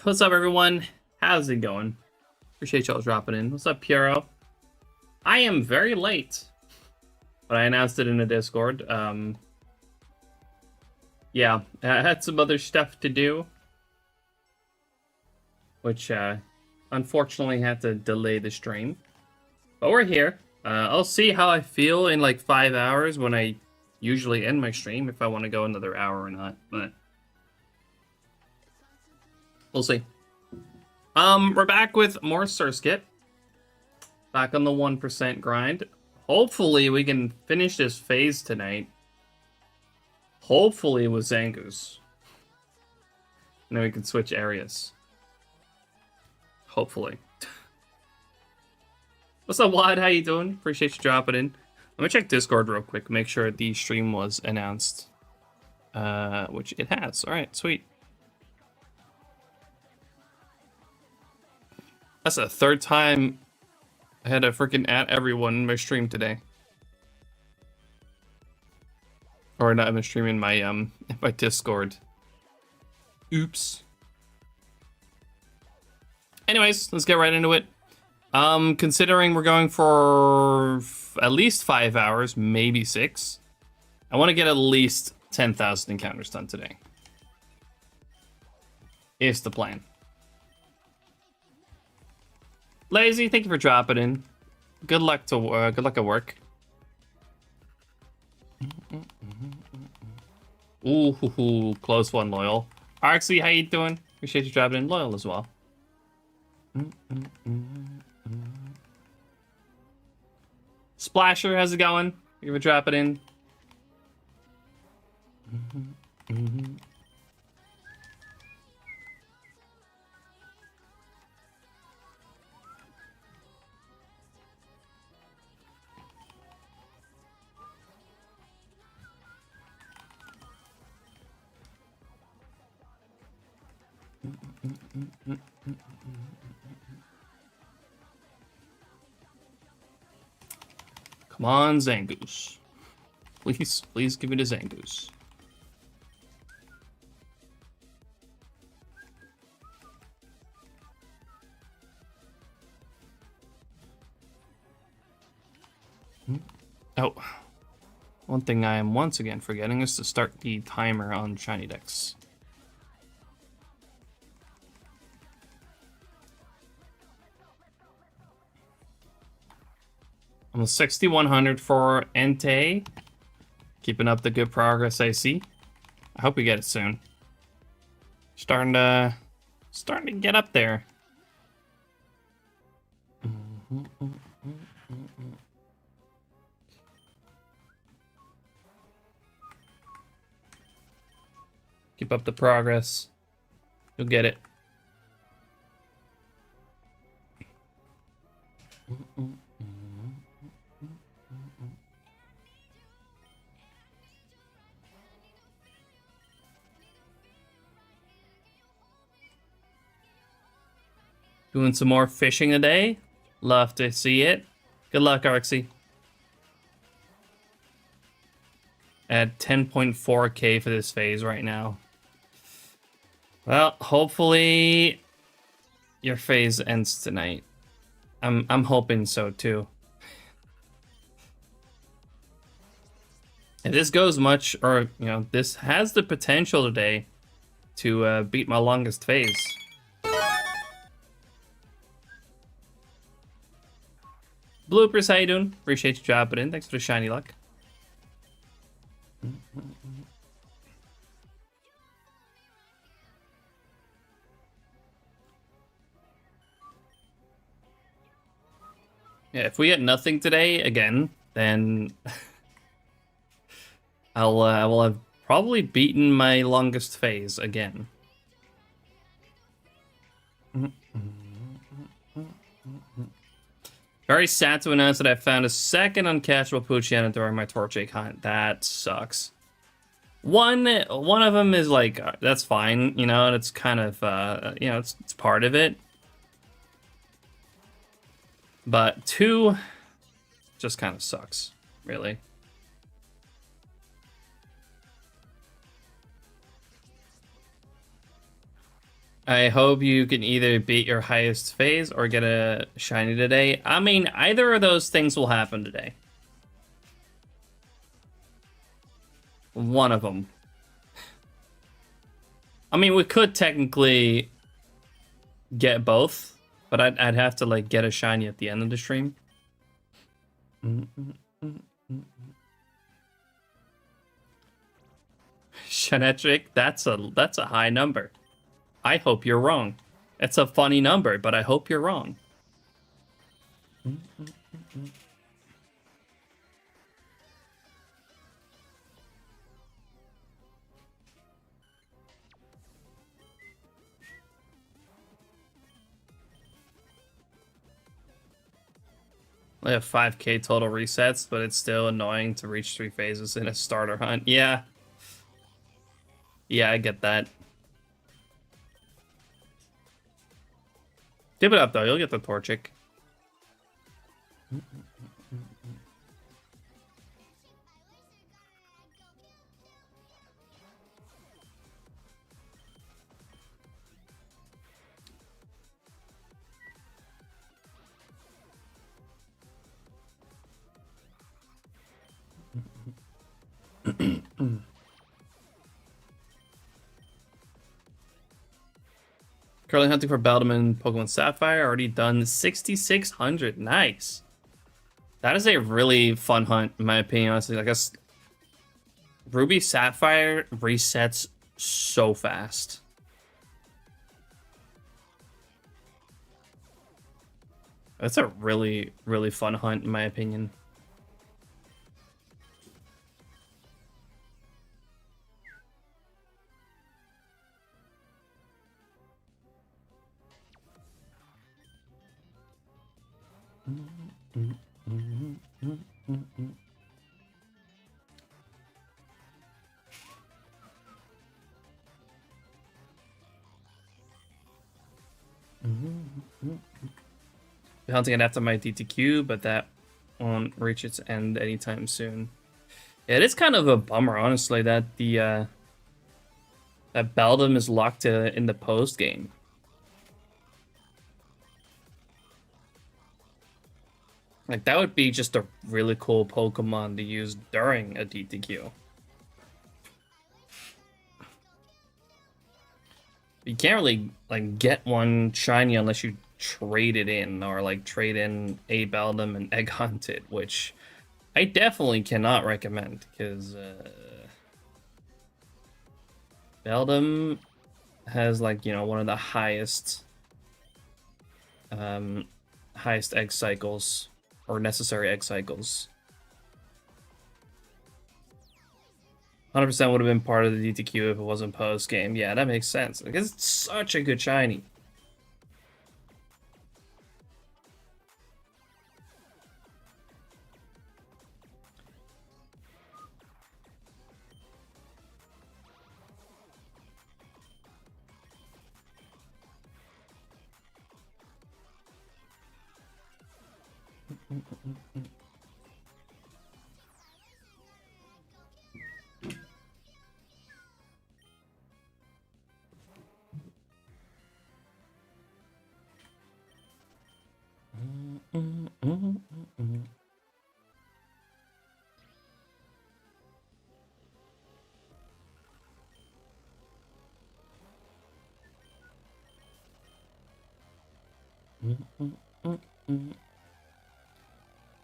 What's up, everyone? How's it going? Appreciate y'all dropping in. What's up, Piero? I am very late, but I announced it in the Discord. Yeah, I had some other stuff to do, which unfortunately had to delay the stream. But we're here. I'll see how I feel in like 5 hours when I usually end my stream, if I want to go another hour or not, but we'll see. We're back with more Surskit. Back on the 1% grind. Hopefully we can finish this phase tonight. Hopefully with Zangoose. And then we can switch areas. Hopefully. What's up, Wad? How you doing? Appreciate you dropping in. Let me check Discord real quick. Make sure the stream was announced. Which it has. Alright, sweet. That's the third time I had to freaking at everyone in my stream today. Or not in my stream, in my Discord. Oops. Anyways, let's get right into it. Considering we're going for at least 5 hours, maybe 6. I want to get at least 10,000 encounters done today. Is the plan. Lazy, thank you for dropping in. Good luck at work. Ooh, close one, Loyal. Arxie, how you doing? Appreciate you dropping in. Loyal as well. Splasher, how's it going? Thank you for dropping in. Come on, Zangoose. Please give me the Zangoose. Oh, one thing I am once again forgetting is to start the timer on SHINYDEX. Almost 6,100 for Entei. Keeping up the good progress I see. I hope we get it soon. Starting to get up there. Keep up the progress. You'll get it. Doing some more fishing today. Love to see it. Good luck, Arxie. At 10.4k for this phase right now. Well, hopefully your phase ends tonight. I'm hoping so too. If this goes much, or you know, this has the potential today to beat my longest phase. Bloopers, how you doing? Appreciate you dropping in. Thanks for the shiny luck. Yeah, if we get nothing today again, then I will have probably beaten my longest phase again. Very sad to announce that I found a second uncatchable Poochyena during my Torchic hunt. That sucks. One of them is like, that's fine, you know, and it's kind of, you know, it's part of it. But two just kind of sucks, really. I hope you can either beat your highest phase or get a shiny today. I mean, either of those things will happen today. One of them. I mean, we could technically get both, but I'd have to like get a shiny at the end of the stream. Shanetric, that's a high number. I hope you're wrong. It's a funny number, but I hope you're wrong. I have 5k total resets, but it's still annoying to reach 3 phases in a starter hunt. Yeah. Yeah, I get that. Give it up, though. You'll get the Torchic. Currently hunting for Beldum Pokemon Sapphire. Already done 6,600. Nice. That is a really fun hunt, in my opinion, honestly. I guess Ruby Sapphire resets so fast. That's a really, really fun hunt, in my opinion. Hunting it after my DTQ, but that won't reach its end anytime soon. Yeah, it is kind of a bummer, honestly, that the that Beldum is locked in the post game. Like, that would be just a really cool Pokemon to use during a DTQ. You can't really, like, get one shiny unless you trade it in, or, like, trade in a Beldum and Egg Hunt it, which I definitely cannot recommend, because Beldum has, like, you know, one of the highest highest egg cycles, or necessary egg cycles. 100% would have been part of the DTQ if it wasn't post game. Yeah, that makes sense, because it's such a good shiny.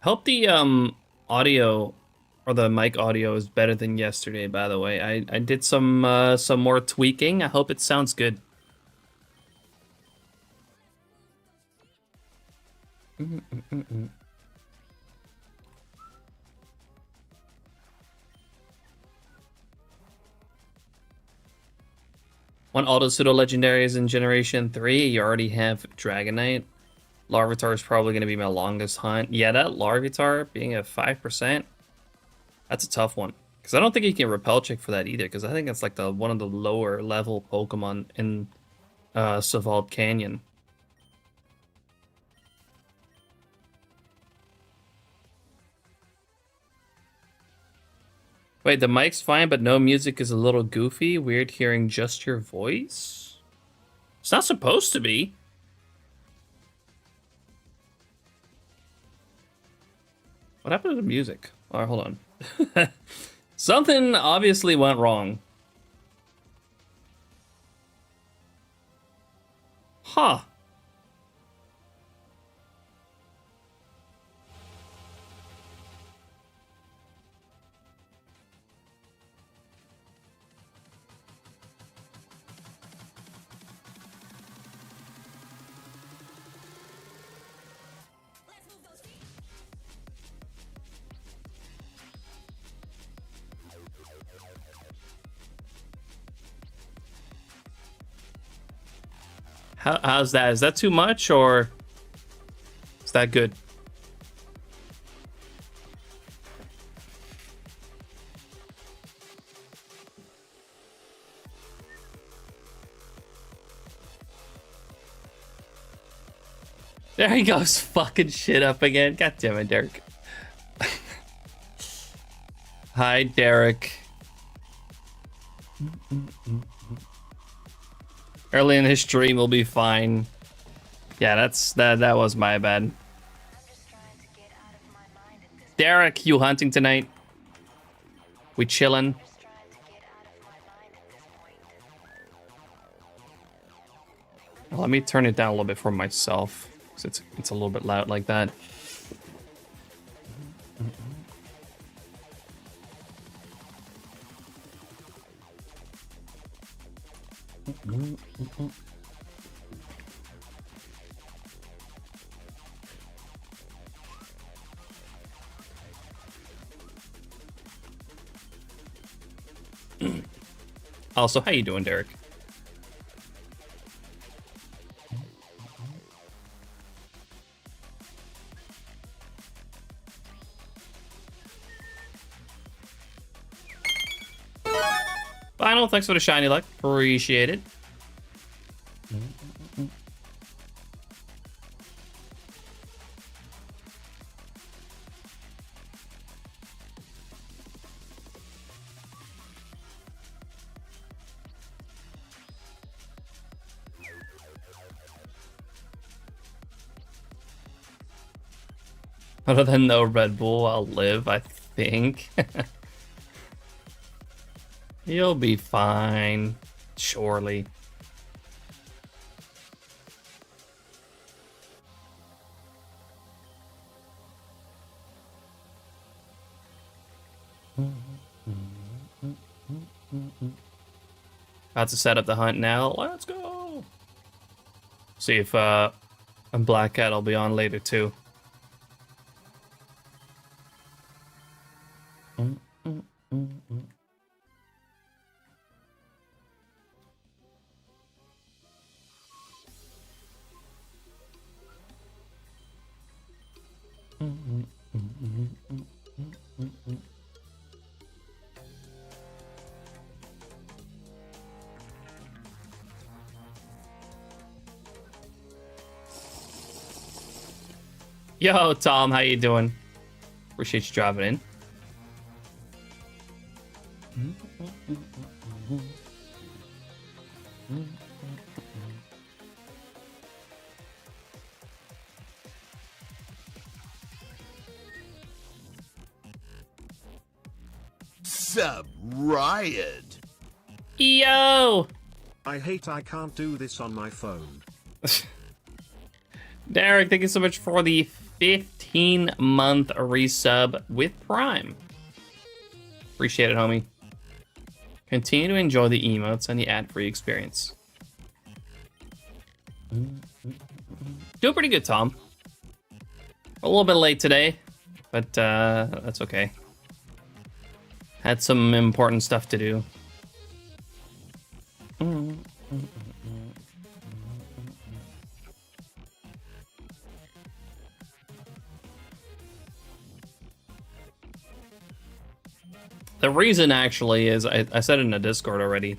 Hope the audio or the mic audio is better than yesterday, by the way. I did some more tweaking. I hope it sounds good. One auto pseudo legendary is in Generation 3. You already have Dragonite. Larvitar is probably going to be my longest hunt. Yeah, that Larvitar being at 5%, that's a tough one. Because I don't think you can repel check for that either, because I think it's like one of the lower level Pokemon in Savald Canyon. Wait, the mic's fine, but no music is a little goofy. Weird hearing just your voice? It's not supposed to be. What happened to the music? All right, hold on. Something obviously went wrong. Huh. How's that? Is that too much, or is that good? There he goes, fucking shit up again. God damn it, Derek. Hi, Derek. Early in his stream will be fine. Yeah, that was my bad. Derek, you hunting tonight? We chillin'? Let me turn it down a little bit for myself, because it's a little bit loud like that. Also, how you doing, Derek? Final, thanks for the shiny luck. Appreciate it. Other than no Red Bull, I'll live, I think. You'll be fine, surely. About to set up the hunt now. Let's go. See if Black Cat will be on later too. Yo, Tom, how you doing? Appreciate you dropping in. Sub Riot. Yo! I hate I can't do this on my phone. Derek, thank you so much for the 15-month resub with Prime. Appreciate it, homie. Continue to enjoy the emotes and the ad-free experience. Doing pretty good, Tom. A little bit late today, but that's okay. Had some important stuff to do. The reason actually is I said it in the Discord already.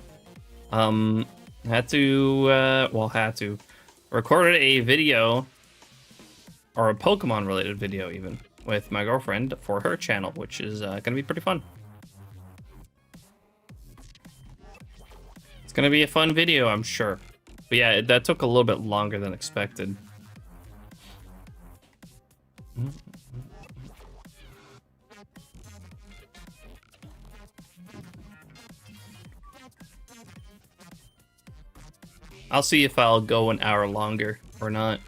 Had to recorded a video, or a Pokemon related video even, with my girlfriend for her channel, which is gonna be pretty fun. It's gonna be a fun video, I'm sure. But yeah, that took a little bit longer than expected. I'll see if I'll go an hour longer or not.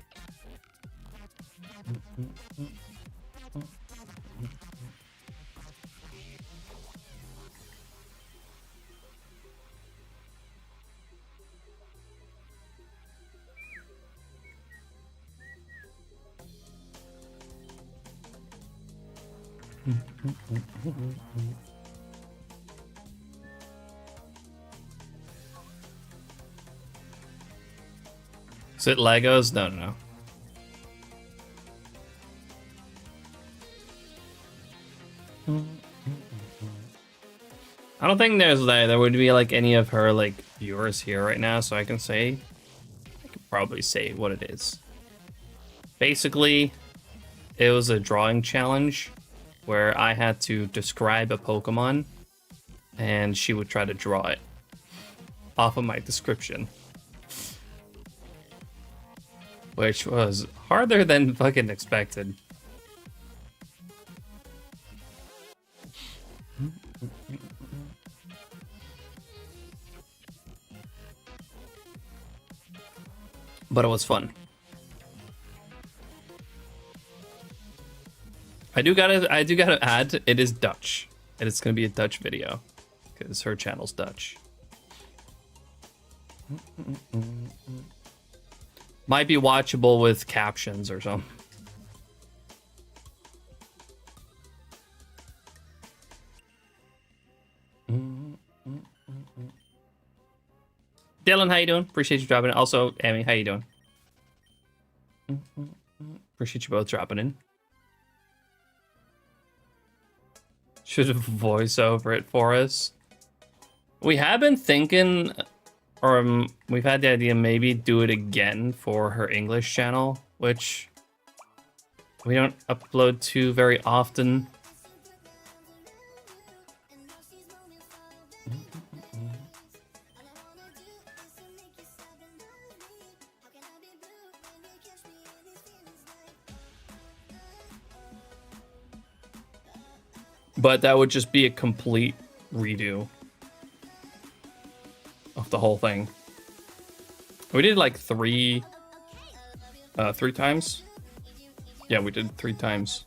Is it Legos? No. I don't think there would be like any of her like viewers here right now, so I could probably say what it is. Basically, it was a drawing challenge where I had to describe a Pokemon and she would try to draw it off of my description. Which was harder than fucking expected. But it was fun. I do gotta add, it is Dutch. And it's gonna be a Dutch video. Because her channel's Dutch. Might be watchable with captions or something. Dylan, how you doing? Appreciate you dropping in. Also, Amy, how you doing? Appreciate you both dropping in. Should have voice over it for us. We have been thinking, or we've had the idea maybe do it again for her English channel, which we don't upload to very often. But that would just be a complete redo of the whole thing. We did like three times. Yeah, we did 3 times.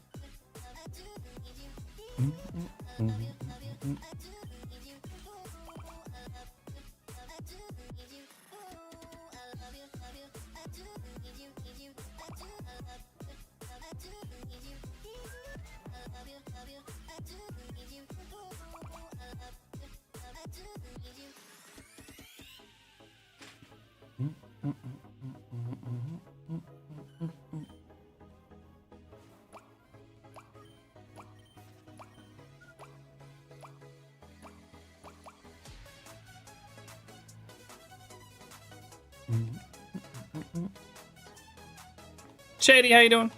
Shady, how you doing?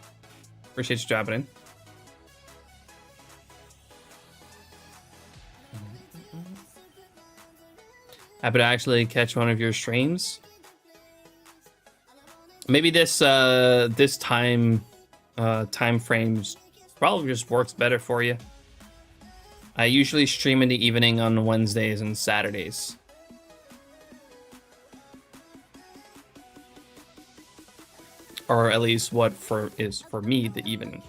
Appreciate you dropping in. Happy to actually catch one of your streams. Maybe this time frames probably just works better for you. I usually stream in the evening on Wednesdays and Saturdays. Or at least what is for me the evening.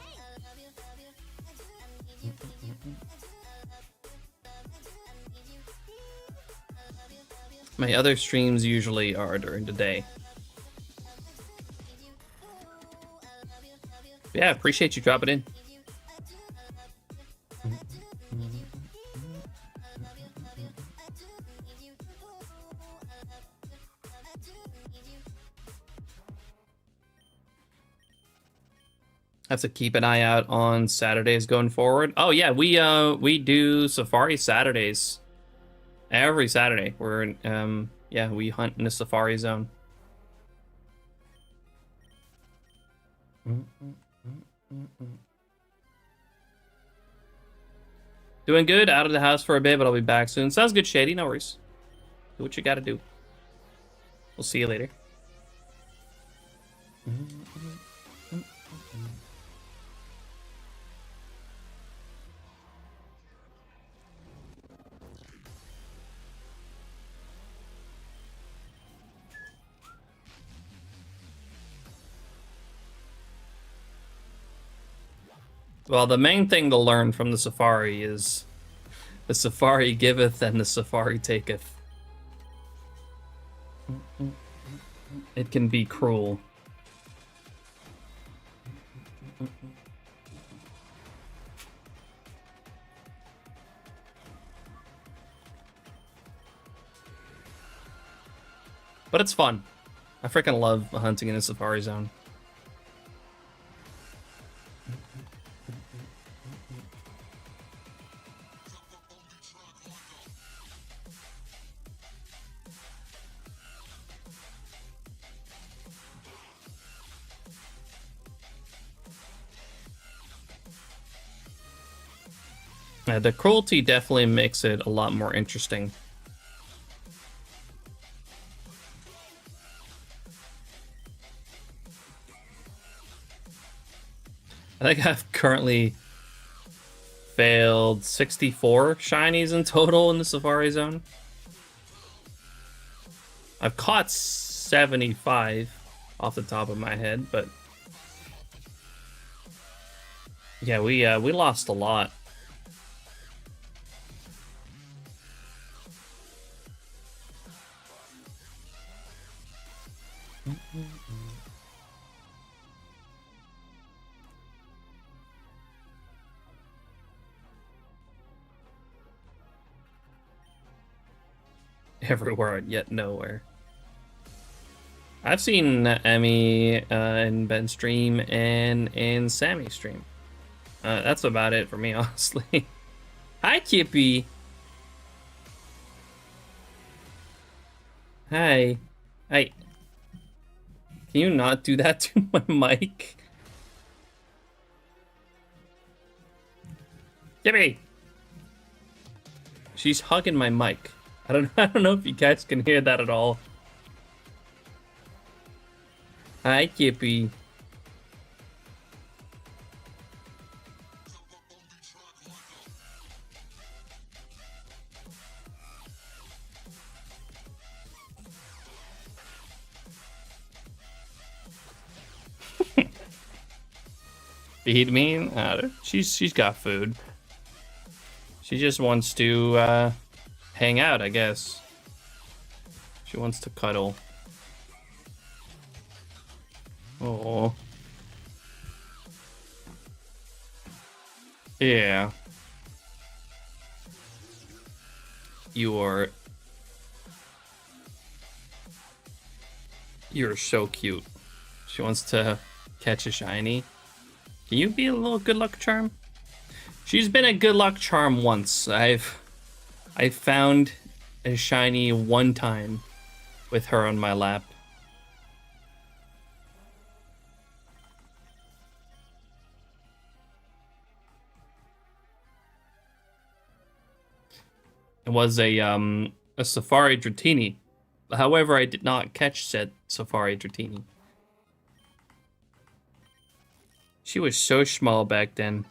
My other streams usually are during the day. Yeah, appreciate you dropping in. Have to keep an eye out on Saturdays going forward. Oh yeah, we do Safari Saturdays. Every Saturday, we're yeah, we hunt in the Safari Zone. Doing good. Out of the house for a bit, but I'll be back soon. Sounds good, Shady. No worries. Do what you gotta do. We'll see you later. Well, the main thing to learn from the Safari is the Safari giveth and the Safari taketh. It can be cruel. But it's fun. I freaking love hunting in the Safari Zone. The cruelty definitely makes it a lot more interesting. I think I've currently failed 64 shinies in total in the Safari Zone. I've caught 75 off the top of my head, but yeah, we lost a lot. Everywhere yet nowhere. I've seen Emmy in Ben's stream and in Sammy's stream. That's about it for me, honestly. Hi, Kippy. Hi. Hi. Can you not do that to my mic? Kippy. She's hugging my mic. I don't know if you guys can hear that at all. Hi, Kippy. Feed me? She's got food. She just wants to hang out, I guess. She wants to cuddle. Oh. Yeah. You're so cute. She wants to catch a shiny. Can you be a little good luck charm? She's been a good luck charm once. I found a shiny one time with her on my lap. It was a Safari Dratini. However, I did not catch said Safari Dratini. She was so small back then.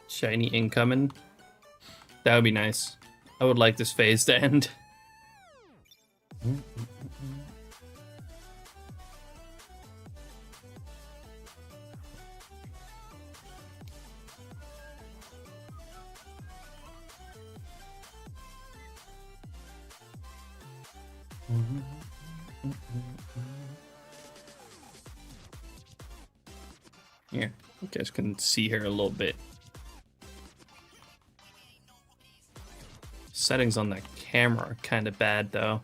Shiny incoming. That would be nice. I would like this phase to end. Here, you guys can see her a little bit. Settings on that camera are kind of bad, though.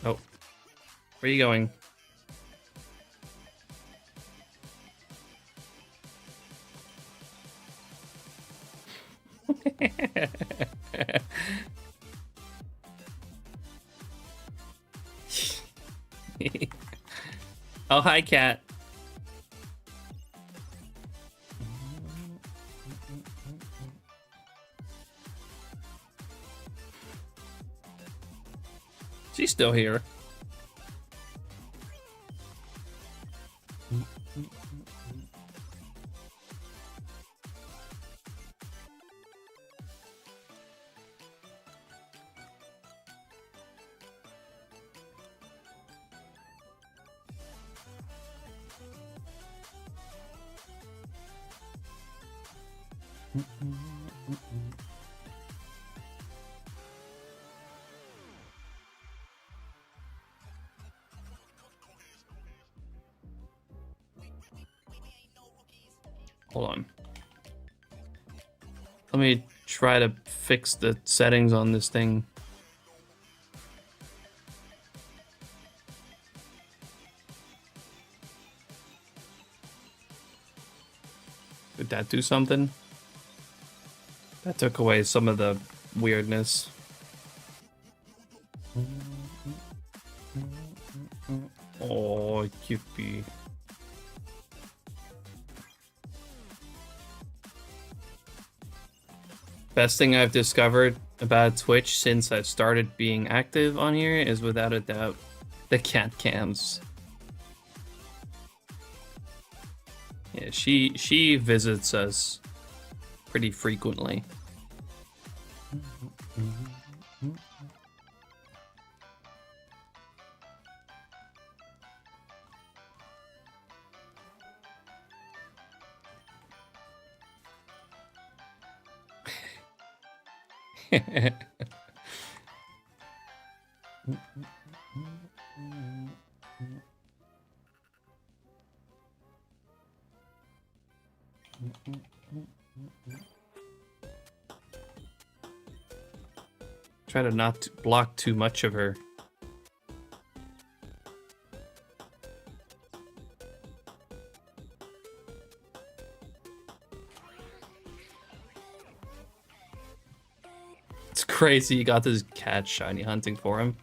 Oh, where are you going? Oh, hi, cat. She's still here. Hold on. Let me try to fix the settings on this thing. Did that do something? That took away some of the weirdness. Oh, yippee. Best thing I've discovered about Twitch since I've started being active on here is without a doubt the cat cams. Yeah, she visits us pretty frequently. Try to not block too much of her. It's crazy you got this cat shiny hunting for him.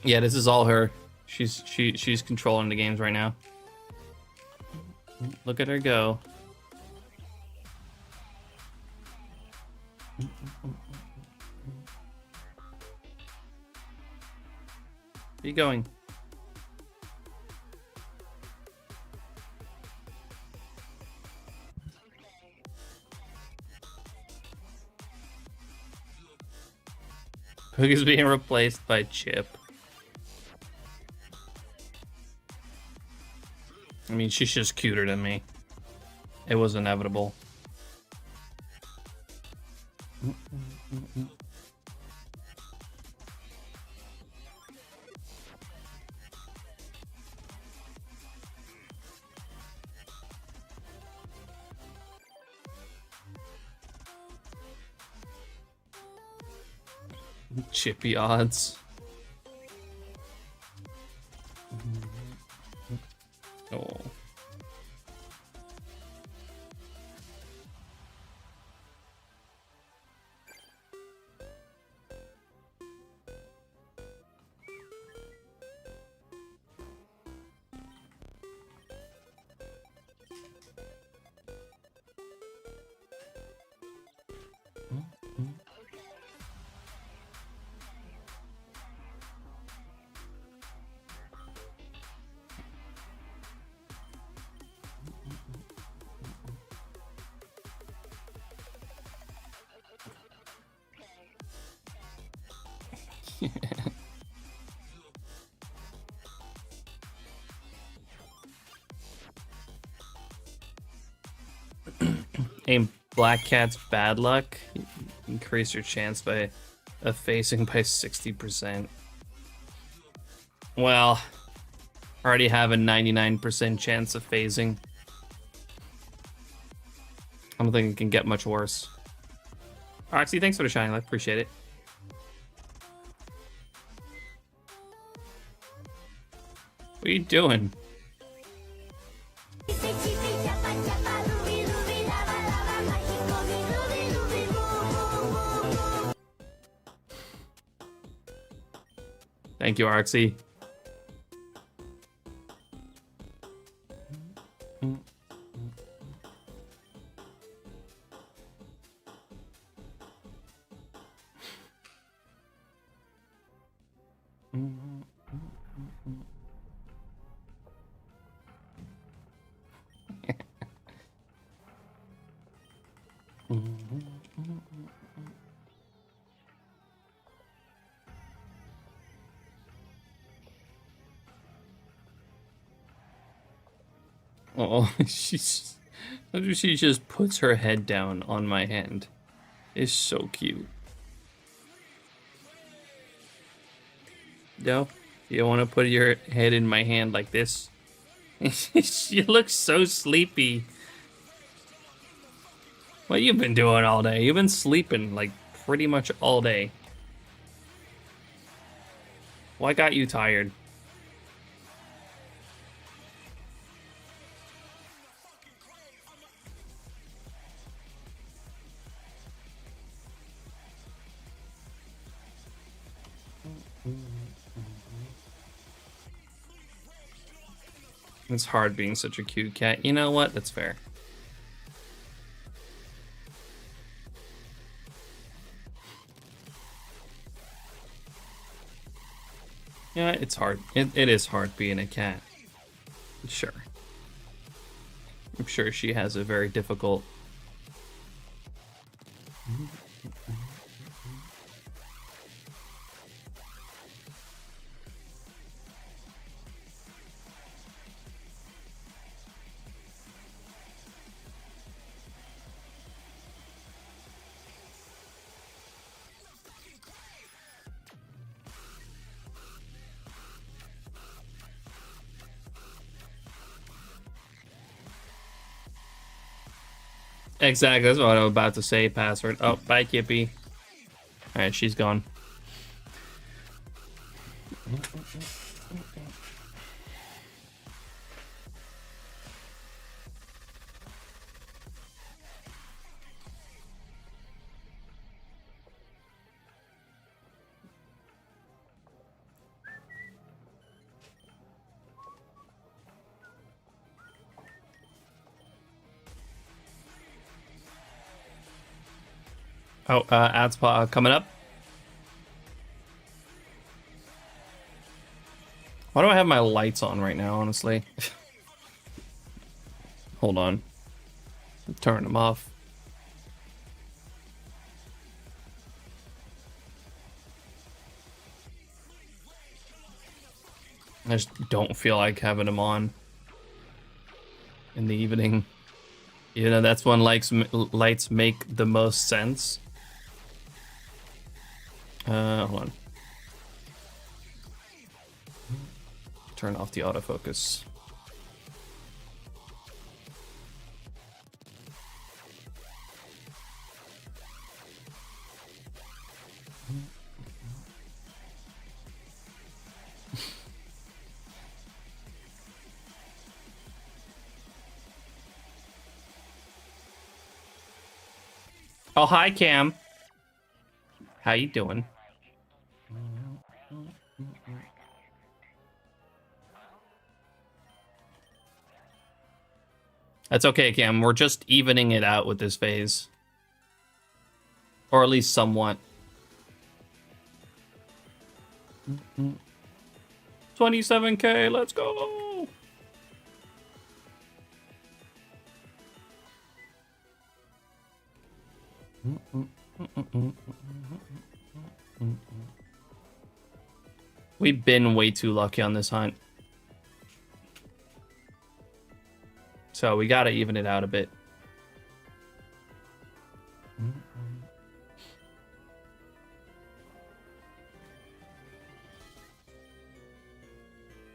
Yeah, this is all her. She's controlling the games right now. Look at her go. Where are you going? Cookie's being replaced by Chip. I mean, she's just cuter than me. It was inevitable. Chippy odds. Oh. Aim Black Cat's bad luck. Increase your chance by facing by 60%. Well, I already have a 99% chance of phasing. I don't think it can get much worse. Roxy, thanks for the shiny light. Appreciate it. What are you doing? Thank you, Roxy. Oh, she just puts her head down on my hand. It's so cute. No, you don't want to put your head in my hand like this. She looks so sleepy. What you been doing all day? You've been sleeping like pretty much all day. What got you tired? It's hard being such a cute cat. You know what? That's fair. Yeah, it's hard. It is hard being a cat. Sure. I'm sure she has a very difficult... Exactly, that's what I'm about to say, password. Oh, bye, Kippy. Alright, she's gone. Oh, ad spot coming up. Why do I have my lights on right now, honestly? Hold on. Turn them off. I just don't feel like having him on in the evening. You know, that's when lights make the most sense. Hold on. Turn off the autofocus. Oh, hi, Cam. How you doing? That's okay, Cam. We're just evening it out with this phase. Or at least somewhat. 27K, let's go! We've been way too lucky on this hunt. So we gotta even it out a bit.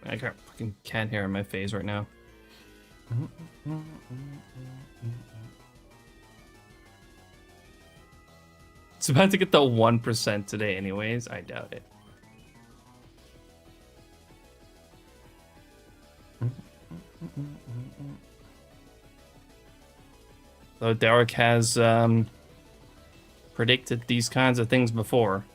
I fucking can't hear in my face right now. It's about to get the 1% today anyways. I doubt it. Though Derek has predicted these kinds of things before.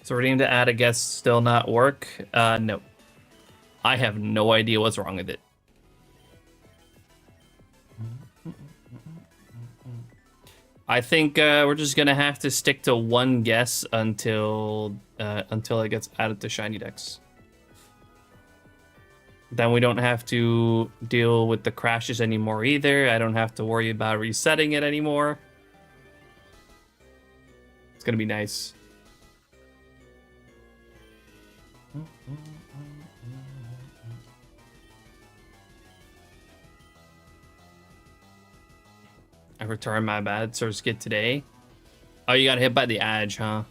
So we're to add a guest still not work? No. I have no idea what's wrong with it. I think we're just gonna have to stick to one guess until it gets added to SHINYDEX. Then we don't have to deal with the crashes anymore either. I don't have to worry about resetting it anymore. It's gonna be nice. I returned my bad Surskit today. Oh, you got hit by the edge, huh?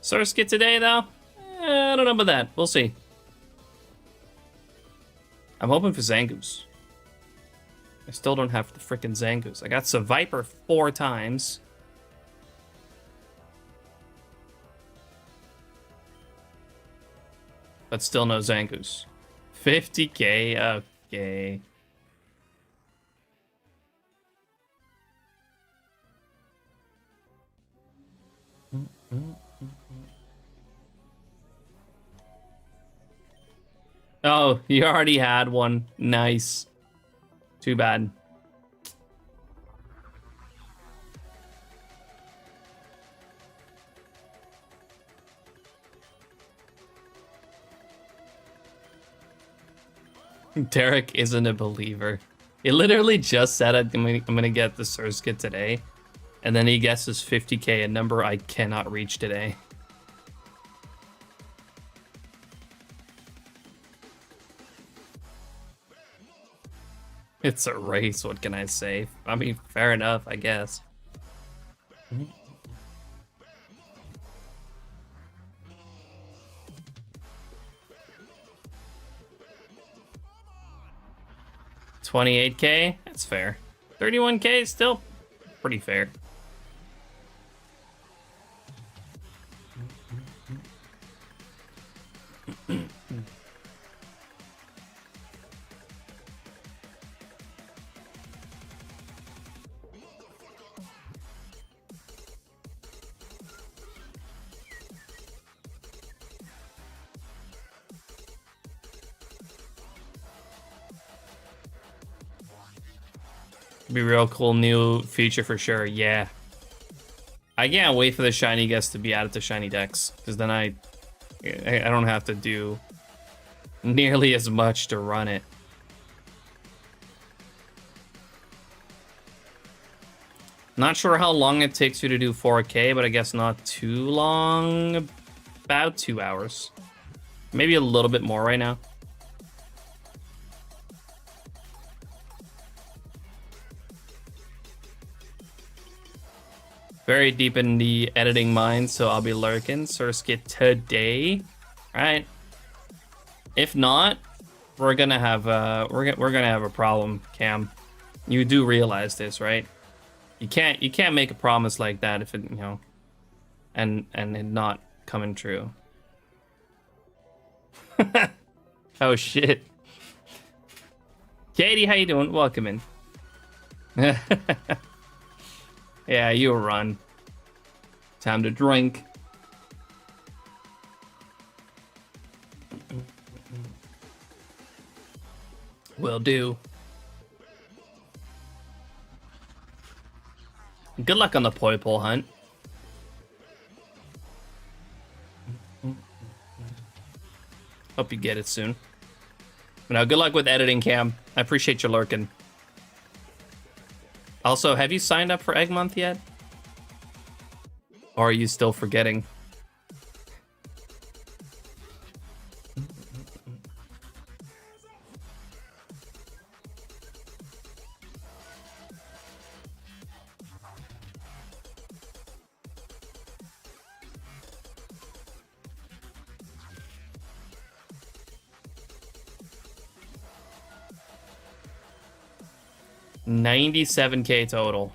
Surskit today, though? I don't know about that. We'll see. I'm hoping for Zangoose. I still don't have the freaking Zangoose. I got Viper 4 times. But still no Zangoose. 50K, okay. Oh, you already had one. Nice. Too bad. Derek isn't a believer. He literally just said I'm gonna get the Surskit today, and then he guesses 50K, a number I cannot reach today. It's a race, what can I say? I mean, fair enough, I guess. $28K? That's fair. 31K is still pretty fair. Be a real cool new feature for sure. Yeah. I can't wait for the SHINYDEX to be added to SHINYDEX, because then I don't have to do nearly as much to run it. Not sure how long it takes you to do 4K, but I guess not too long. About 2 hours. Maybe a little bit more right now. Very deep in the editing mind, so I'll be lurking Surskit today. All right. If not, we're gonna have a problem, Cam. You do realize this, right? You can't make a promise like that if it, you know, and it not coming true. Oh shit. Katie, how you doing? Welcome in. Yeah, you run. Time to drink. Will do. Good luck on the poi pole hunt. Hope you get it soon. Now, good luck with editing, Cam. I appreciate you lurking. Also, have you signed up for Egg Month yet? Or are you still forgetting? $97K total.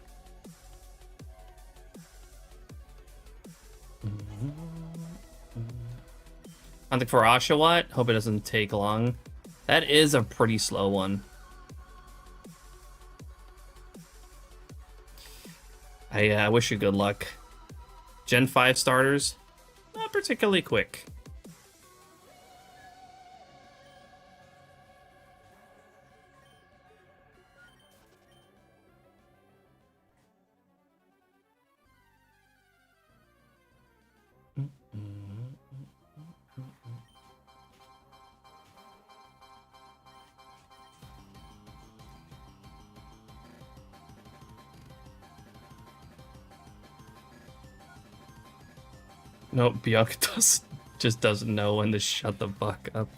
Hunting for Oshawott. Hope it doesn't take long. That is a pretty slow one. I wish you good luck. Gen 5 starters, not particularly quick. Nope, Bianca just doesn't know when to shut the fuck up.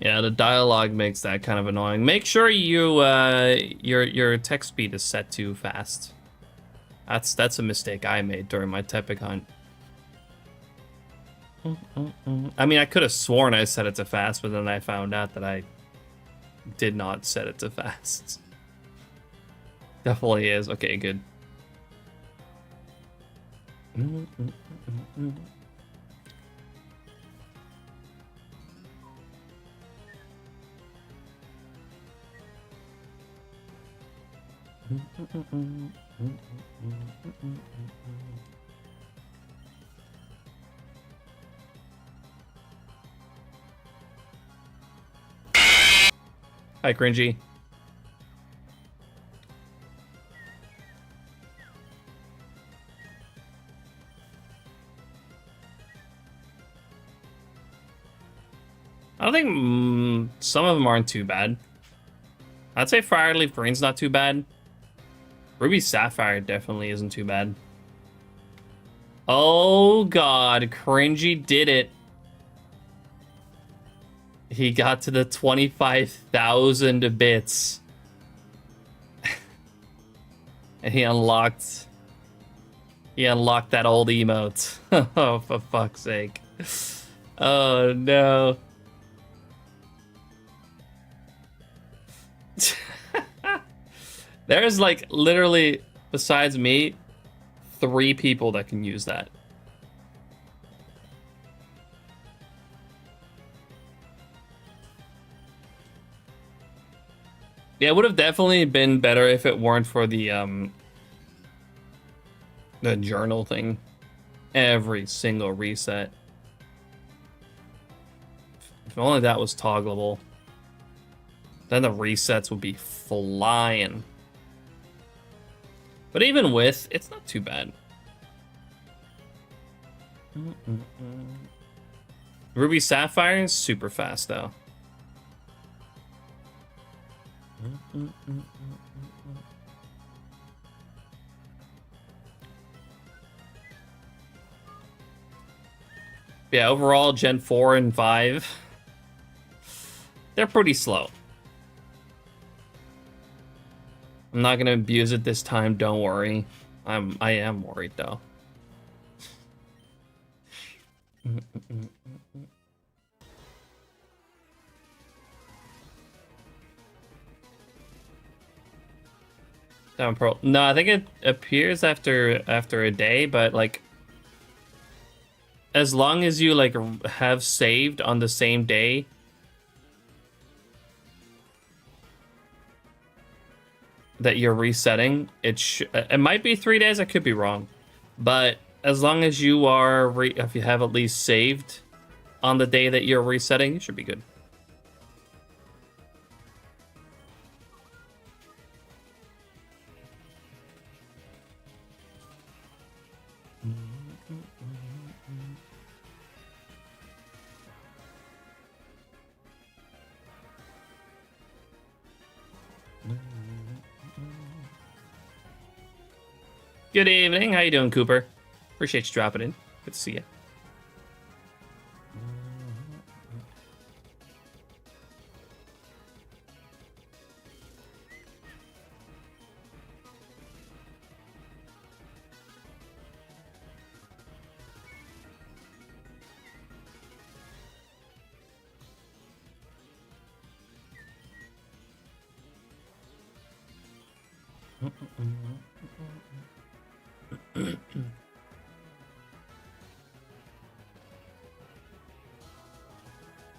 Yeah, the dialogue makes that kind of annoying. Make sure you your text speed is set too fast. That's a mistake I made during my Tepic hunt. I mean, I could have sworn I set it to fast, but then I found out that I did not set it to fast. Definitely is. Okay, good. Hi, Cringy. I don't think some of them aren't too bad. I'd say Fireleaf Green's not too bad. Ruby Sapphire definitely isn't too bad. Oh god, Cringy did it. He got to the 25,000 bits. And he unlocked that old emote. Oh, for fuck's sake. Oh no. There's like literally, besides me, 3 people that can use that. Yeah, it would have definitely been better if it weren't for the journal thing. Every single reset. If only that was toggleable. Then the resets would be flying. But even with, it's not too bad. Ruby Sapphire is super fast though. Yeah, overall, Gen 4 and 5, they're pretty slow. I'm not gonna abuse it this time, don't worry. I am worried though. Down Pearl. No, I think it appears after a day, but like as long as you like have saved on the same day, that you're resetting, it might be 3 days, I could be wrong, but as long as you are if you have at least saved on the day that you're resetting, you should be good. Good evening. How you doing, Cooper? Appreciate you dropping in. Good to see you.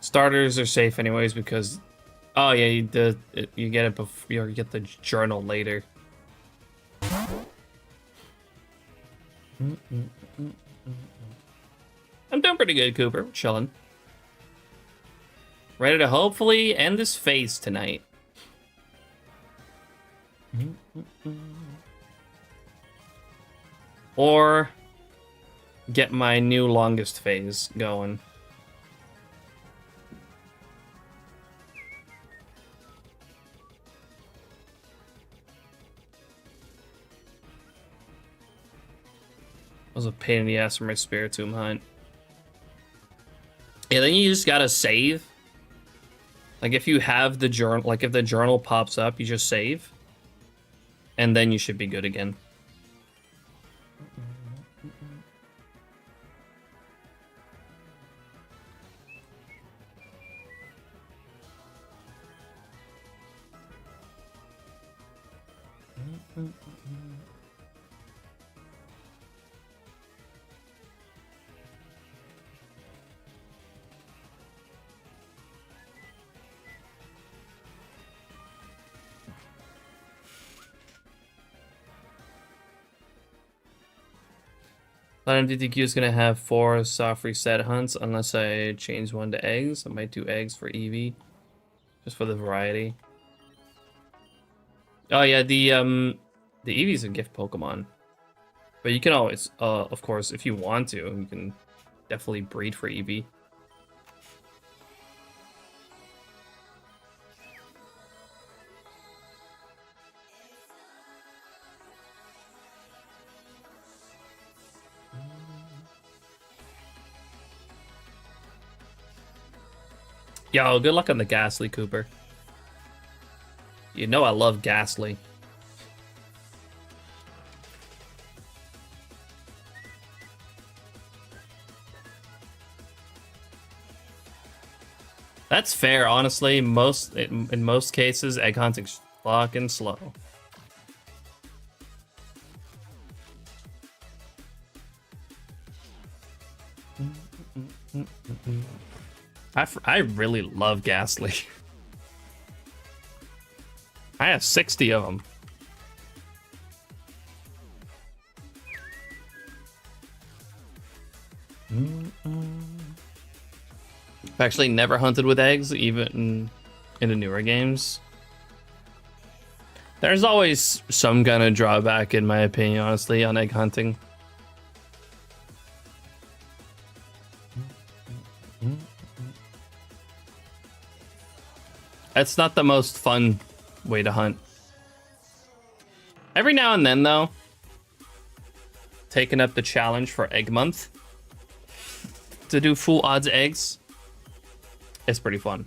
Starters are safe anyways because, oh yeah, you get it before you get the journal later. I'm doing pretty good, Cooper. We're chilling. Ready to hopefully end this phase tonight. Or get my new longest phase going. That was a pain in the ass for my Spiritomb hunt. Yeah, then you just gotta save. Like if you have the journal, like if the journal pops up, you just save. And then you should be good again. Platinum DTQ is going to have 4 soft reset hunts unless I change one to eggs. I might do eggs for Eevee, just for the variety. Oh yeah, the Eevee's a gift Pokemon, but you can always, of course, if you want to, you can definitely breed for Eevee. Yo, good luck on the Ghastly, Cooper. You know I love Ghastly. That's fair, honestly. In most cases, egg hunting's fucking slow. I really love Ghastly. I have 60 of them. I've actually never hunted with eggs, even in the newer games. There's always some kind of drawback, in my opinion, honestly, on egg hunting. It's not the most fun way to hunt. Every now and then, though, taking up the challenge for egg month to do full odds eggs, it's pretty fun.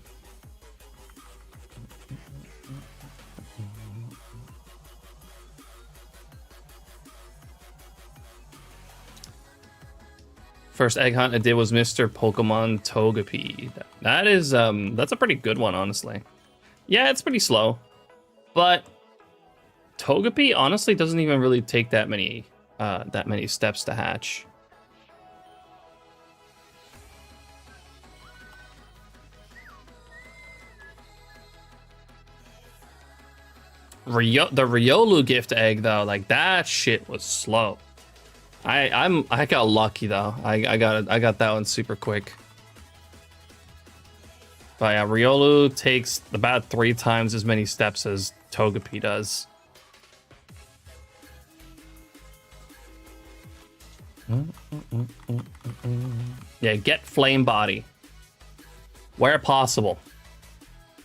First egg hunt I did was Mr. Pokemon Togepi. That is, that's a pretty good one, honestly. Yeah, it's pretty slow, but Togepi honestly doesn't even really take that many steps to hatch. The Riolu gift egg though, like that shit was slow. I got lucky though. I got that one super quick. But yeah, Riolu takes about 3 times as many steps as Togepi does. Yeah, get Flame Body where possible.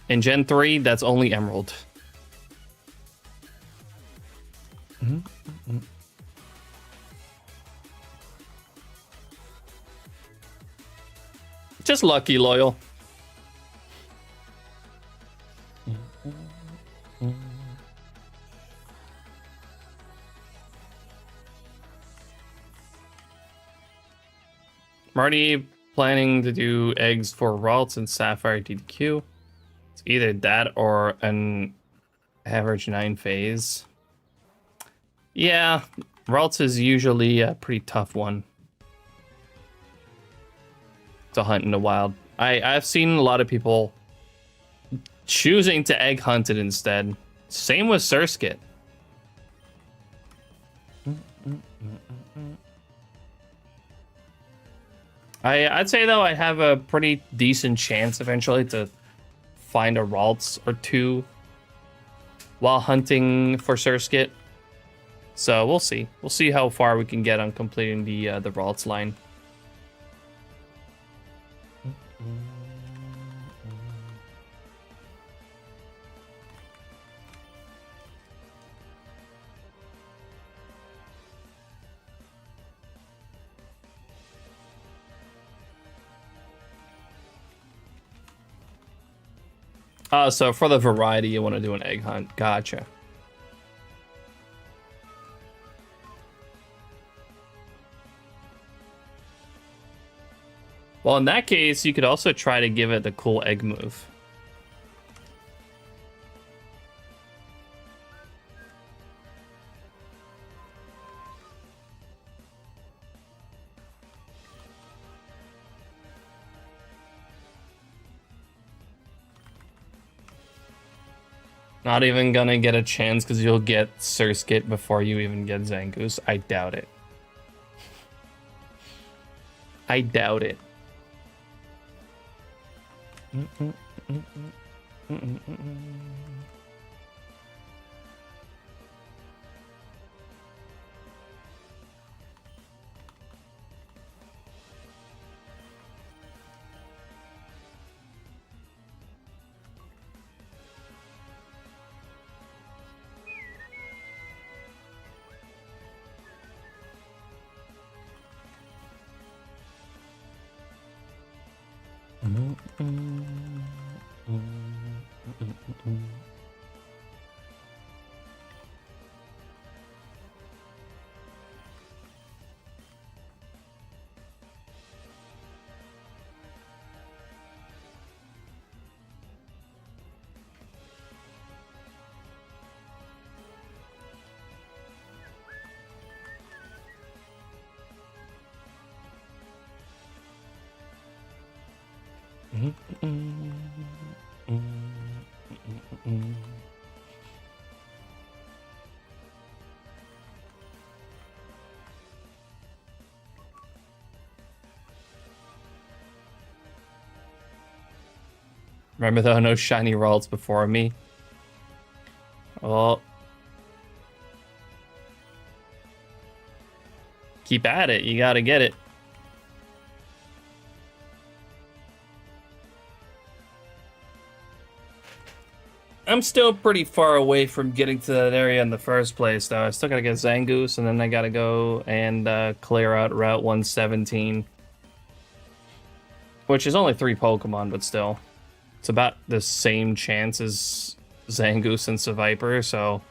In Gen 3, that's only Emerald. Just lucky, Loyal. I'm already planning to do eggs for Ralts and Sapphire DDQ. It's either that or an average 9 phase. Yeah, Ralts is usually a pretty tough one to hunt in the wild. I've seen a lot of people choosing to egg hunt it instead. Same with Surskit. I'd say though I have a pretty decent chance eventually to find a Ralts or 2 while hunting for Surskit. So we'll see. We'll see how far we can get on completing the Ralts line. So for the variety, you want to do an egg hunt. Gotcha. Well, in that case, you could also try to give it the cool egg move. Not even gonna get a chance because you'll get Surskit before you even get Zangoose. I doubt it. I doubt it. Remember though, no shiny Ralts before me. Well, keep at it. You gotta get it. I'm still pretty far away from getting to that area in the first place, though. I still gotta get Zangoose, and then I gotta go and clear out Route 117. Which is only 3 Pokemon, but still. It's about the same chance as Zangoose and Seviper, so...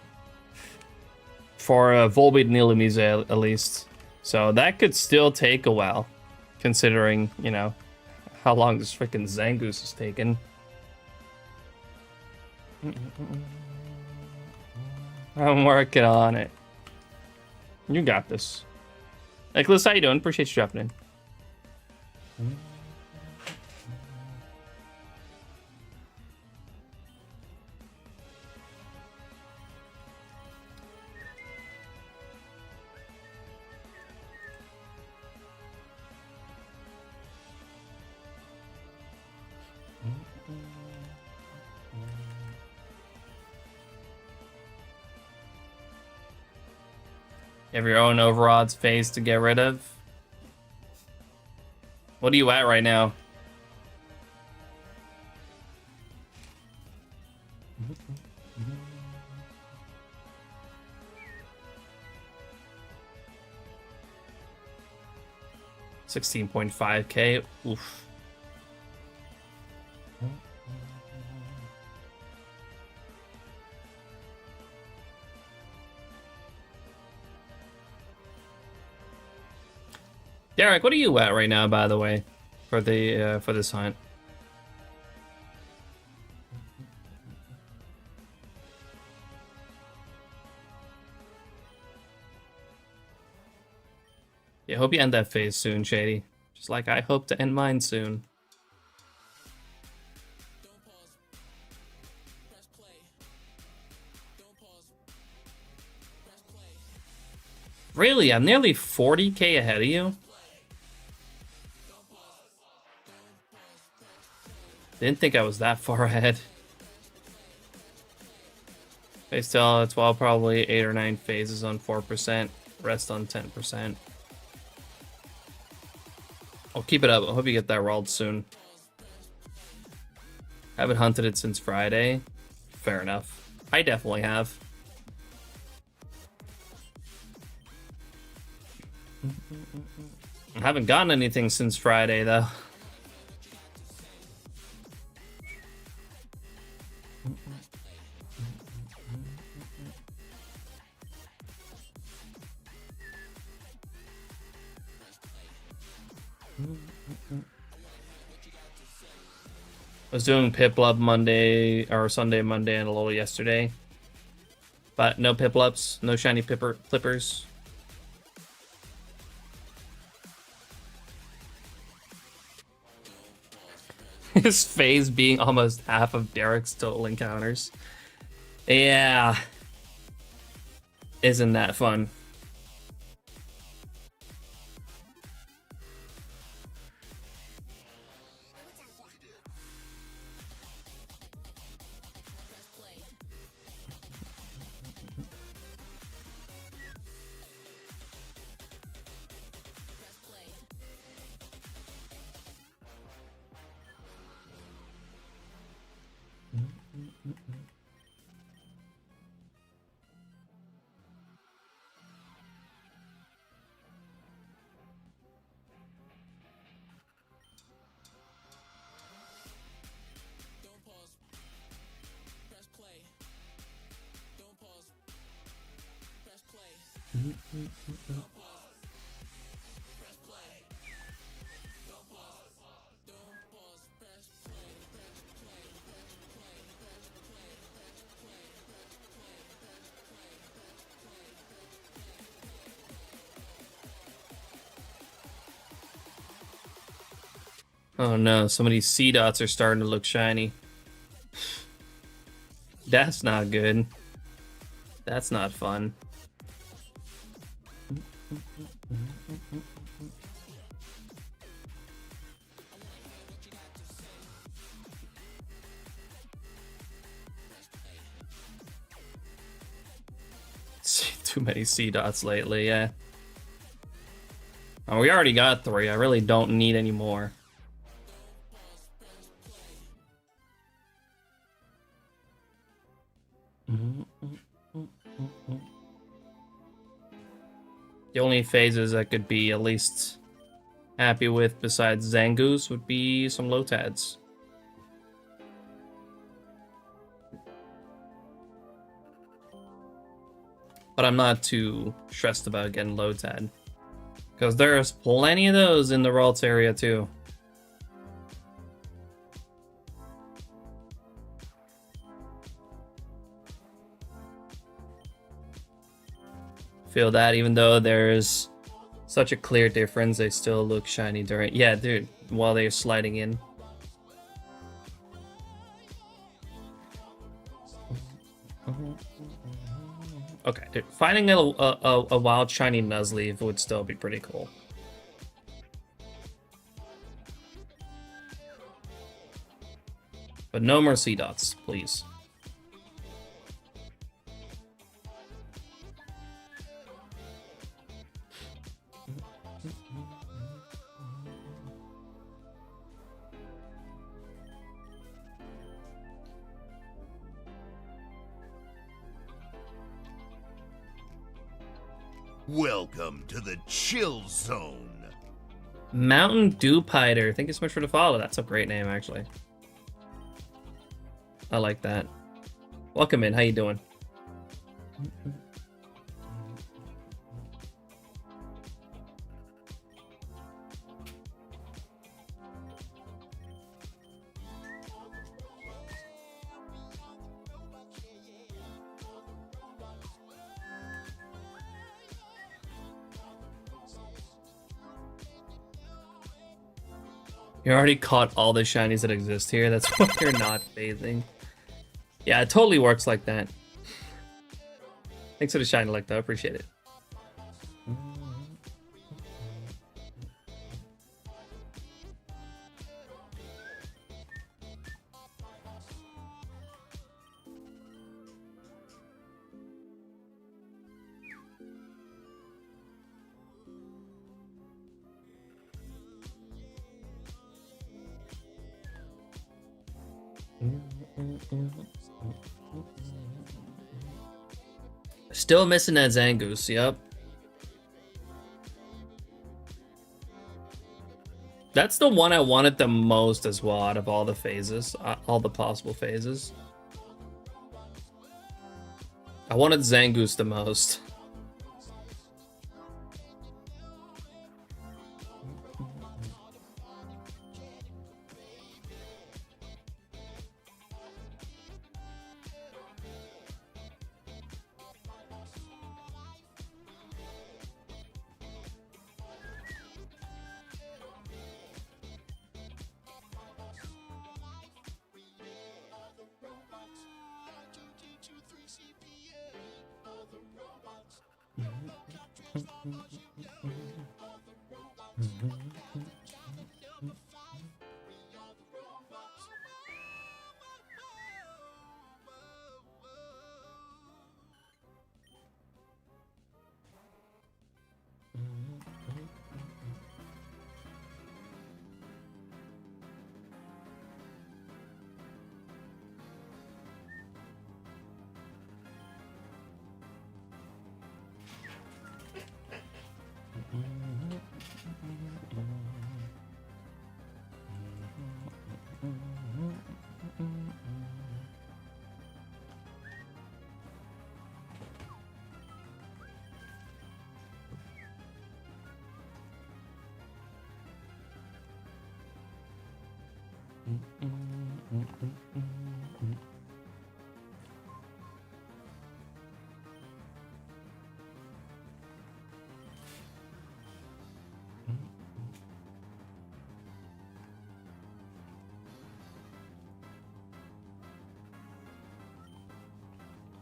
For Volbeat and Illumise, at least. So that could still take a while, considering, you know, how long this freaking Zangoose is taking. I'm working on it. You got this. Nicholas, how you doing? Appreciate you dropping in. You have your own overodds phase to get rid of. What are you at right now? $16.5K. Oof. Derek, what are you at right now, by the way, for the for this hunt? Yeah, hope you end that phase soon, Shady. Just like I hope to end mine soon. Really? I'm nearly 40K ahead of you? Didn't think I was that far ahead. They still, it's well, probably 8 or 9 phases on 4%, rest on 10%. I'll keep it up. I hope you get that rolled soon. Haven't hunted it since Friday. Fair enough. I definitely have. I haven't gotten anything since Friday, though. I was doing Piplup Monday, or Sunday, Monday, and a little yesterday. But no Piplups, no shiny Plippers. His phase being almost half of Derek's total encounters. Yeah. Isn't that fun? Oh no, some of these C dots are starting to look shiny. That's not good. That's not fun. See too many C dots lately, yeah. Oh, we already got 3. I really don't need any more. The only phases I could be at least happy with besides Zangoose would be some Lotads. But I'm not too stressed about getting Lotad, because there's plenty of those in the Ralts area too. Feel that even though there's such a clear difference, they still look shiny during... Yeah, dude, while they're sliding in. Okay, dude, finding a wild shiny Nuzleaf would still be pretty cool. But no more Seedots, please. Welcome to the chill zone. Mountain Dew Piter. Thank you so much for the follow. That's a great name, actually. I like that. Welcome in. How you doing? You already caught all the shinies that exist here. That's why you're not phasing. Yeah, it totally works like that. Thanks for the shiny like that. I appreciate it. Still missing that Zangoose, yep. That's the one I wanted the most as well out of all the phases, all the possible phases. I wanted Zangoose the most.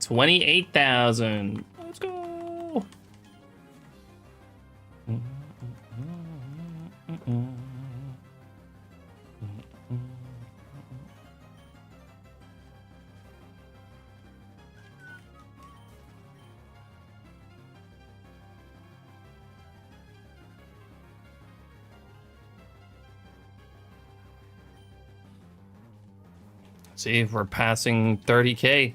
$28,000. Let's go. See if we're passing 30K.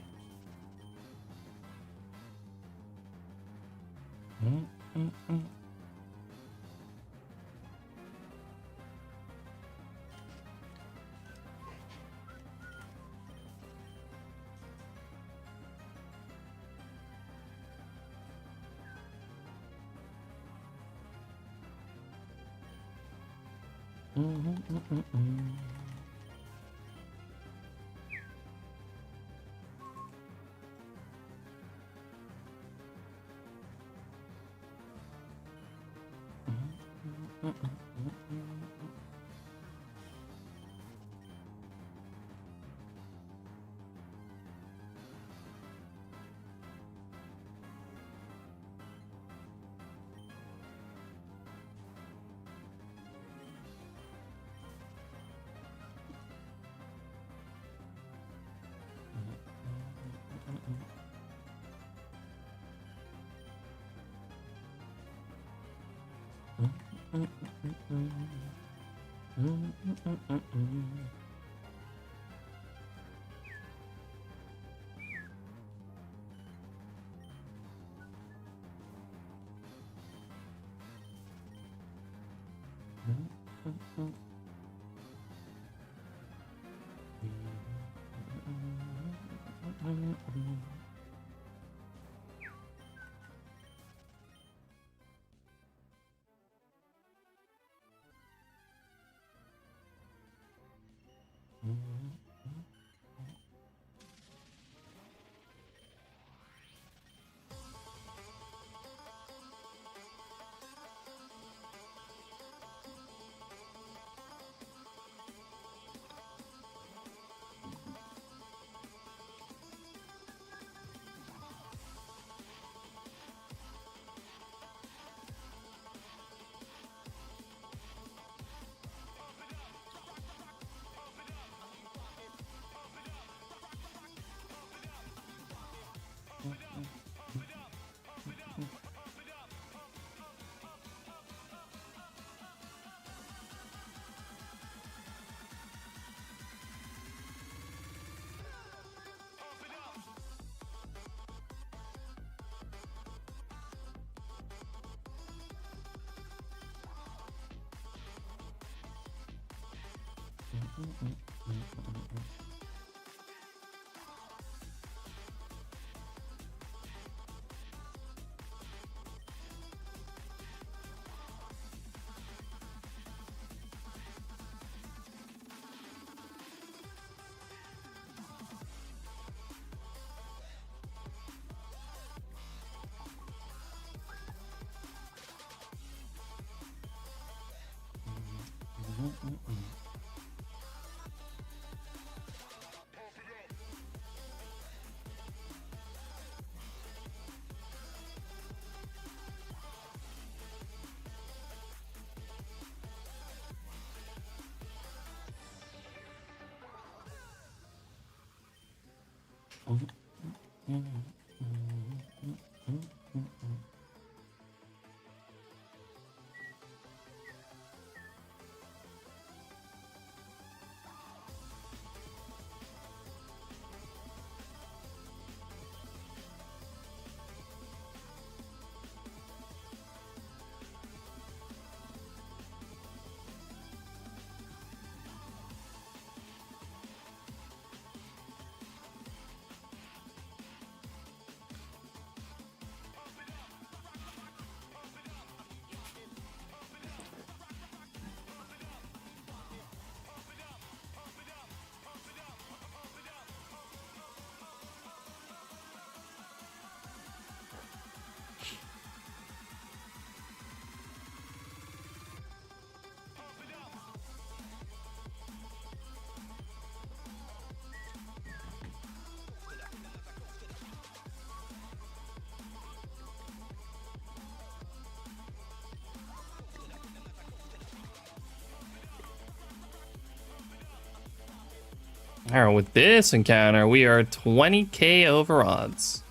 All right, with this encounter, we are 20K over odds.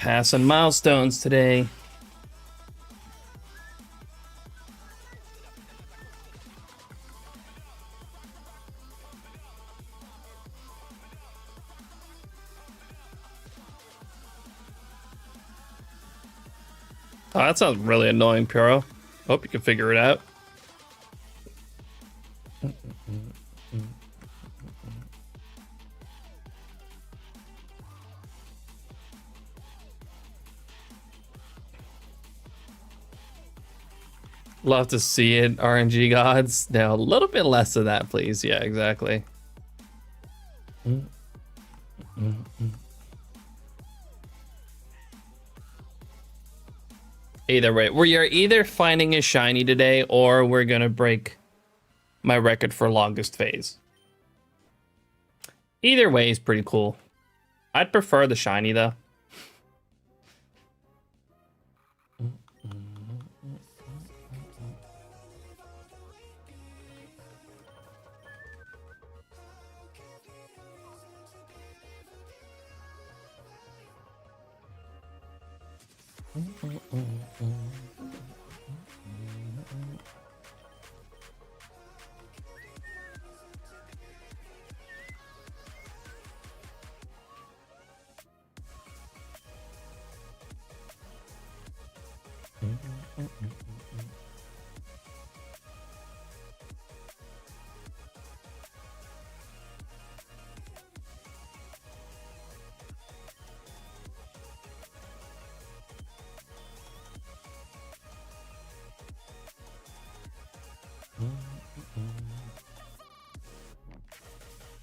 Passing milestones today. Oh, that sounds really annoying, Puro. Hope you can figure it out. Love to see it, RNG gods. Now, a little bit less of that, please. Yeah, exactly. Either way, we are either finding a shiny today or we're gonna break my record for longest phase. Either way is pretty cool. I'd prefer the shiny though.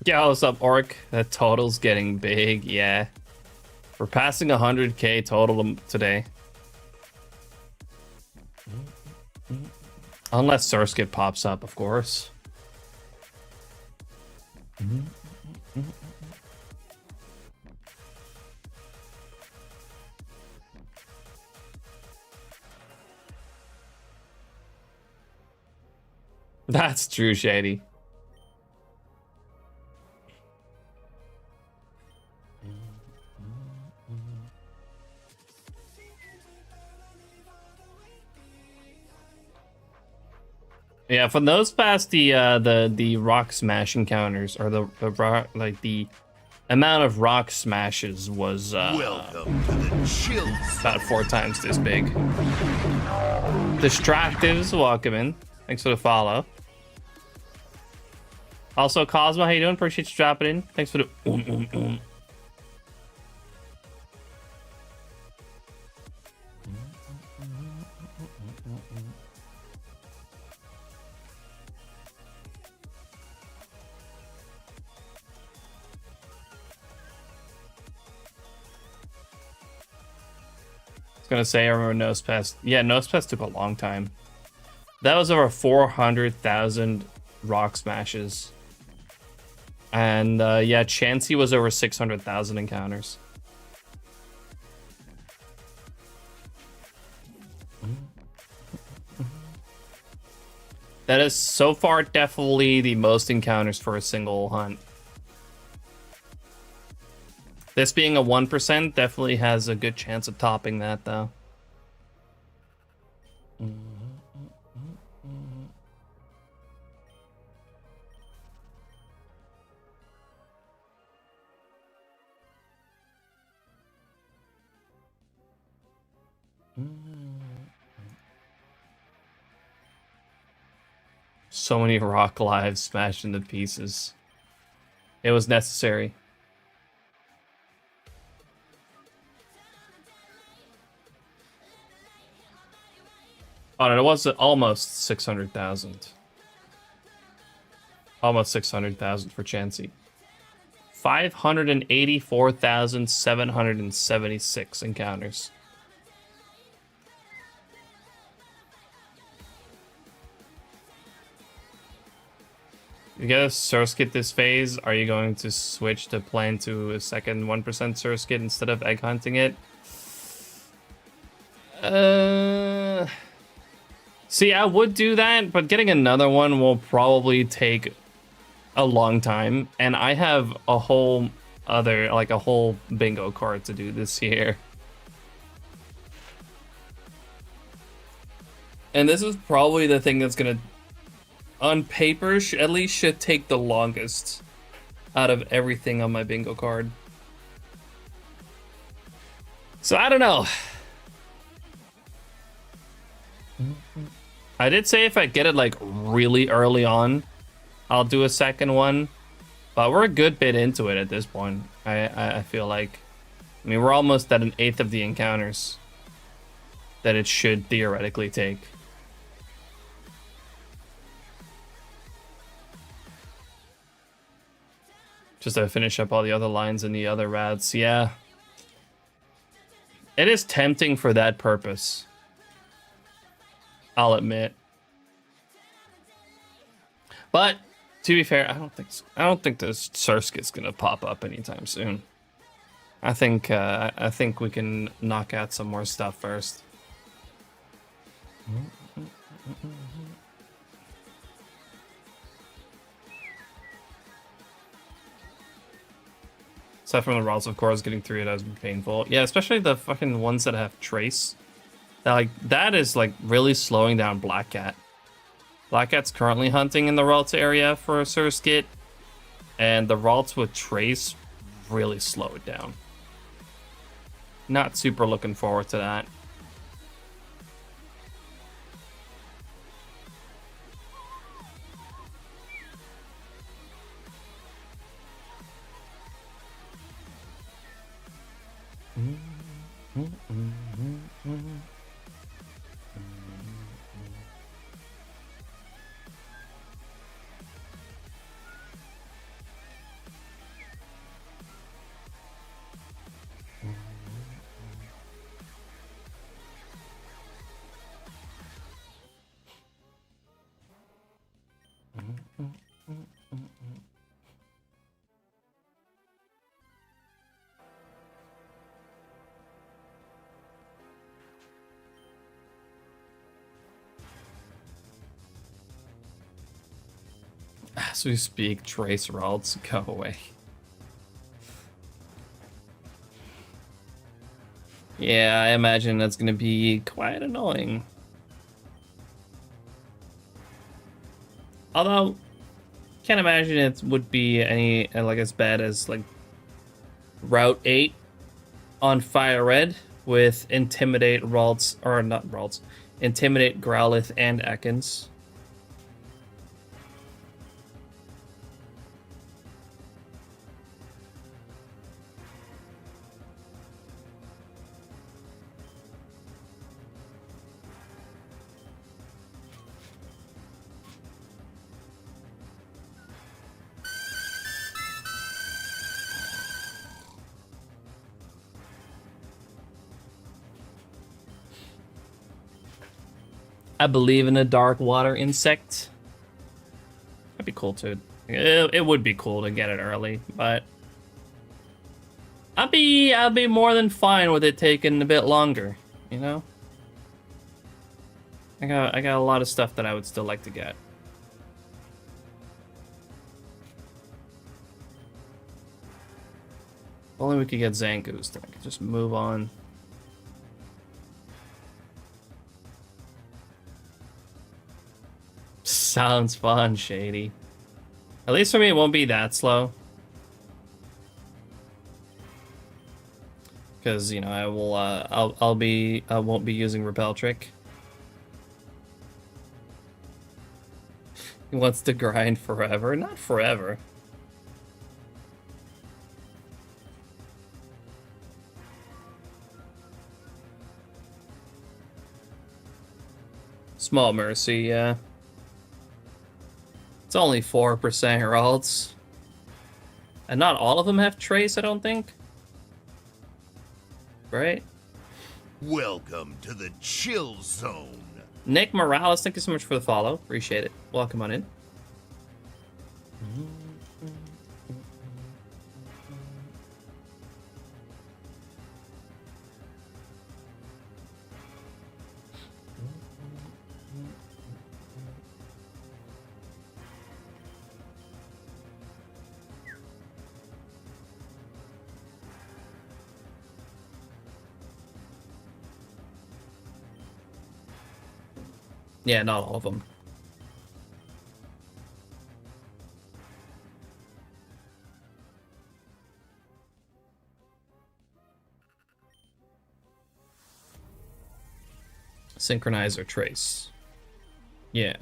Yeah, what's up, Orc? That total's getting big, yeah. We're passing 100k total today. Unless Surskit pops up, of course. That's true, Shady. Yeah, for those past the rock smash encounters, or the rock, like the amount of rock smashes was Welcome to the chill zone. about 4 times this big. Distractives, welcome in. Thanks for the follow. Also, Cosmo, how you doing? Appreciate you dropping in. Thanks for the gonna say, I remember Nosepass. Yeah, Nosepass took a long time. That was over 400,000 rock smashes. And yeah, Chansey was over 600,000 encounters. That is so far definitely the most encounters for a single hunt. This being a 1% definitely has a good chance of topping that, though. So many rock lives smashed into pieces. It was necessary. Oh, no, it was almost 600,000. Almost 600,000 for Chansey. 584,776 encounters. You get a Surskit this phase, are you going to switch to plan to a second 1% Surskit instead of egg hunting it? See, I would do that, but getting another one will probably take a long time, and I have a whole other, like a whole bingo card to do this year. And this is probably the thing that's gonna, on paper, at least should take the longest out of everything on my bingo card. So I don't know. I did say if I get it like really early on, I'll do a second one. But we're a good bit into it at this point. I feel like. I mean, we're almost at an eighth of the encounters that it should theoretically take. Just to finish up all the other lines and the other rats. Yeah. It is tempting for that purpose. I'll admit. But to be fair, I don't think this Surskit's gonna pop up anytime soon. I think we can knock out some more stuff first. Aside from the routes, of course, getting through it has been painful. Yeah, especially the fucking ones that have trace. That is like really slowing down Black Cat. Black Cat's currently hunting in the Ralts area for Surskit, and the Ralts with trace really slow it down. Not super looking forward to that. As we speak, trace Ralts, go away. Yeah, I imagine that's gonna be quite annoying. Although, can't imagine it would be any like as bad as like Route 8 on Fire Red with Intimidate Ralts, or not Ralts, Intimidate Growlithe and Ekans. I believe in a dark water insect. That'd be cool too. It would be cool to get it early, but I'd be more than fine with it taking a bit longer, you know? I got a lot of stuff that I would still like to get. If only we could get Zangoose, then I could just move on. Sounds fun, Shady. At least for me, it won't be that slow. Because, you know, I will, I won't be using Repel Trick. He wants to grind forever. Not forever. Small mercy, yeah. It's only 4% Heralds. And not all of them have trace, I don't think. Right? Welcome to the chill zone. Nick Morales, thank you so much for the follow. Appreciate it. Welcome on in. Yeah, not all of them. Synchronize or trace. Yeah.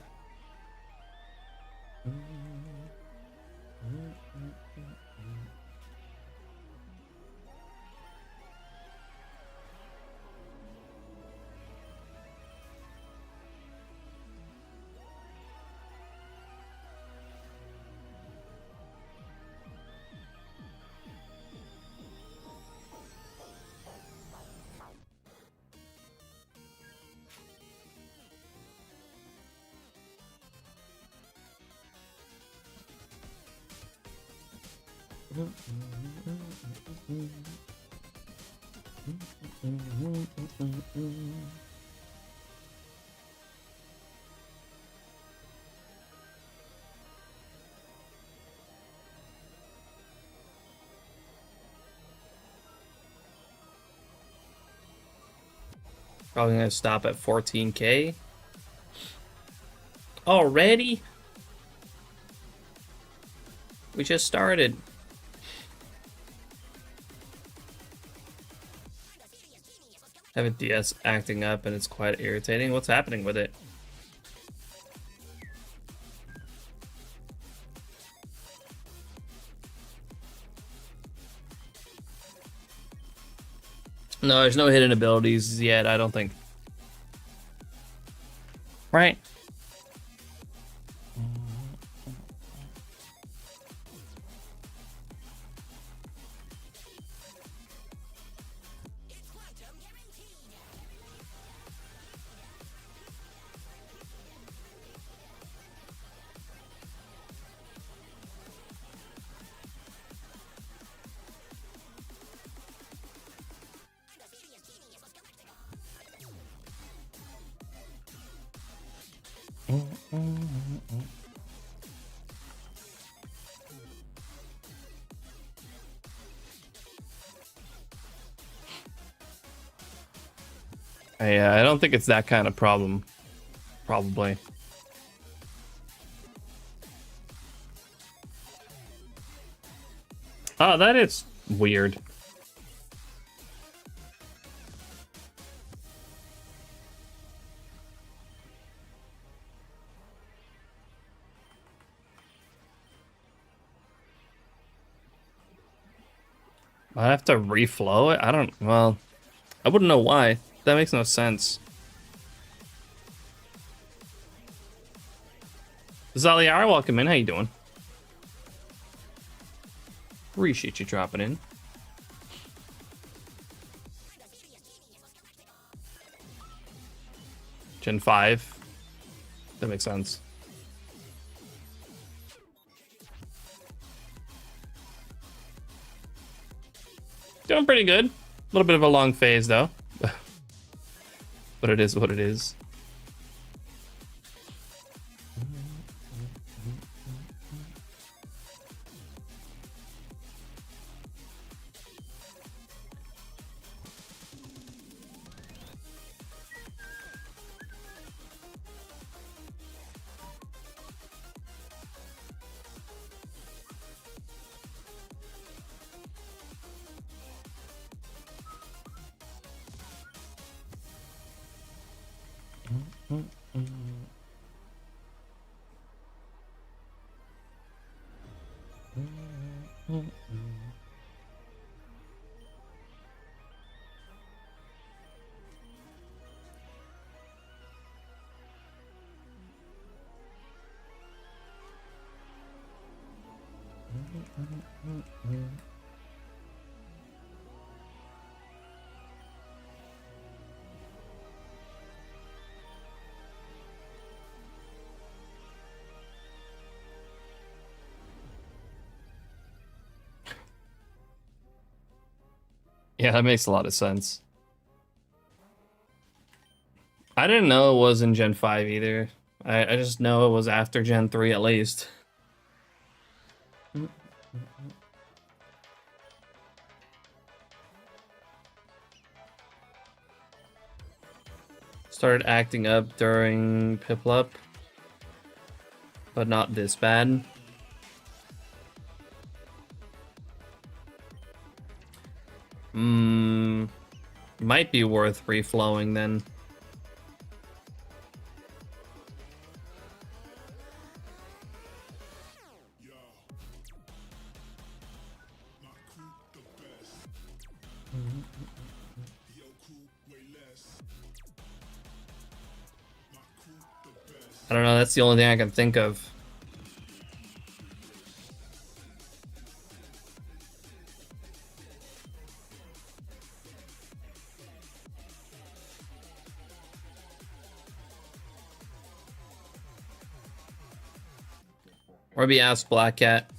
Probably gonna stop at 14K. Already? We just started. Have a DS acting up and it's quite irritating. What's happening with it? No, there's no hidden abilities yet, I don't think. Right? I don't think it's that kind of problem. Probably. Oh, that is weird. I have to reflow it? I don't, well, I wouldn't know why. That makes no sense. Zaliar, welcome in. How you doing? Appreciate you dropping in. Gen 5. That makes sense. Doing pretty good. A little bit of a long phase, though. But it is what it is. Yeah, that makes a lot of sense. I didn't know it was in Gen 5 either. I just know it was after Gen 3 at least. Started acting up during Piplup, but not this bad. Might be worth reflowing then. I don't know, that's the only thing I can think of. Or maybe ask Black Cat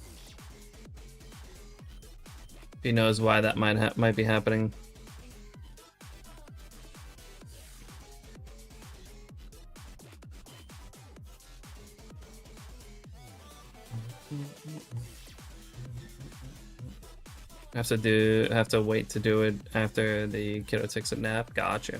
if he knows why that might be happening. Have to wait to do it after the kiddo takes a nap. Gotcha.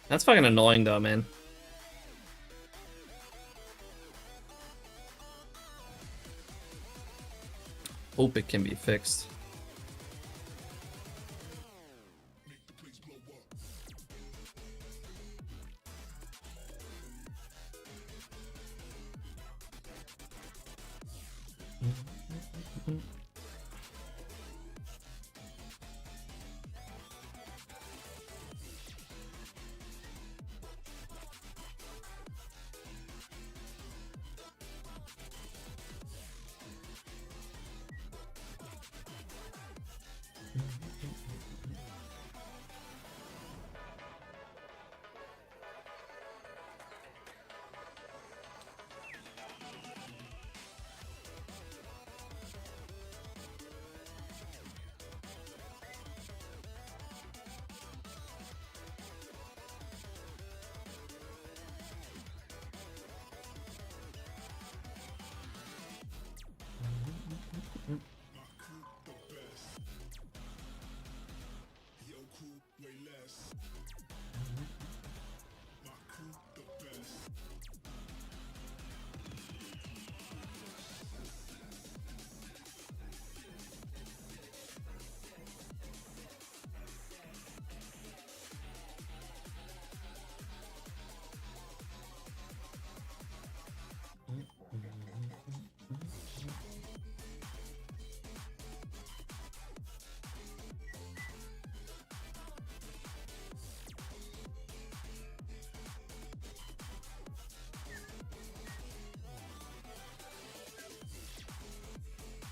That's fucking annoying though, man. Hope it can be fixed.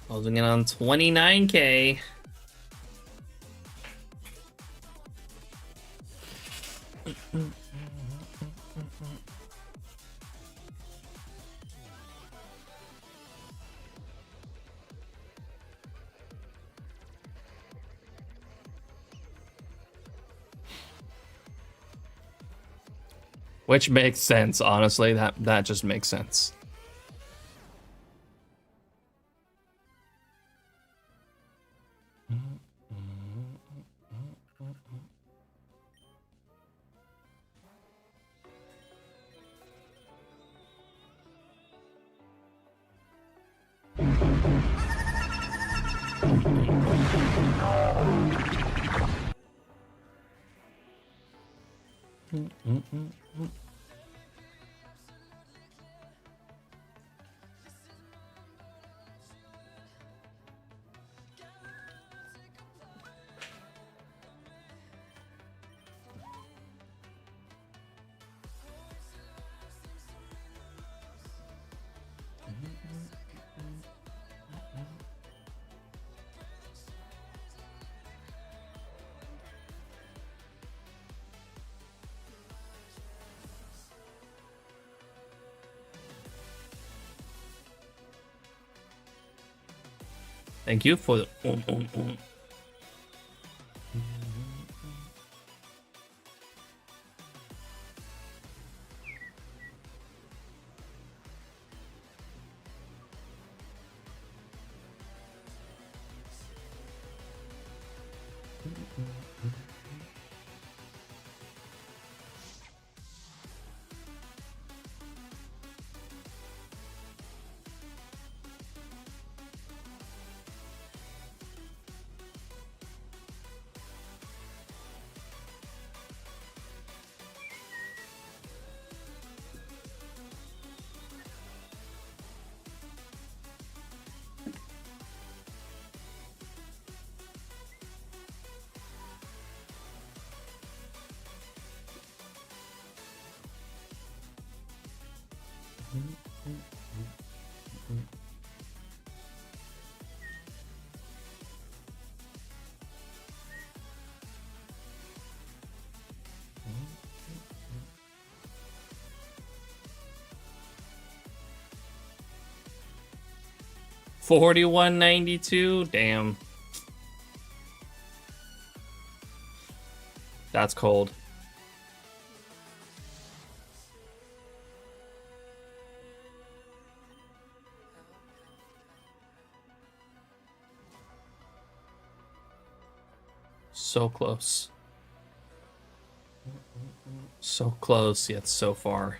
Closing in on 29K. Which makes sense, honestly. That just makes sense. Thank you for the $41.92. Damn. That's cold. So close. So close, yet so far.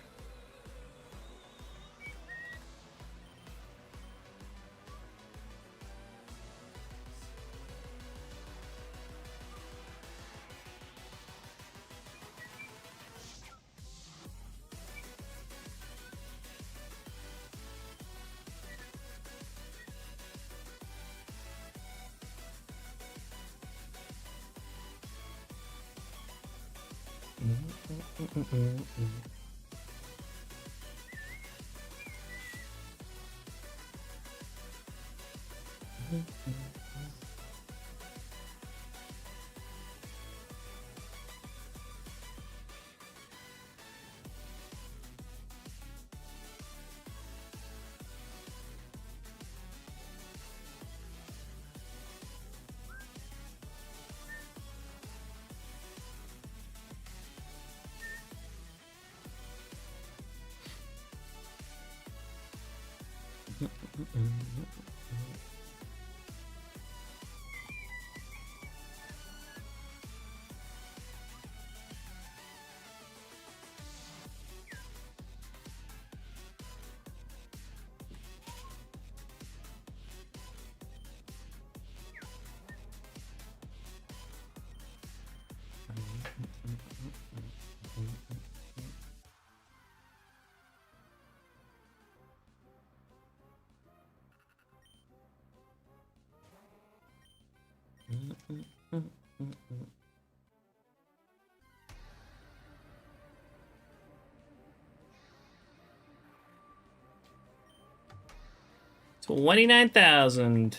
$29,000.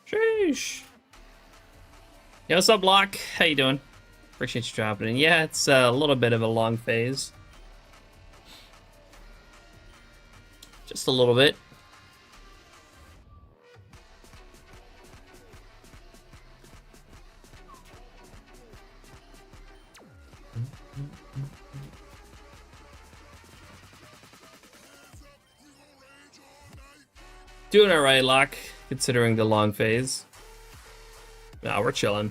Sheesh. Yo, what's up, Locke? How you doing? Appreciate you dropping in. Yeah, it's a little bit of a long phase. Just a little bit. Doing alright, Locke, considering the long phase. Nah, we're chilling.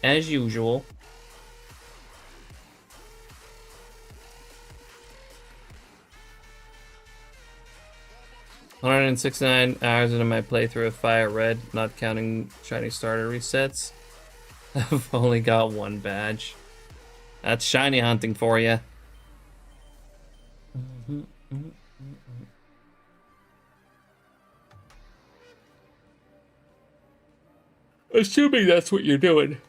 As usual. $169 into my playthrough of Fire Red, not counting shiny starter resets. I've only got one badge. That's shiny hunting for you. Assuming that's what you're doing.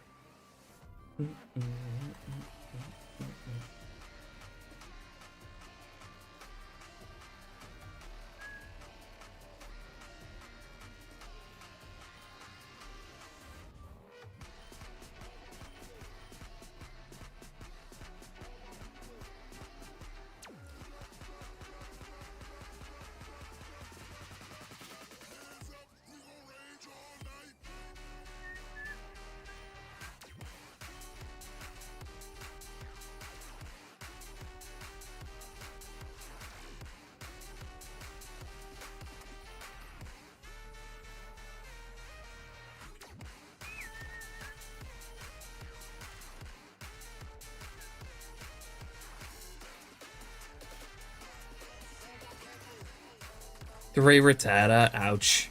Gray Rattata, ouch.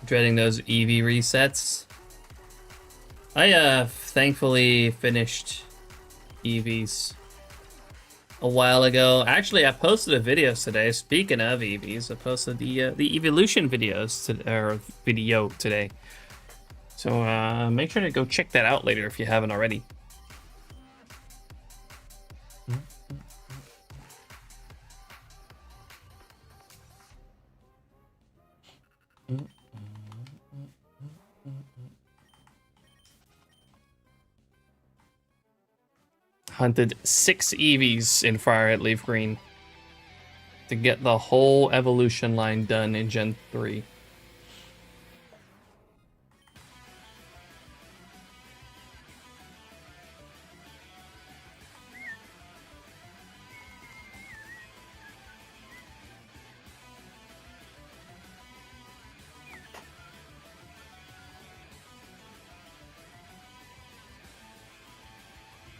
Dreading those EV resets. I thankfully finished EVs a while ago. Actually, I posted a video today. Speaking of EVs, I posted the evolution videos video today. So make sure to go check that out later if you haven't already. Hunted 6 EVs in Fire at Leaf Green to get the whole evolution line done in Gen 3.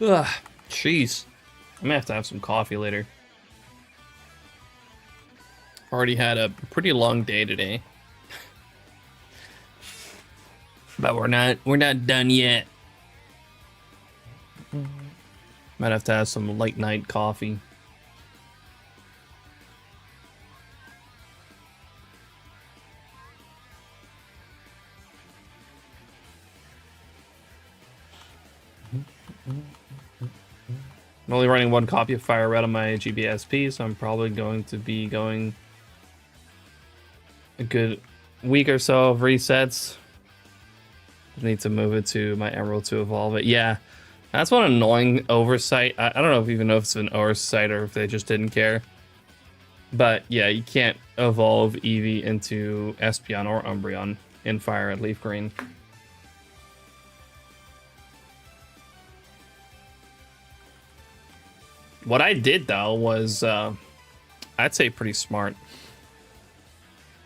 Ugh, jeez. I'm gonna have some coffee later. Already had a pretty long day today. But we're not done yet. Might have to have some late night coffee. I'm only running one copy of Fire Red on my GBSP, so I'm probably going to be going a good week or so of resets. I need to move it to my Emerald to evolve it. Yeah, that's one annoying oversight. I don't know if even know if it's an oversight or if they just didn't care. But yeah, you can't evolve Eevee into Espeon or Umbreon in Fire at Leaf Green. What I did though was, I'd say pretty smart.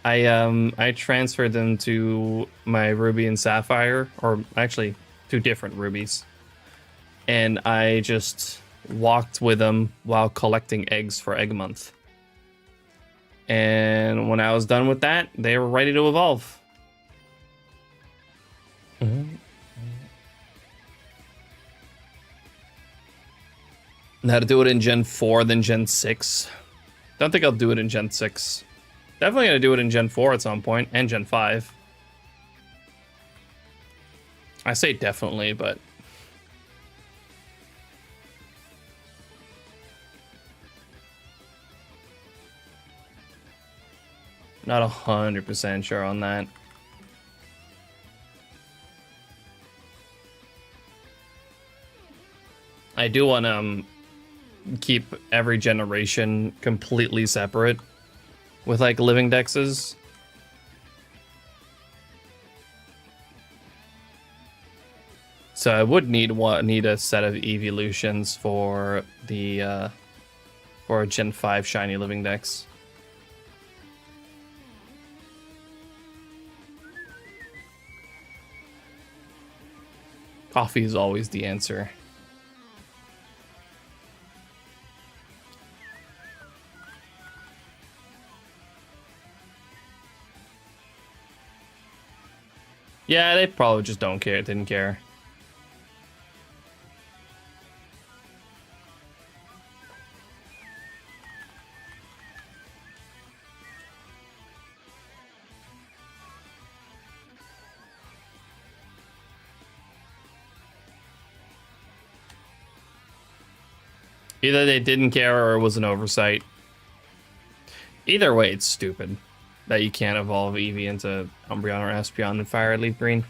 I transferred them to my Ruby and Sapphire, or actually 2 different Rubies, and I just walked with them while collecting eggs for Egg Month. And when I was done with that, they were ready to evolve. Now to do it in Gen 4 than Gen 6. Don't think I'll do it in Gen 6. Definitely gonna do it in Gen 4 at some point, and Gen 5. I say definitely, but... not 100% sure on that. I do want to keep every generation completely separate with like living dexes. So I would need a set of evolutions for the for a Gen 5 shiny living dex. Coffee is always the answer. Yeah, they probably just don't care. Didn't care. Either they didn't care or it was an oversight. Either way, it's stupid that you can't evolve Eevee into Umbreon or Espeon in Fire at Leaf Green.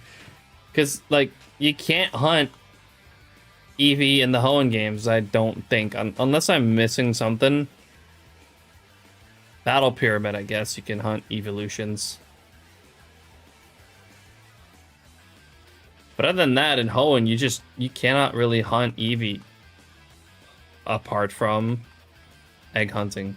Because, like, you can't hunt Eevee in the Hoenn games, I don't think. Unless I'm missing something. Battle Pyramid, I guess, you can hunt evolutions. But other than that, in Hoenn, you cannot really hunt Eevee apart from egg hunting.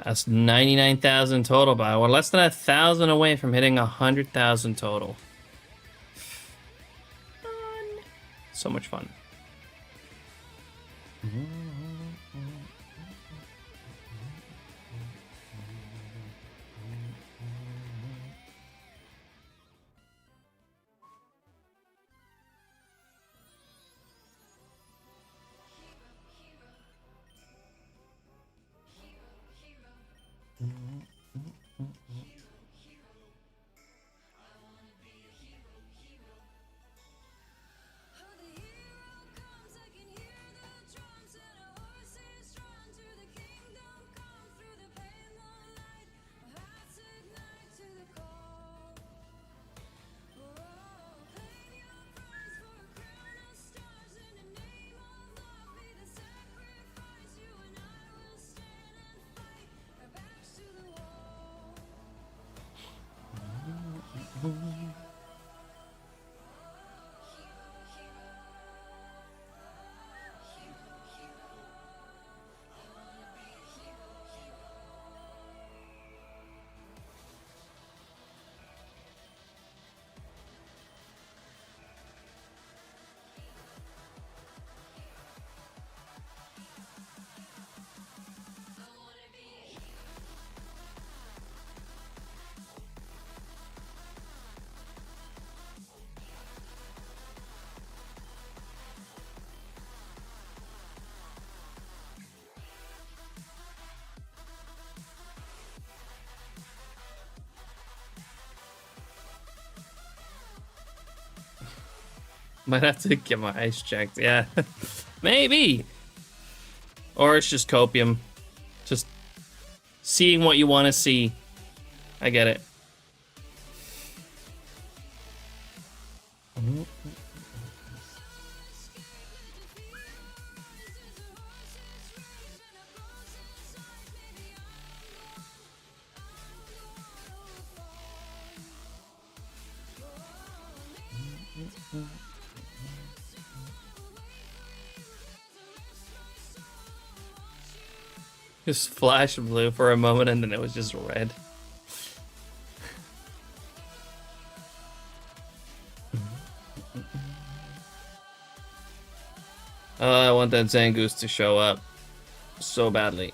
That's 99,000 total, but we're less than 1,000 away from hitting 100,000 total. Fun. So much fun. Might have to get my eyes checked. Yeah, maybe. Or it's just copium. Just seeing what you want to see. I get it. Just flash blue for a moment and then it was just red. I want that Zangoose to show up so badly.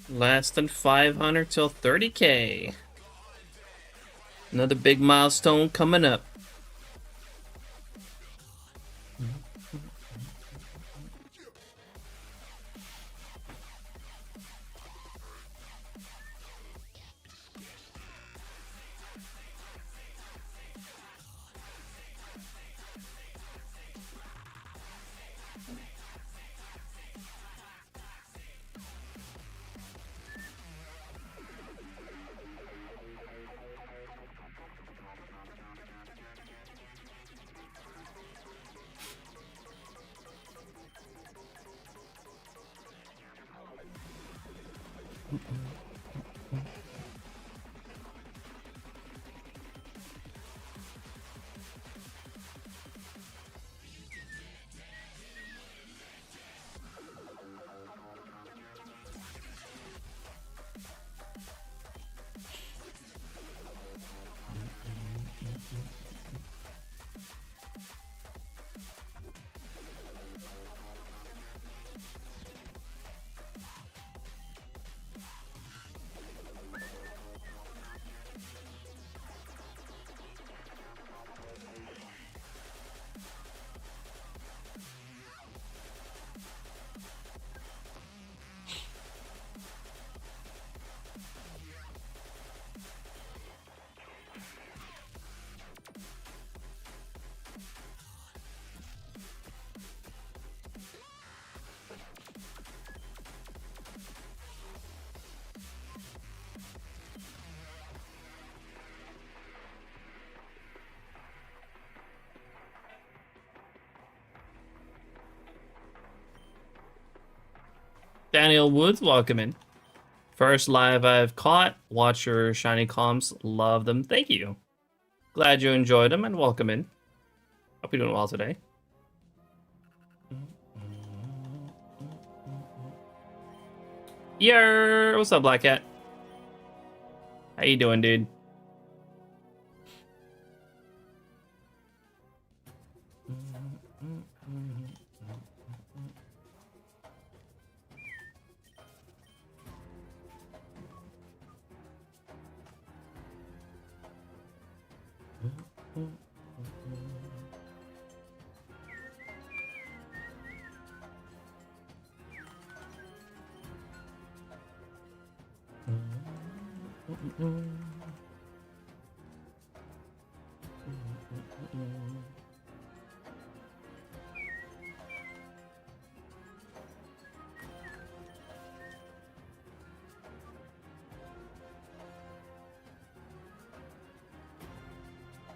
Less than 500 till 30K. Another big milestone coming up. Daniel Woods, welcome in. First live I've caught. Watch your shiny comms. Love them. Thank you. Glad you enjoyed them and welcome in. Hope you're doing well today. Yer, what's up, Black Cat? How you doing, dude?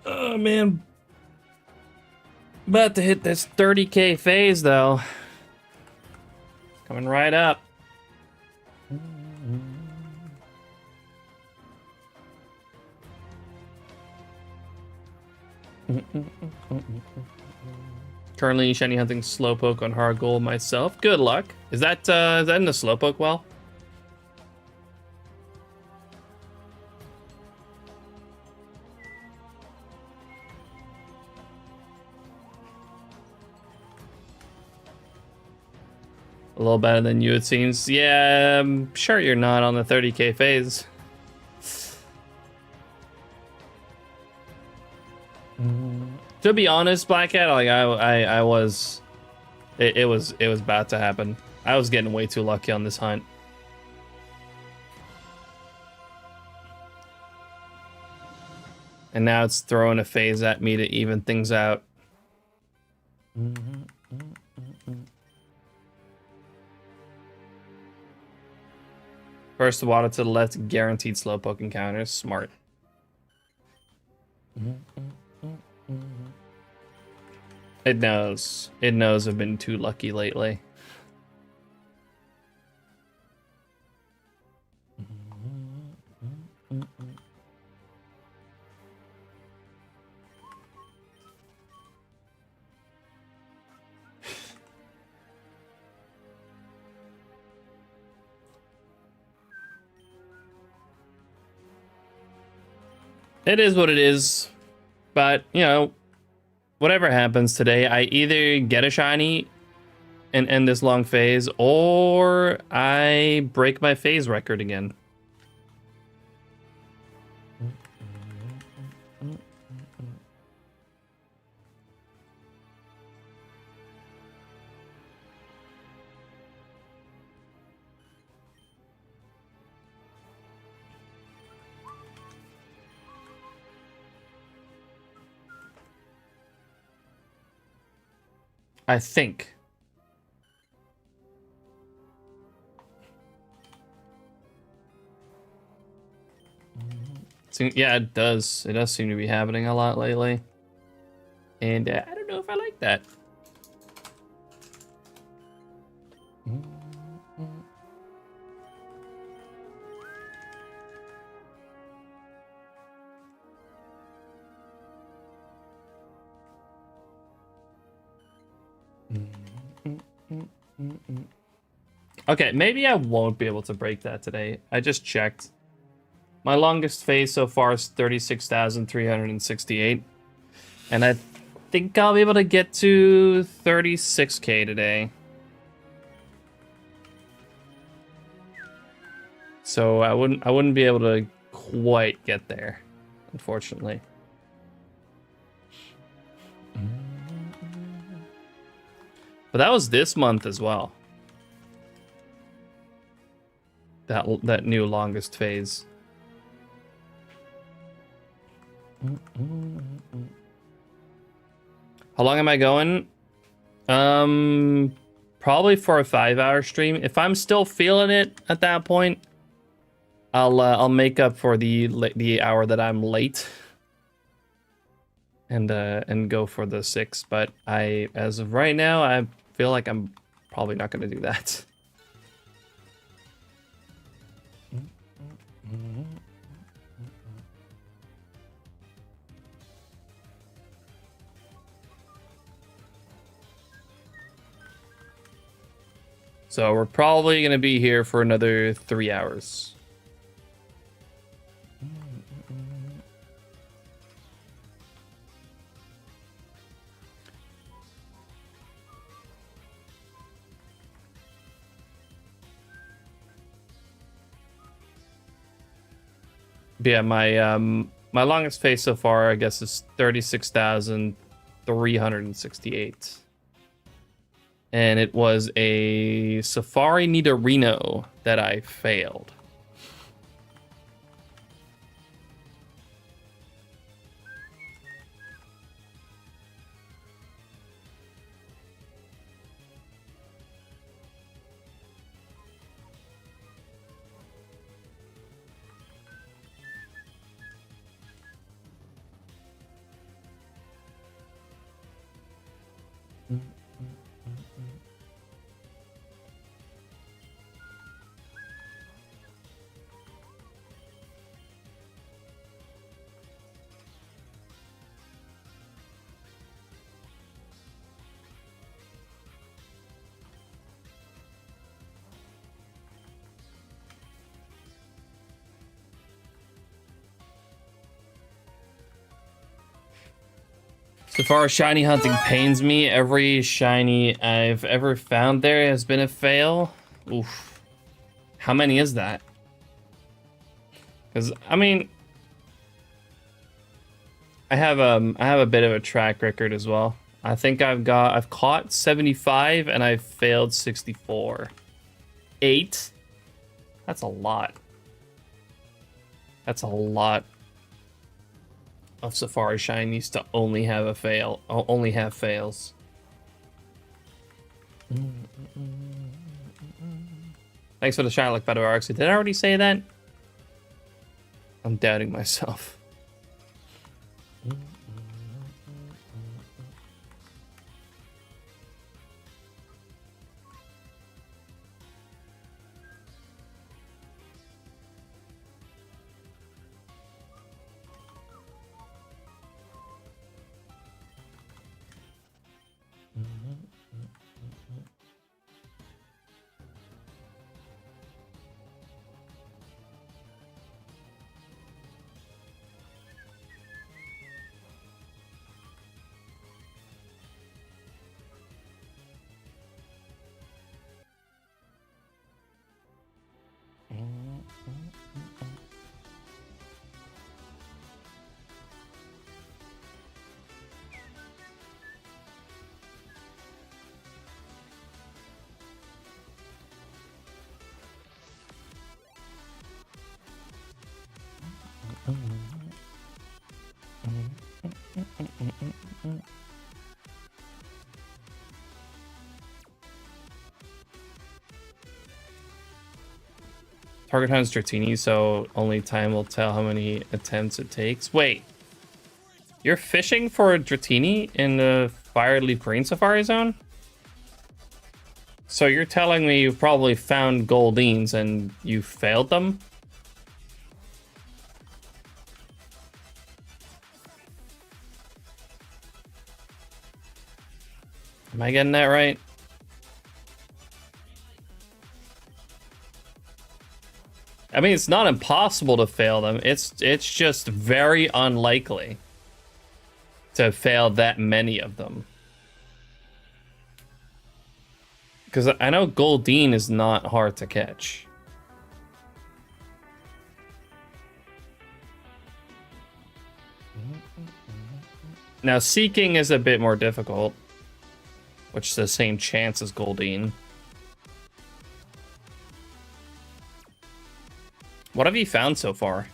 Oh man, about to hit this 30k phase though. Coming right up. Currently shiny hunting slowpoke on hard gold myself. Good luck. Is that in the slowpoke well? A little better than you, it seems. Yeah, I'm sure you're not on the 30k phase. To be honest, Black Cat, like I was, it was about to happen. I was getting way too lucky on this hunt. And now it's throwing a phase at me to even things out. First water to the left, guaranteed slowpoke encounters. Smart. It knows. It knows I've been too lucky lately. It is what it is. But, you know, whatever happens today, I either get a shiny and end this long phase, or I break my phase record again. I think. So, yeah, it does. It does seem to be happening a lot lately. And I don't know if I like that. Okay, maybe I won't be able to break that today. I just checked. My longest phase so far is 36,368. And I think I'll be able to get to 36k today. So I wouldn't be able to quite get there, unfortunately. But that was this month as well. That new longest phase. How long am I going? Probably for a 5-hour stream. If I'm still feeling it at that point, I'll make up for the hour that I'm late. And go for the 6. But as of right now, I feel like I'm probably not going to do that. So we're probably going to be here for another 3 hours. Yeah, my My longest phase so far, I guess, is 36,368. And it was a Safari Nidorino that I failed. So far as shiny hunting pains me. Every shiny I've ever found there has been a fail. Oof. How many is that? Because, I mean, I have a bit of a track record as well. I think I've caught 75 and I've failed 64. 8? That's a lot. That's a lot of Safari shinies to only have a fail, only have fails. Thanks for the shine like better Arxie. Did I already say that? I'm doubting myself. Target hunts Dratini, so only time will tell how many attempts it takes. Wait, you're fishing for a Dratini in the Fire Leaf Green Safari Zone? So you're telling me you probably found Goldines and you failed them? Am I getting that right? I mean, it's not impossible to fail them. It's just very unlikely to fail that many of them. Because I know Goldine is not hard to catch. Now, Seeking is a bit more difficult, which is the same chance as Goldine. What have you found so far?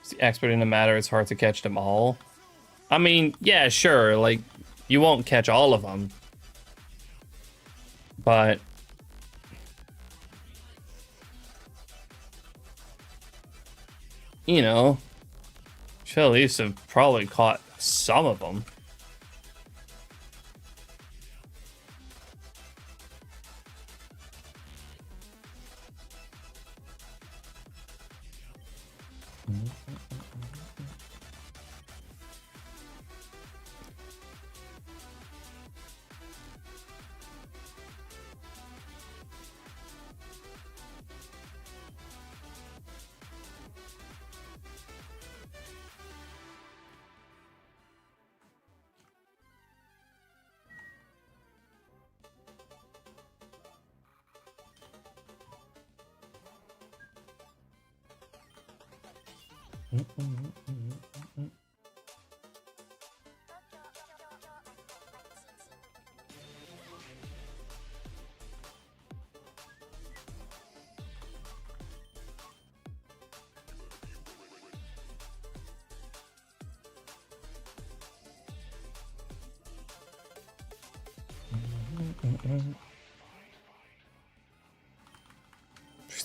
Is the expert in the matter? It's hard to catch them all. I mean, yeah, sure. Like, you won't catch all of them, but you know, should at least have probably caught some of them.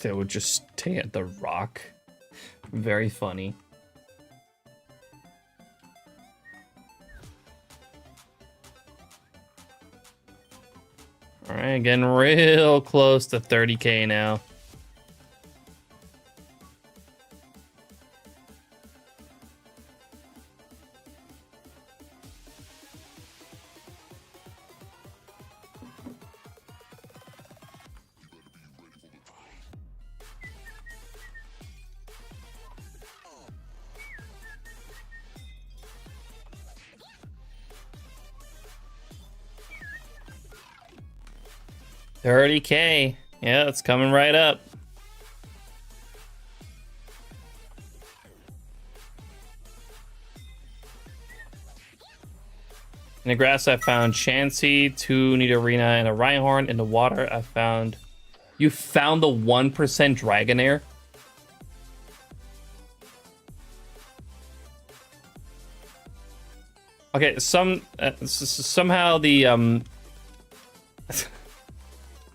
They would just stay at the rock. Very funny. All right, getting real close to 30K now. $30K. Yeah, it's coming right up. In the grass, I found Chansey, 2 Nidorina, and a Rhyhorn. In the water, I found... You found the 1% Dragonair? Okay, somehow the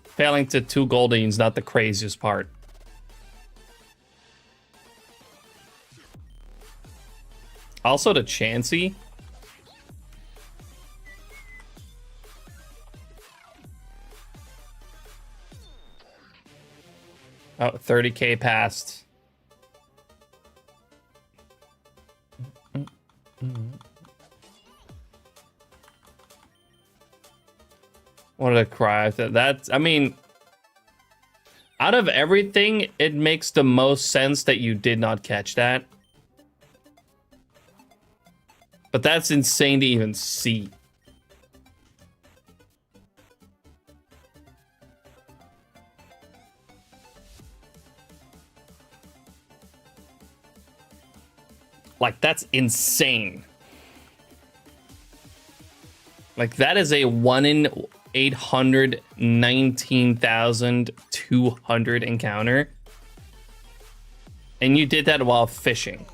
failing to 2 Goldeen's not the craziest part. Also the Chansey. Oh, 30K passed. What a cry. That's, I mean, out of everything, it makes the most sense that you did not catch that. But that's insane to even see. Like, that's insane. Like, that is a 1 in 819,200 encounter. And you did that while fishing.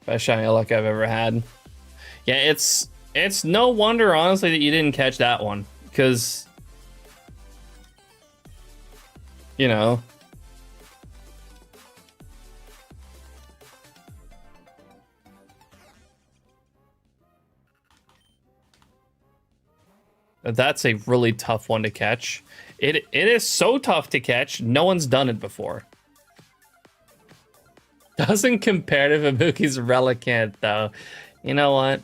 Best shiny luck I've ever had. Yeah, it's no wonder, honestly, that you didn't catch that one. Because, you know, that's a really tough one to catch. It is so tough to catch, no one's done it before. Doesn't compare to Ibuki's Relicanth, though. You know what?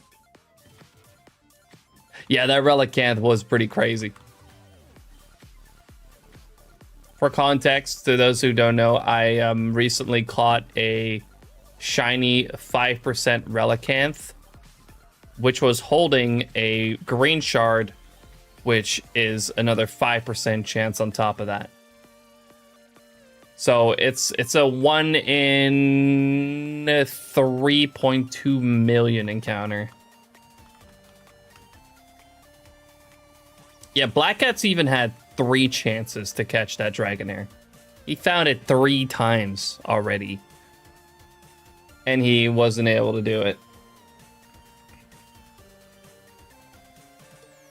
Yeah, that Relicanth was pretty crazy. For context, to those who don't know, I recently caught a shiny 5% Relicanth, which was holding a green shard, which is another 5% chance on top of that. So it's a 1 in 3.2 million encounter. Yeah, Black Cat's even had 3 chances to catch that Dragonair. He found it 3 times already. And he wasn't able to do it.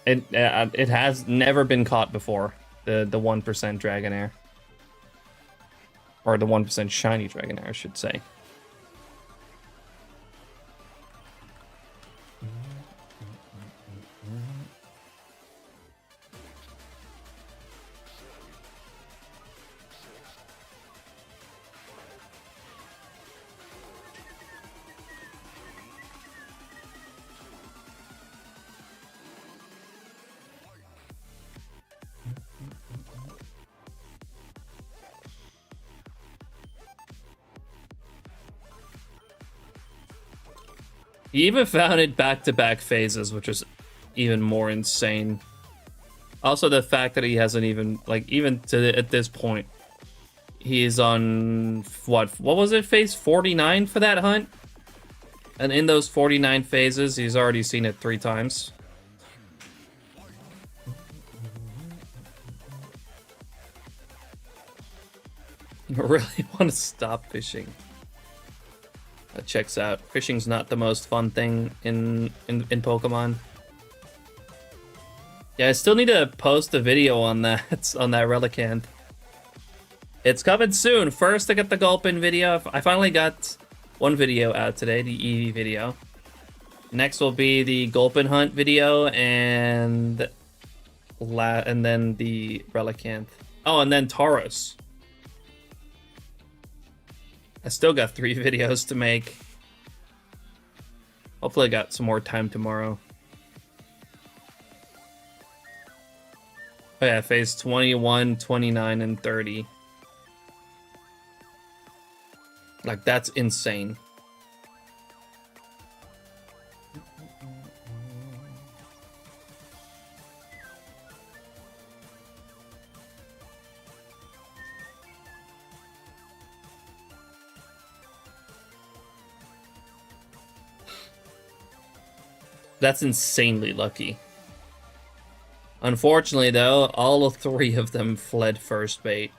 It has never been caught before, the 1% Dragonair. Or the 1% shiny Dragonair, I should say. He even found it back-to-back phases, which was even more insane. Also, the fact that he hasn't even, like, even to at this point, he's on, what was it, phase 49 for that hunt? And in those 49 phases, he's already seen it 3 times. I really want to stop fishing. That checks out. Fishing's not the most fun thing in Pokemon. Yeah, I still need to post a video on that on that Relicanth. It's coming soon. First, I got the Gulpin video. I finally got one video out today, the Eevee video. Next will be the Gulpin hunt video and then the Relicanth. Oh, and then Tauros. I still got 3 videos to make. Hopefully I got some more time tomorrow. Oh yeah, phase 21, 29, and 30. Like, that's insane. That's insanely lucky. Unfortunately, though, all 3 of them fled first bait.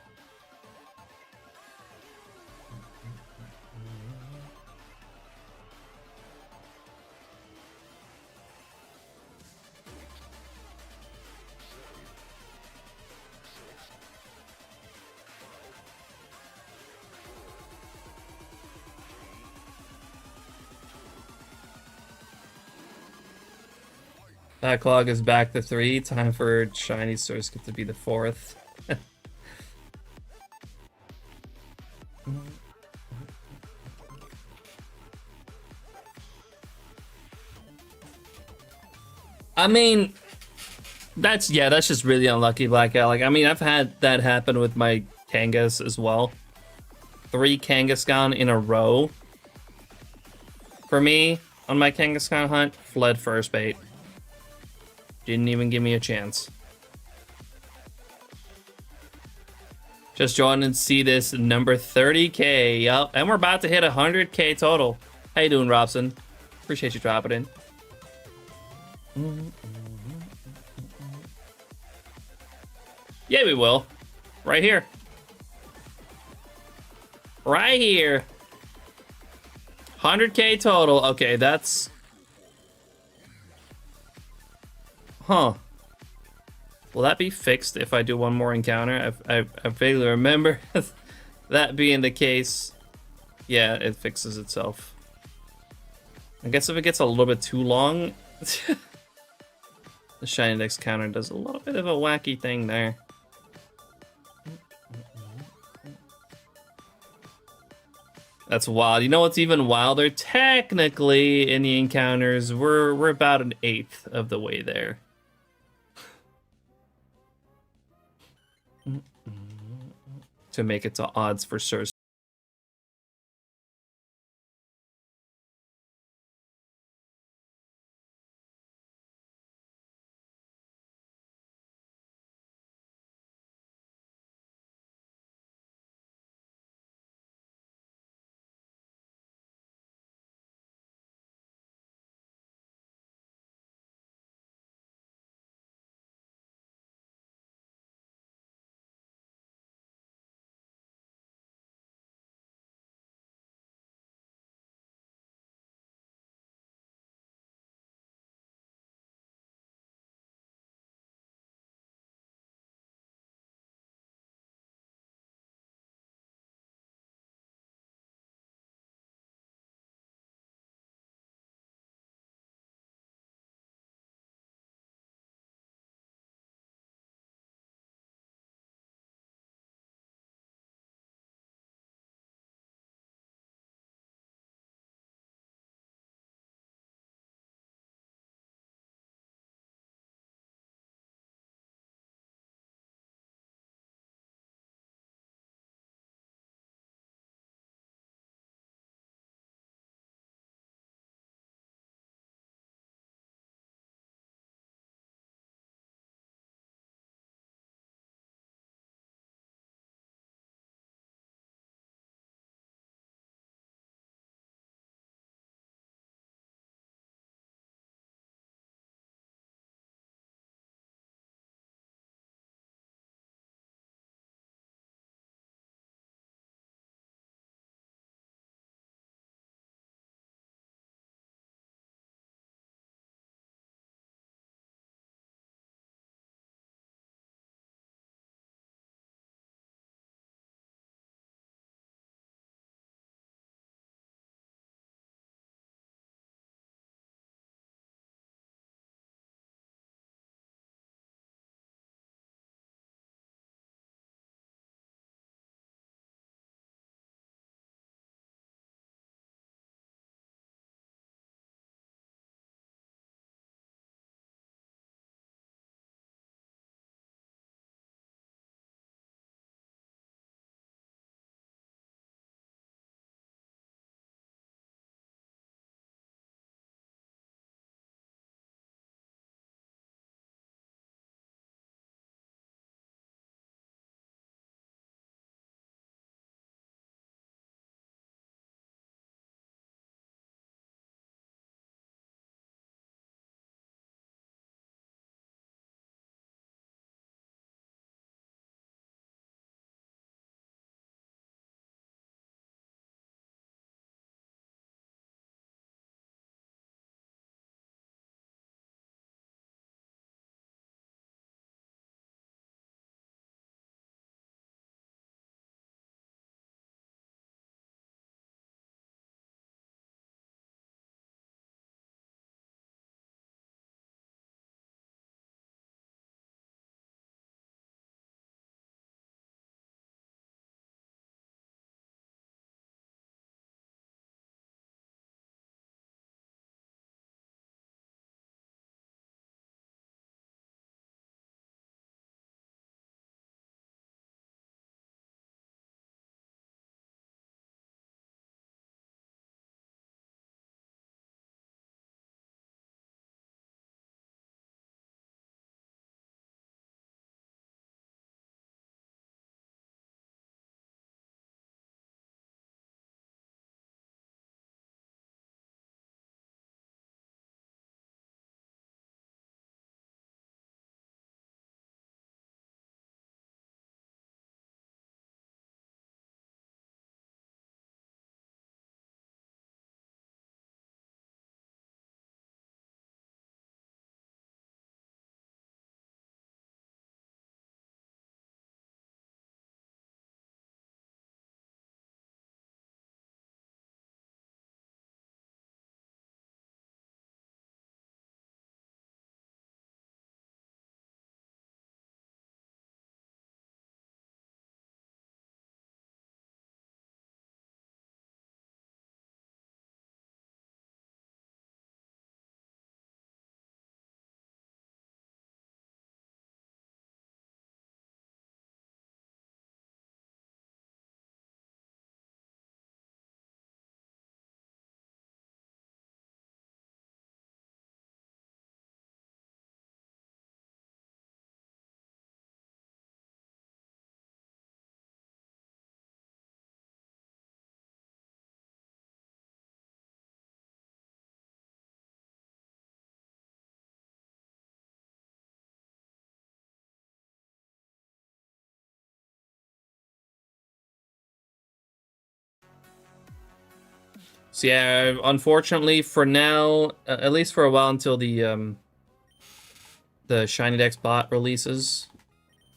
Backlog is back to 3. Time for Shiny Surskit to be the 4th. I mean, that's just really unlucky, Blackout. Like, I mean, I've had that happen with my Kangas as well. 3 Kangaskhan in a row. For me, on my Kangaskhan hunt, fled first bait. Didn't even give me a chance. Just join and see this number 30K. Yup, and we're about to hit 100K total. How you doing, Robson? Appreciate you dropping in. Yeah, we will. Right here. Right here. 100K total. Okay, that's... Huh. Will that be fixed if I do one more encounter? I vaguely remember that being the case. Yeah, it fixes itself. I guess if it gets a little bit too long, the SHINYDEX counter does a little bit of a wacky thing there. That's wild. You know what's even wilder? Technically, in the encounters, we're about an 1/8 of the way there. To make it to odds for Surskit. So yeah, unfortunately for now, at least for a while until the SHINYDEX bot releases,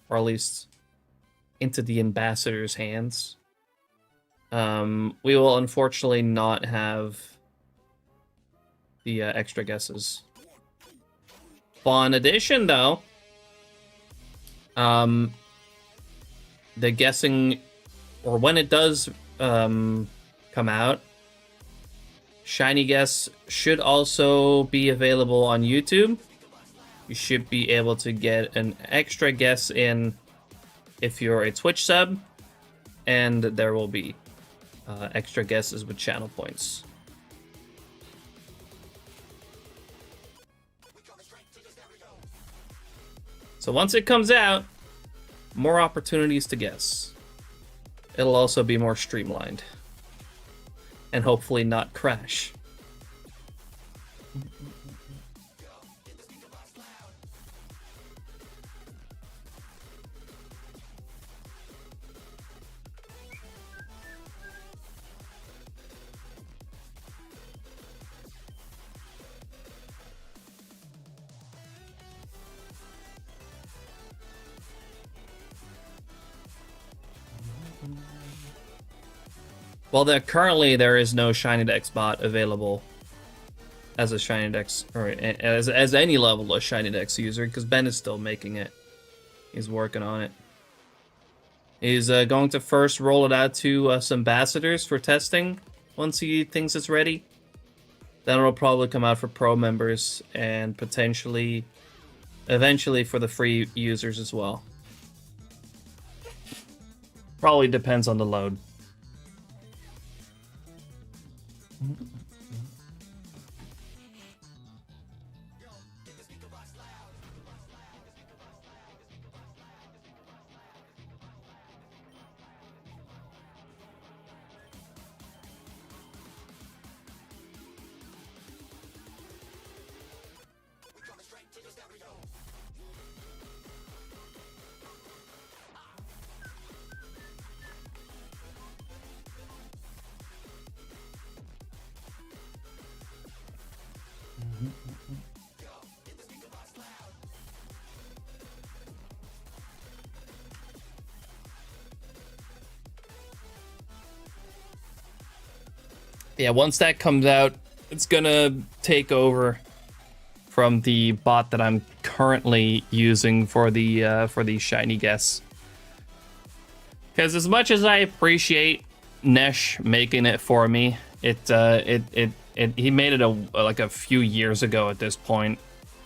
or at least into the ambassador's hands, we will unfortunately not have the extra guesses. Fun addition though, the guessing, or when it does come out, Shiny Guess should also be available on YouTube. You should be able to get an extra guess in if you're a Twitch sub, and there will be extra guesses with channel points. So once it comes out, more opportunities to guess. It'll also be more streamlined. And hopefully not crash. Well, currently there is no SHINYDEX bot available as a SHINYDEX, or as any level of SHINYDEX user, because Ben is still making it. He's working on it. He's going to first roll it out to some ambassadors for testing once he thinks it's ready. Then it'll probably come out for pro members and potentially, eventually for the free users as well. Probably depends on the load. Yeah, once that comes out, it's gonna take over from the bot that I'm currently using for the Shiny Guess. Because as much as I appreciate Nesh making it for me, he made it like a few years ago at this point.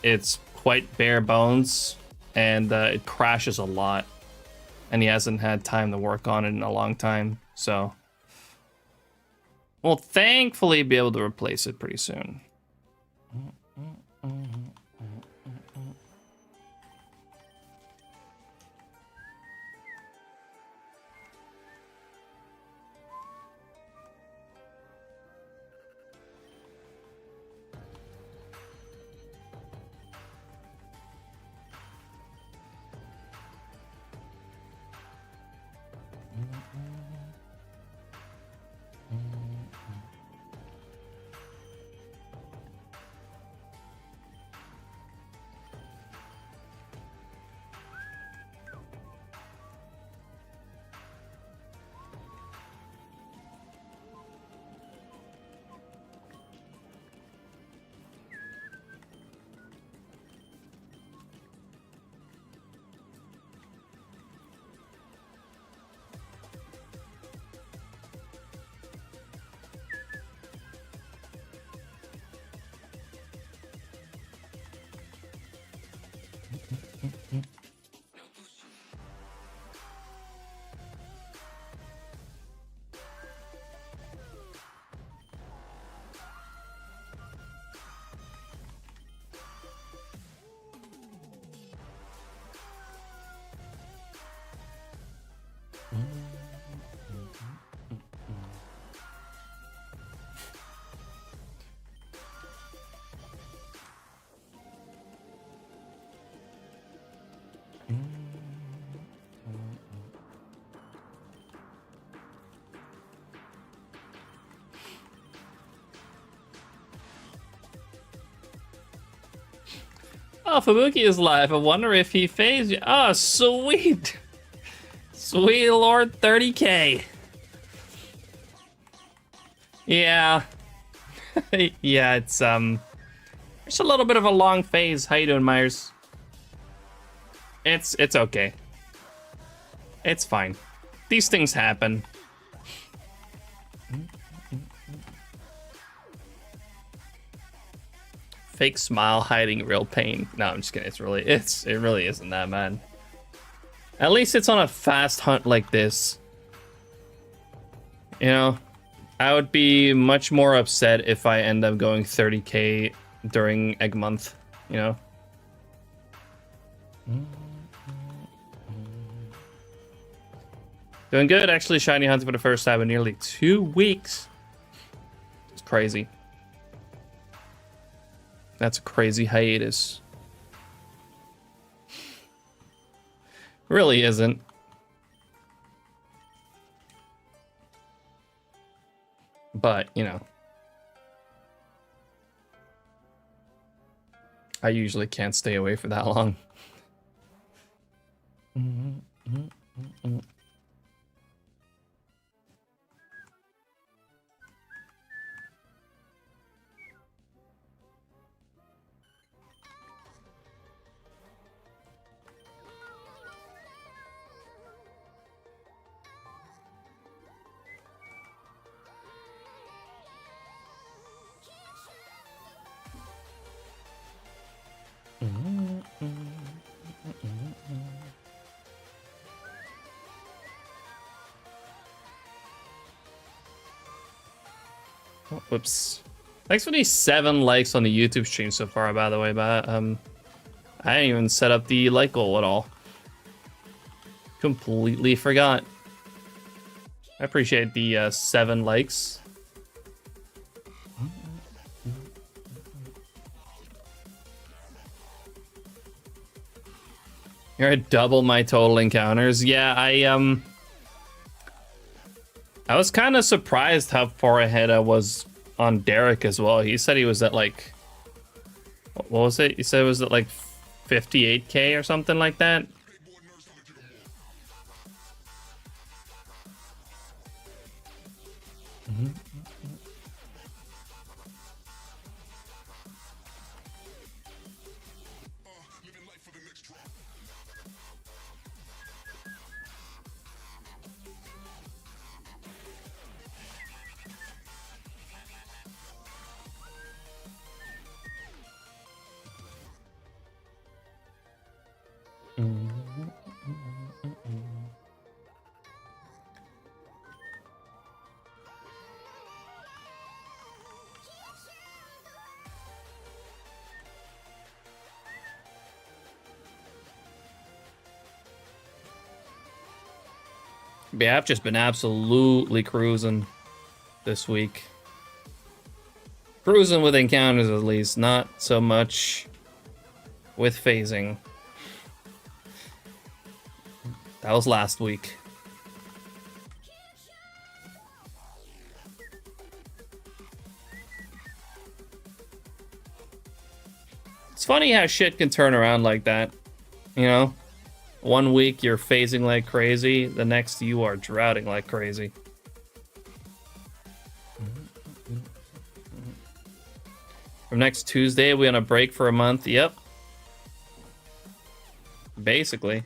It's quite bare bones, and it crashes a lot, and he hasn't had time to work on it in a long time, so we'll thankfully be able to replace it pretty soon. Oh, Fubuki is live. I wonder if he phased you. Oh, sweet. Sweet Lord 30K. Yeah. Yeah, it's a little bit of a long phase. How you doing, Myers? It's okay. It's fine. These things happen. Fake smile hiding real pain. No, I'm just kidding. It really isn't that, man. At least it's on a fast hunt like this. You know, I would be much more upset if I end up going 30K during Egg Month, you know? Doing good, actually. Shiny hunting for the first time in nearly 2 weeks. It's crazy. That's a crazy hiatus. Really isn't. But, you know. I usually can't stay away for that long. Oh, whoops. Thanks for these 7 likes on the YouTube stream so far, by the way, but I didn't even set up the like goal at all. Completely forgot. I appreciate the 7 likes. You're at double my total encounters. Yeah, I was kind of surprised how far ahead I was on Derek as well. He said he was at like, what was it? He said it was at like 58K or something like that. Yeah, I've just been absolutely cruising this week. Cruising with encounters, at least, not so much with phasing. That was last week. It's funny how shit can turn around like that, you know? 1 week you're phasing like crazy, the next you are droughting like crazy. From next Tuesday, we on a break for a month. Yep. Basically.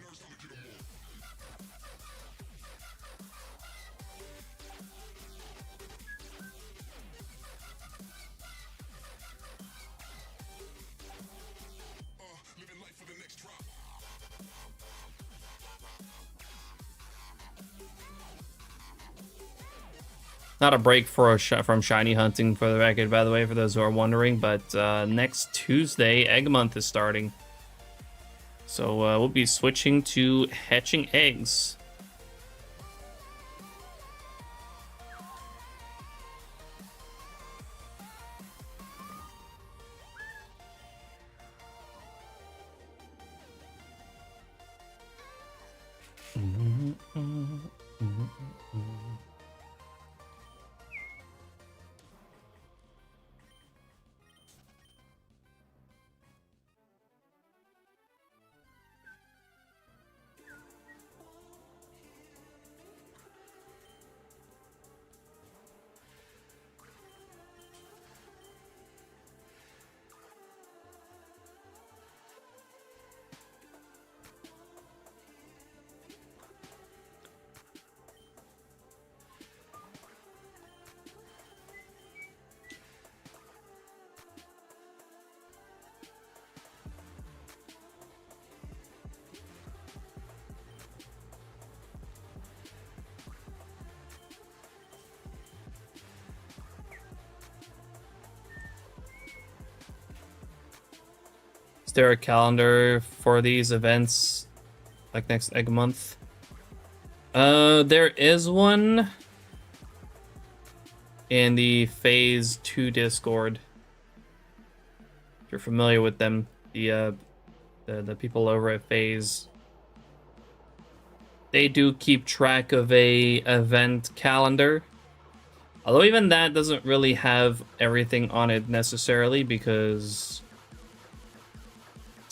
Not a break for from shiny hunting, for the record, by the way, for those who are wondering. But next Tuesday, Egg Month is starting. So we'll be switching to hatching eggs. Is there a calendar for these events, like next egg month? There is one in the Phase 2 Discord. If you're familiar with them, the people over at Phase, they do keep track of a event calendar. Although even that doesn't really have everything on it necessarily, because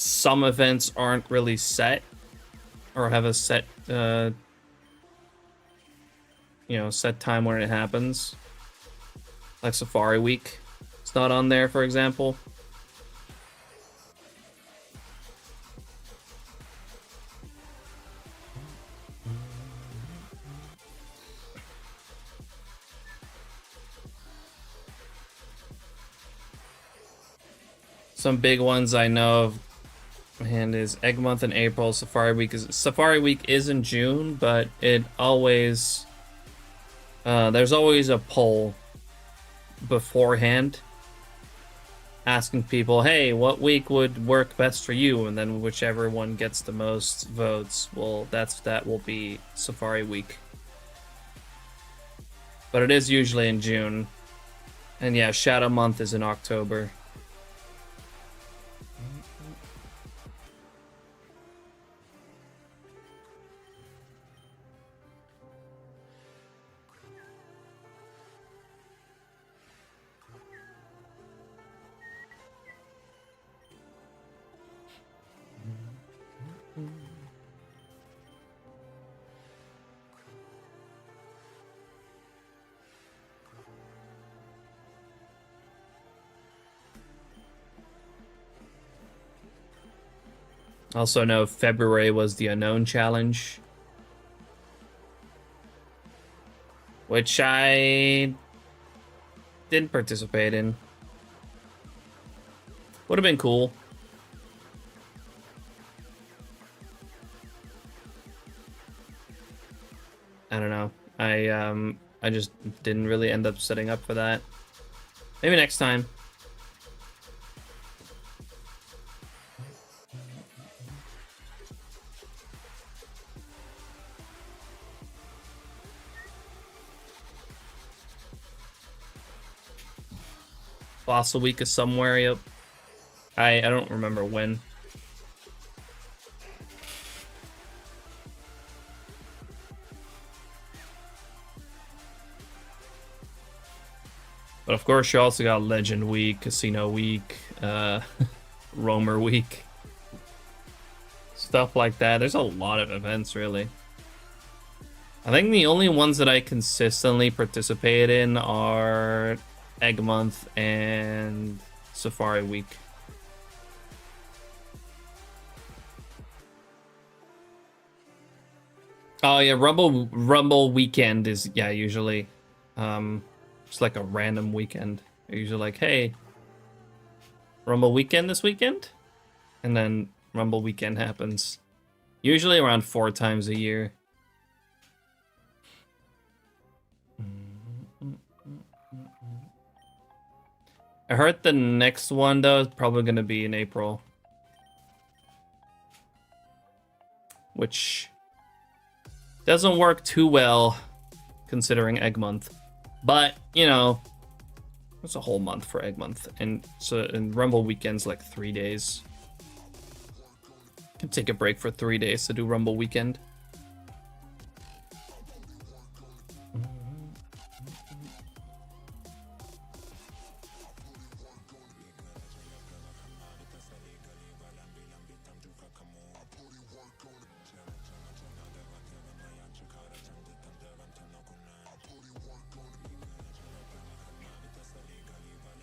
some events aren't really set or have a set set time when it happens. Like Safari Week, it's not on there, for example. Some big ones I know of and is Egg Month in April. Safari Week is in June, but it always there's always a poll beforehand asking people, hey, what week would work best for you? And then whichever one gets the most votes, well, that will be Safari Week. But it is usually in June. And yeah, Shadow Month is in October. Also know February was the Unknown Challenge, which I didn't participate in. Would have been cool. I don't know. I just didn't really end up setting up for that. Maybe next time. Fossil Week is somewhere, yep. I don't remember when. But of course, you also got Legend Week, Casino Week, Roamer Week. Stuff like that. There's a lot of events, really. I think the only ones that I consistently participate in are Egg Month and Safari Week. Oh yeah, Rumble Weekend is usually just like a random weekend. They're usually like, hey, Rumble Weekend this weekend, and then Rumble Weekend happens. Usually around 4 times a year. I heard the next one, though, is probably going to be in April. Which doesn't work too well, considering Egg Month. But, you know, it's a whole month for Egg Month. And Rumble Weekend's like 3 days. Can take a break for 3 days to do Rumble Weekend.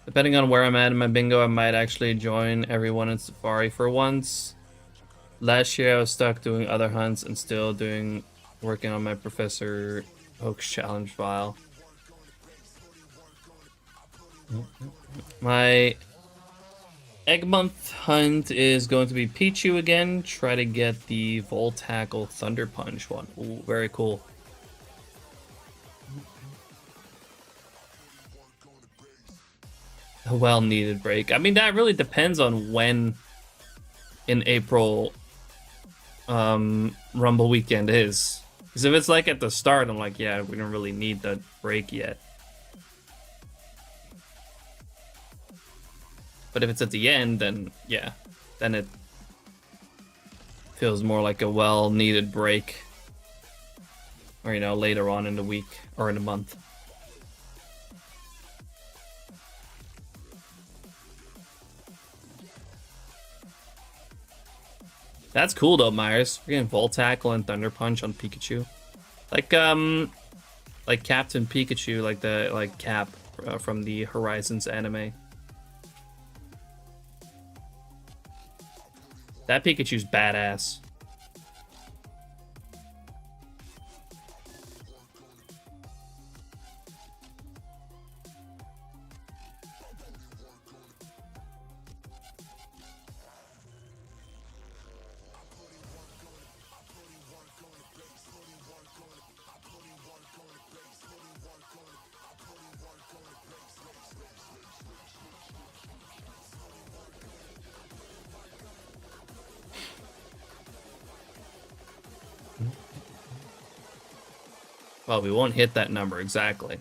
Depending on where I'm at in my bingo, I might actually join everyone in Safari for once. Last year I was stuck doing other hunts and still working on my Professor Oak's challenge file. My Egg Month hunt is going to be Pichu again. Try to get the Volt Tackle Thunder Punch one. Ooh, very cool. A well-needed break. I mean, that really depends on when in April Rumble weekend is. Because if it's like at the start, I'm like, yeah, we don't really need the break yet. But if it's at the end, then yeah, then it feels more like a well-needed break. Or, you know, later on in the week or in the month. That's cool though, Myers. We're getting Volt Tackle and Thunder Punch on Pikachu. Like Captain Pikachu, like the Cap from the Horizons anime. That Pikachu's badass. Well, we won't hit that number exactly.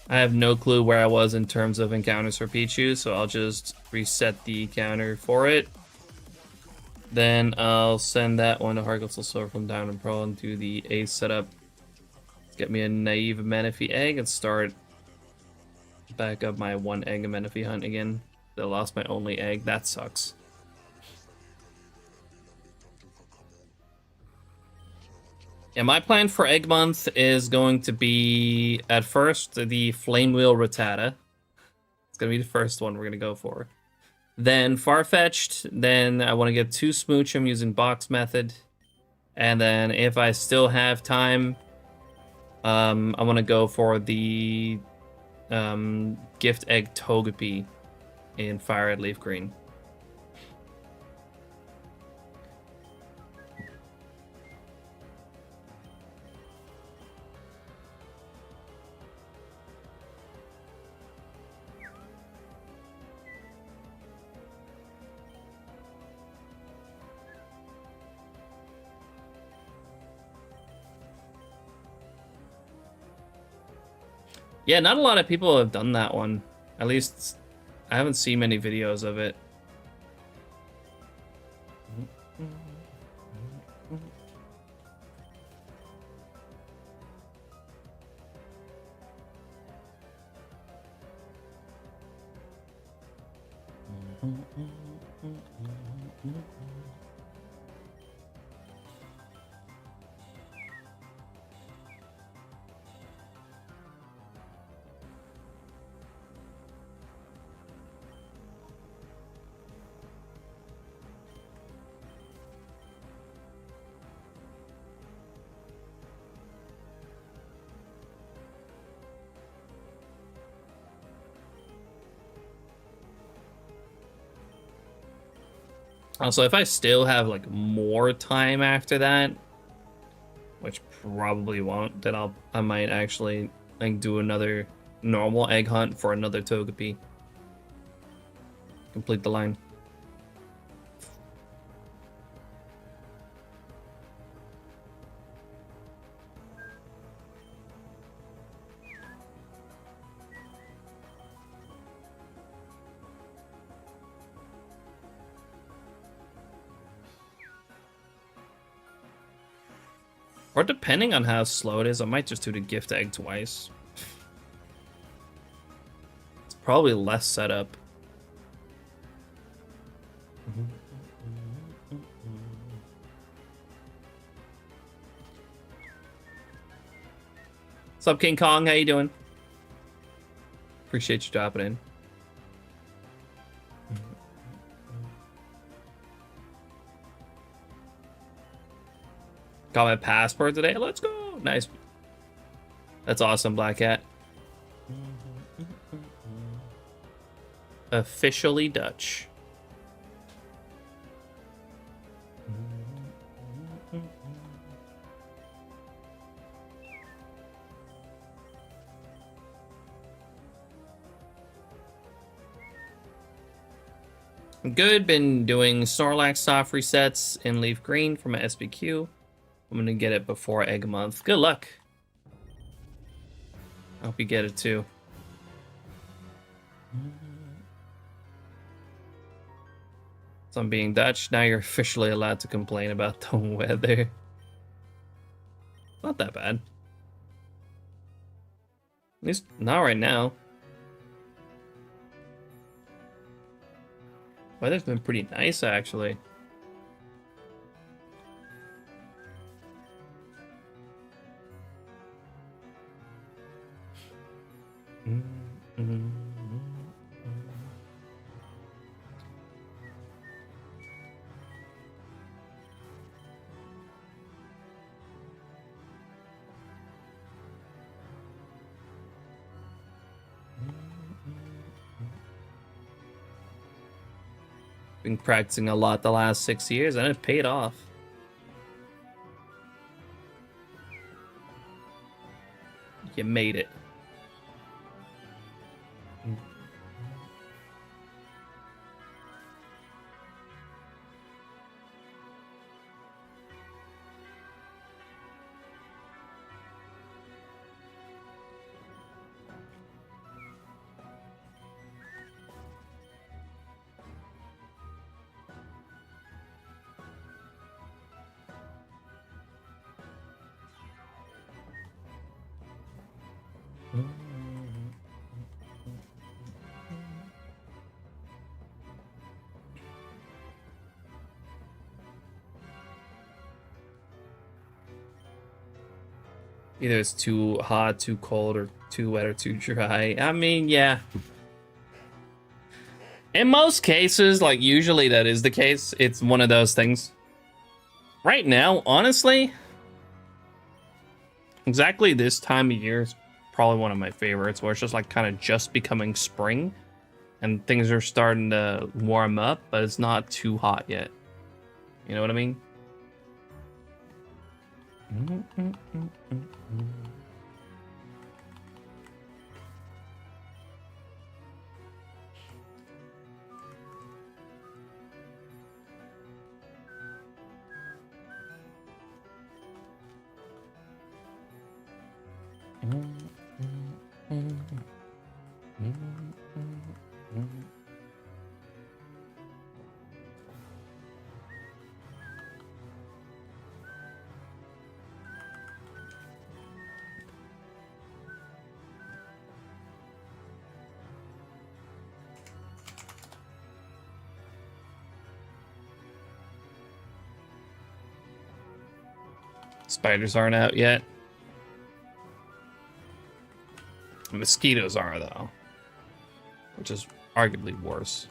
I have no clue where I was in terms of encounters for Pichu, so I'll just reset the counter for it. Then I'll send that one to Hargotzel Sword from Down and Pro and do the Ace setup. Get me a naive Manaphy egg and start back up my 1 egg Manaphy hunt again. I lost my only egg. That sucks. Yeah, my plan for Egg Month is going to be, at first, the Flame Wheel Rattata. It's going to be the first one we're going to go for. Then Farfetch'd, then I want to get 2 Smoochum using Box Method. And then if I still have time, I want to go for the Gift Egg Togepi in Fire Red Leaf Green. Yeah, not a lot of people have done that one. At least, I haven't seen many videos of it. Also, if I still have like more time after that, which probably won't, then I might actually like do another normal egg hunt for another Togepi. Complete the line. Or depending on how slow it is, I might just do the gift egg twice. It's probably less setup. What's up, King Kong? How you doing? Appreciate you dropping in. Got my passport today. Let's go. Nice. That's awesome, Black Cat. Officially Dutch. Good. Been doing Snorlax soft resets in Leaf Green for my SBQ. I'm gonna get it before Egg Month. Good luck. I hope you get it too. So I'm being Dutch. Now you're officially allowed to complain about the weather. Not that bad. At least not right now. Weather's been pretty nice, actually. Been practicing a lot the last 6 years, and it paid off. You made it. Either it's too hot, too cold, or too wet, or too dry. I mean, yeah. In most cases, like usually that is the case. It's one of those things. Right now, honestly, exactly this time of year is probably one of my favorites, where it's just like kind of just becoming spring and things are starting to warm up, but it's not too hot yet. You know what I mean? Spiders aren't out yet. Mosquitoes are, though, which is arguably worse.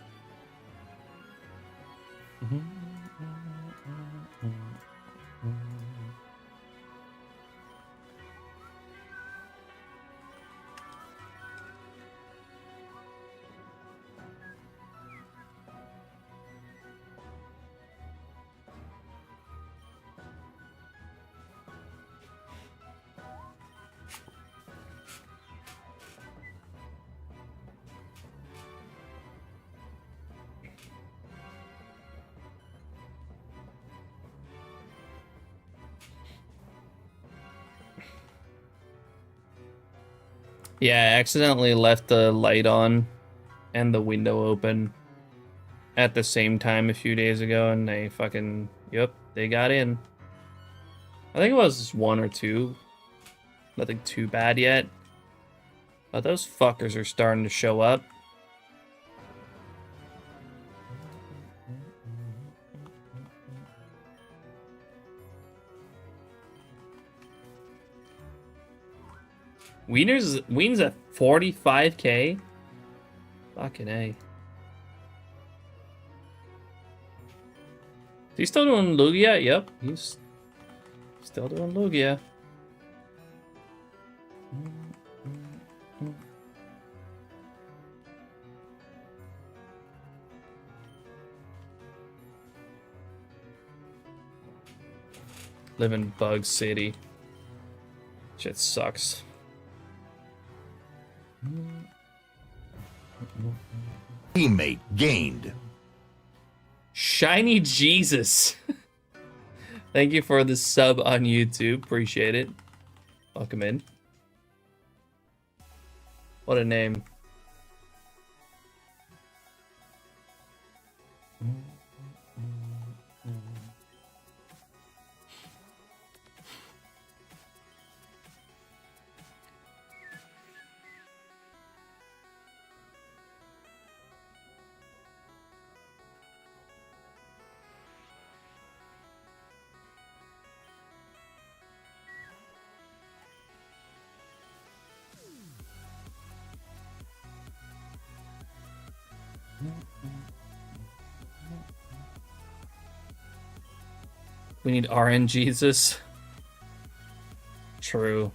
Yeah, I accidentally left the light on and the window open at the same time a few days ago, and they fucking, yep, they got in. I think it was 1 or 2. Nothing too bad yet. But those fuckers are starting to show up. Wiener's at 45k. Fucking A. Is he still doing Lugia? Yep, he's still doing Lugia. Live in Bug City. Shit sucks. Teammate gained. Shiny Jesus. Thank you for the sub on YouTube. Appreciate it. Welcome in. What a name. We need RN Jesus. True.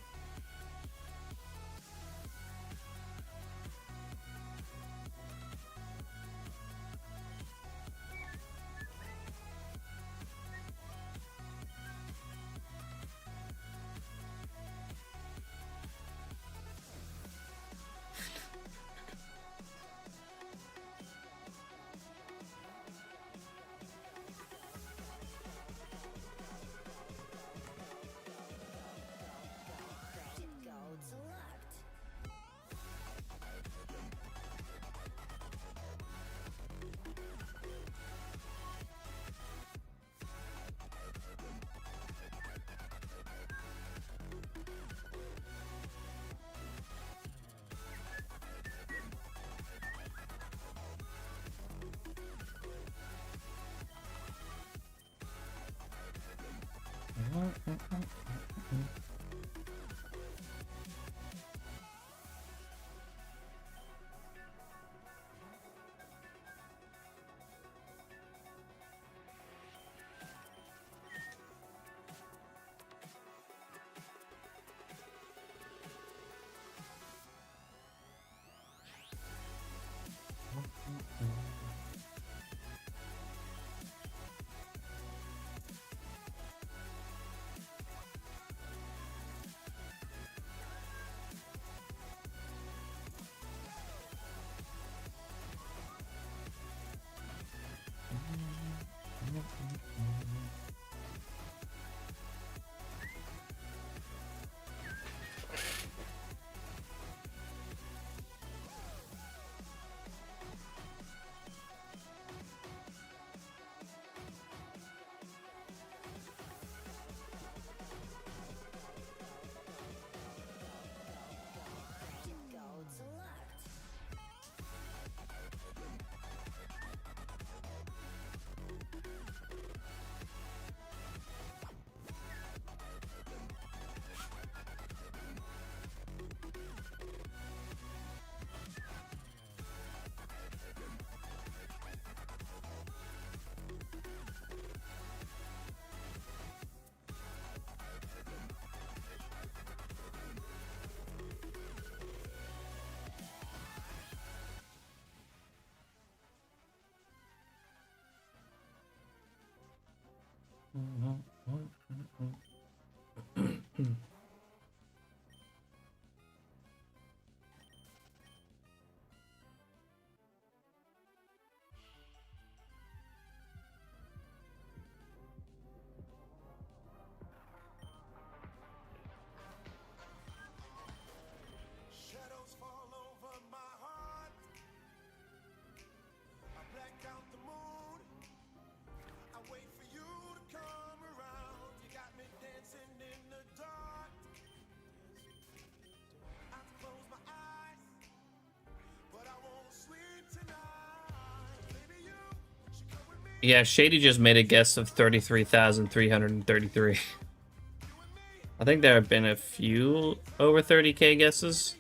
Shadows fall over my heart. I black out the moon. I wait for you to come around. You got me dancing in the dark. I close my eyes, but I won't sleep tonight. Maybe you should come with me. Yeah, Shady just made a guess of 33,333. I think there have been a few over 30k guesses.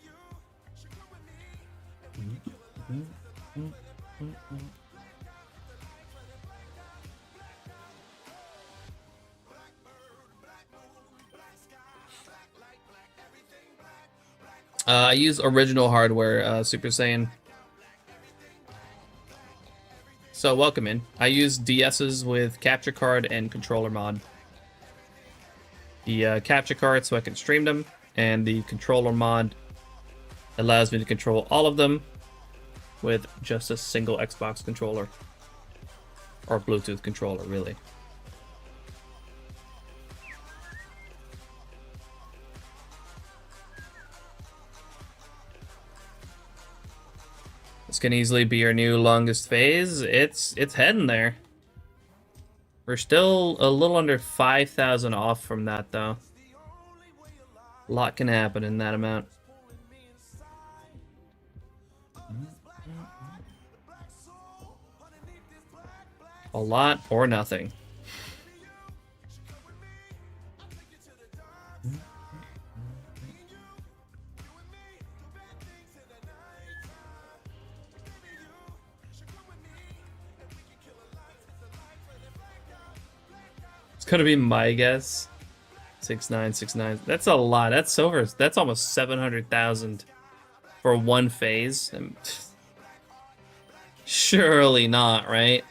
I use original hardware, Super Saiyan. So welcome in. I use DSs with capture card and controller mod. The capture card so I can stream them, and the controller mod allows me to control all of them with just a single Xbox controller. Or Bluetooth controller, really. This can easily be your new longest phase. It's heading there. We're still a little under 5,000 off from that, though. A lot can happen in that amount. A lot or nothing. It's gonna be my guess. 6969. That's a lot. That's over. That's almost 700,000 for one phase. Surely not, right?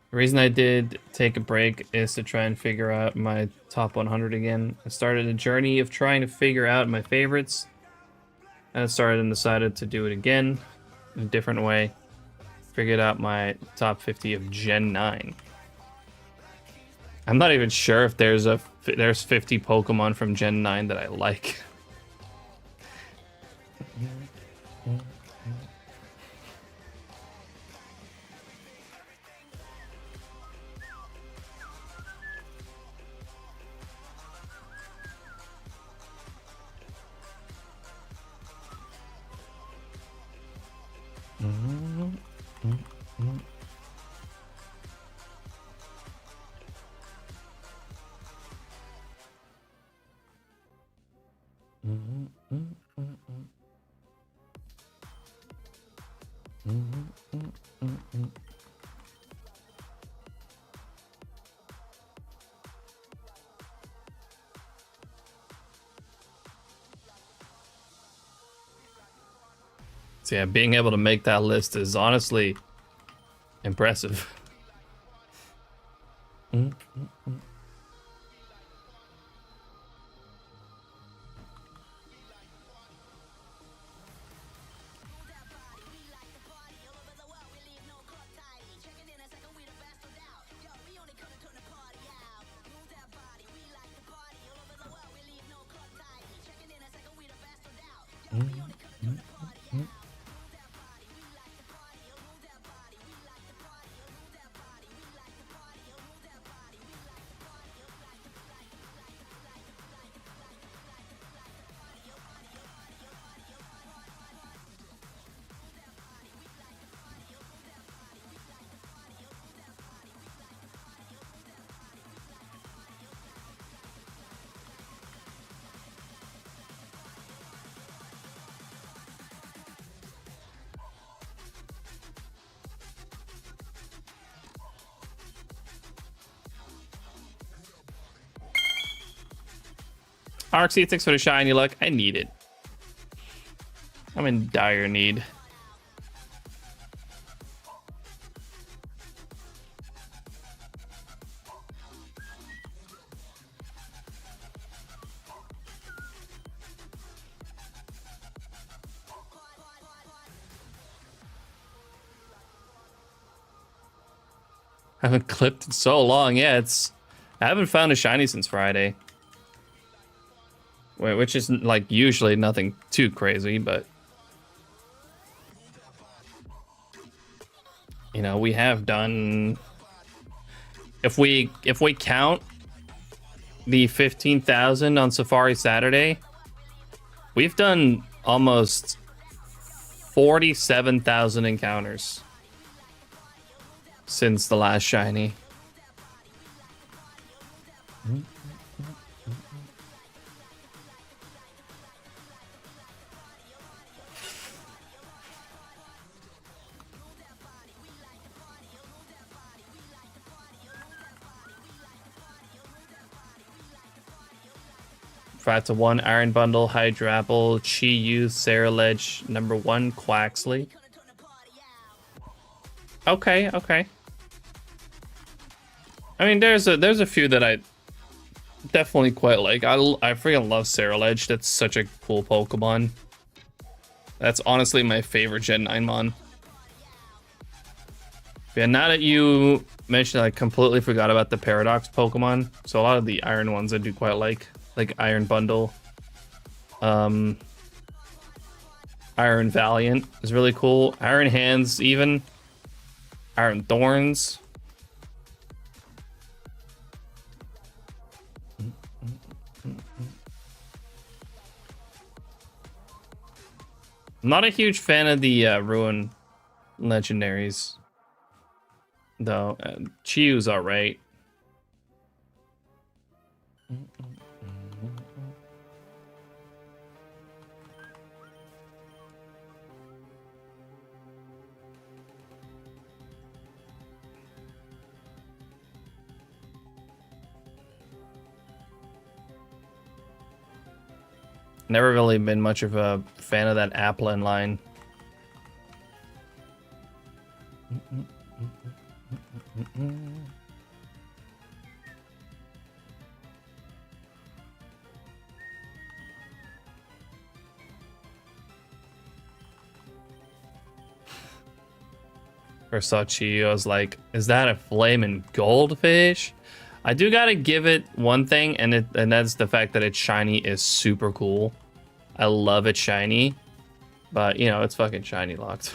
The reason I did take a break is to try and figure out my top 100 again. I started a journey of trying to figure out my favorites. And I started and decided to do it again in a different way. Figured out my top 50 of Gen 9. I'm not even sure if there's 50 Pokemon from Gen 9 that I like. So yeah, being able to make that list is honestly impressive. RC, thanks for the shiny luck. I need it. I'm in dire need. I haven't clipped in so long. Yeah, I haven't found a shiny since Friday. Which is like usually nothing too crazy, but you know, we have done, if we count the 15,000 on Safari Saturday, we've done almost 47,000 encounters since the last shiny. Frat to 1 Iron Bundle, Hydro Apple, Chi Youth, Sarah Ledge, number 1 Quaxley. Okay, okay. I mean, there's a few that I definitely quite like. I freaking love Sarah Ledge. That's such a cool Pokemon. That's honestly my favorite Gen 9 mon. Yeah, now that you mentioned, I completely forgot about the Paradox Pokemon. So a lot of the Iron ones I do quite like Iron Bundle. Iron Valiant is really cool. Iron Hands even. Iron Thorns. I'm not a huge fan of the Ruin legendaries, though. Chiu's alright. Never really been much of a fan of that Applin line. First saw Chi, I was like, is that a flaming goldfish? I do gotta give it one thing, and that's the fact that it's shiny is super cool. I love it shiny, but you know, it's fucking shiny locked.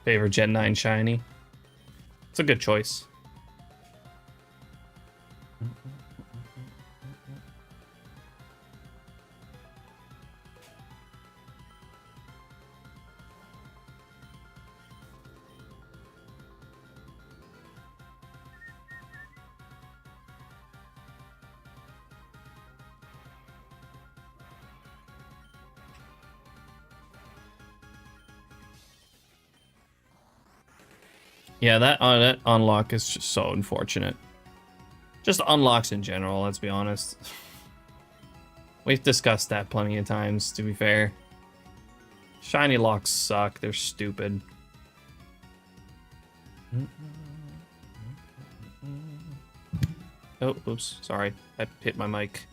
Favorite Gen 9 shiny. It's a good choice. Yeah, that unlock is just so unfortunate. Just unlocks in general, let's be honest. We've discussed that plenty of times, to be fair. Shiny locks suck, they're stupid. Oh, oops, sorry. I hit my mic.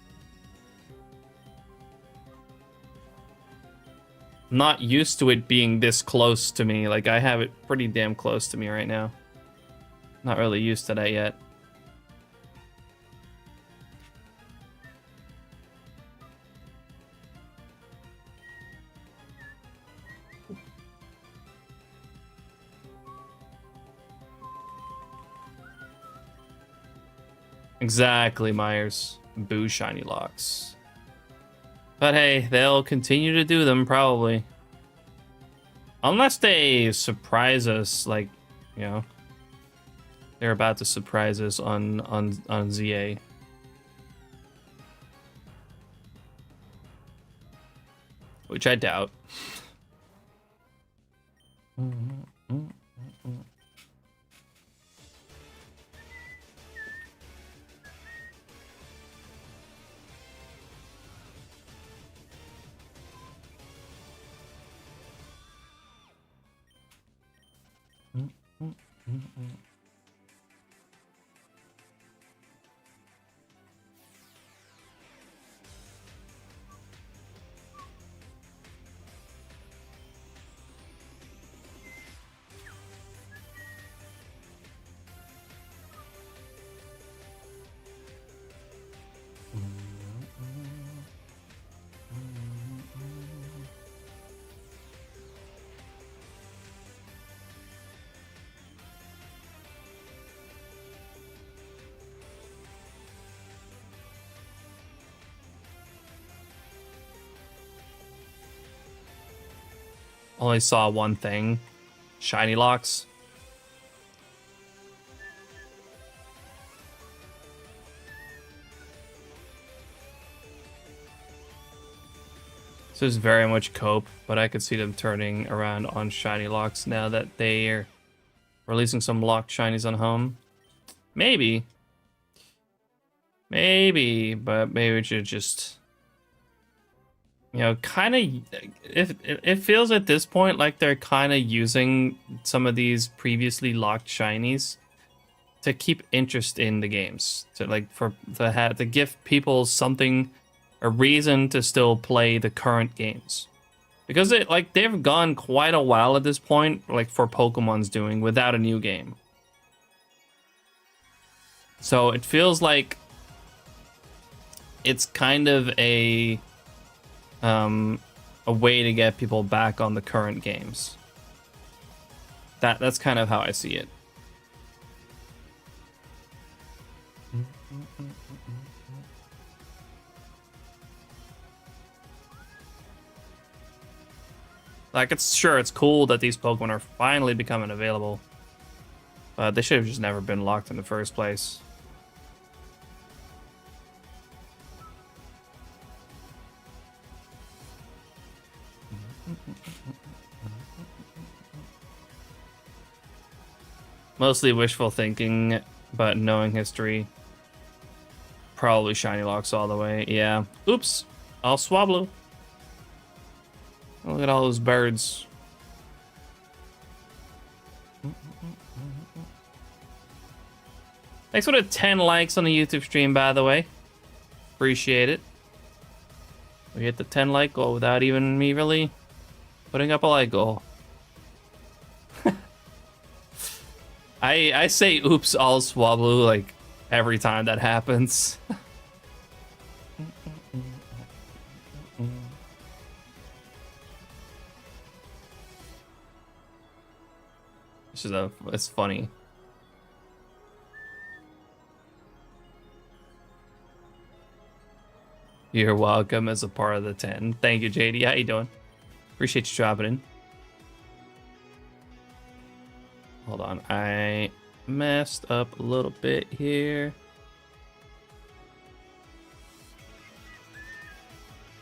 I'm not used to it being this close to me. Like, I have it pretty damn close to me right now. Not really used to that yet. Exactly, Myers. Boo shiny locks. But hey, they'll continue to do them, probably. Unless they surprise us, like, you know. They're about to surprise us on ZA. Which I doubt. Only saw one thing. Shiny locks. This is very much cope, but I could see them turning around on shiny locks now that they're releasing some locked shinies on home. Maybe. Maybe, but maybe we should just... You know, kind of... It feels at this point like they're kind of using some of these previously locked shinies to keep interest in the games. To like, to give people something... a reason to still play the current games. Because they've gone quite a while at this point, like for Pokemon's doing, without a new game. So it feels like it's kind of a way to get people back on the current games. That's kind of how I see it. Like, it's cool that these Pokemon are finally becoming available. But they should have just never been locked in the first place. Mostly wishful thinking, but knowing history. Probably shiny locks all the way. Yeah. Oops. I'll Swablu. Look at all those birds. Thanks for the 10 likes on the YouTube stream, by the way. Appreciate it. We hit the 10 like goal without even me really putting up a like goal. I say oops, all Swablu like every time that happens. It's funny. You're welcome as a part of the 10. Thank you, JD. How you doing? Appreciate you dropping in. Hold on. I messed up a little bit here.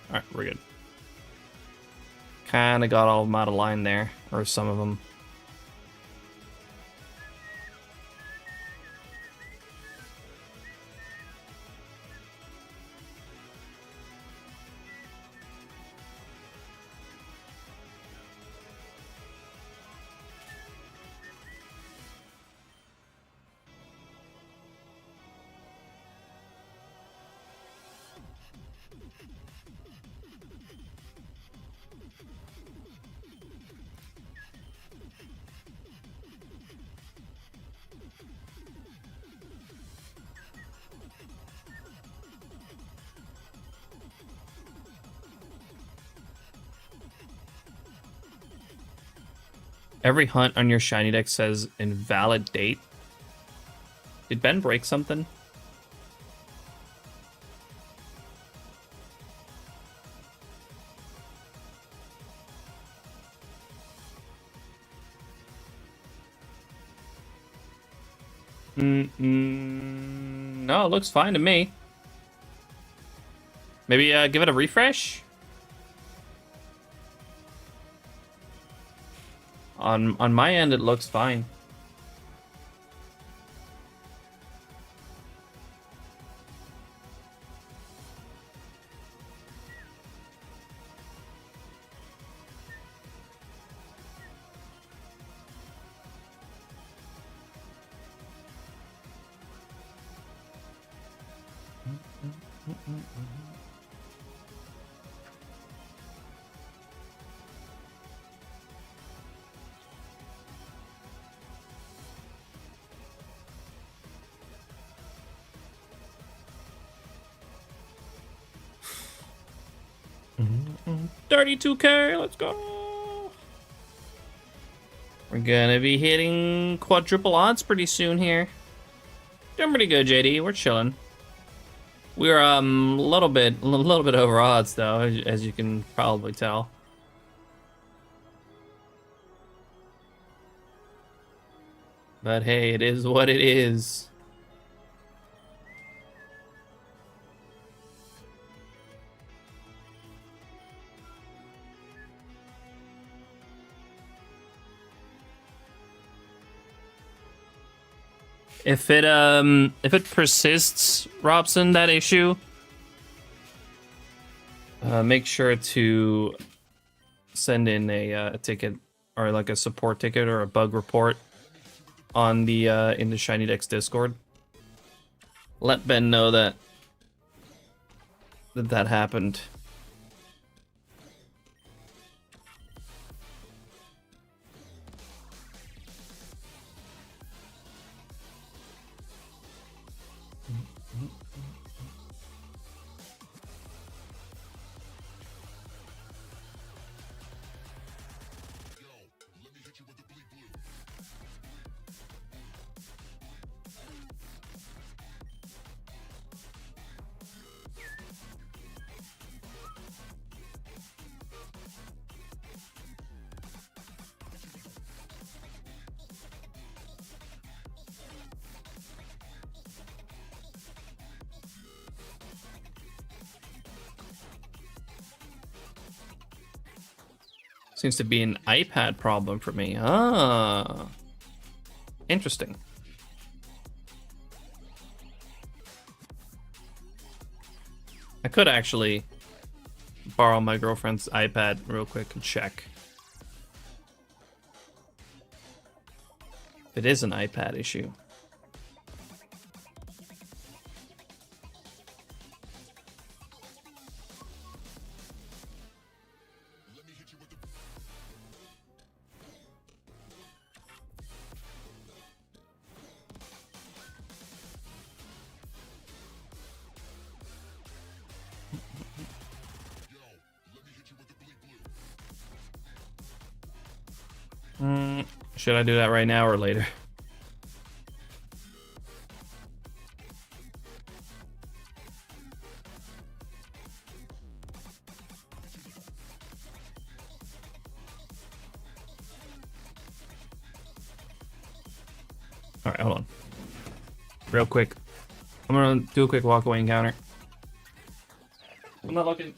Alright, we're good. Kind of got all of them out of line there. Or some of them. Every hunt on your SHINYDEX says invalid date. Did Ben break something? No, it looks fine to me. Maybe give it a refresh? On my end, it looks fine. $32K, let's go. We're gonna be hitting quadruple odds pretty soon here. Doing pretty good, JD. We're chilling. We're a little bit over odds though, as you can probably tell. But hey, it is what it is. If it persists, Robson, that issue, make sure to send in a ticket or like a support ticket or a bug report on the in the SHINYDEX Discord. Let Ben know that that happened. Seems to be an iPad problem for me. Ah, interesting. I could actually borrow my girlfriend's iPad real quick and check. If it is an iPad issue. Should I do that right now or later? All right, hold on. Real quick. I'm gonna do a quick walkaway encounter. I'm not looking.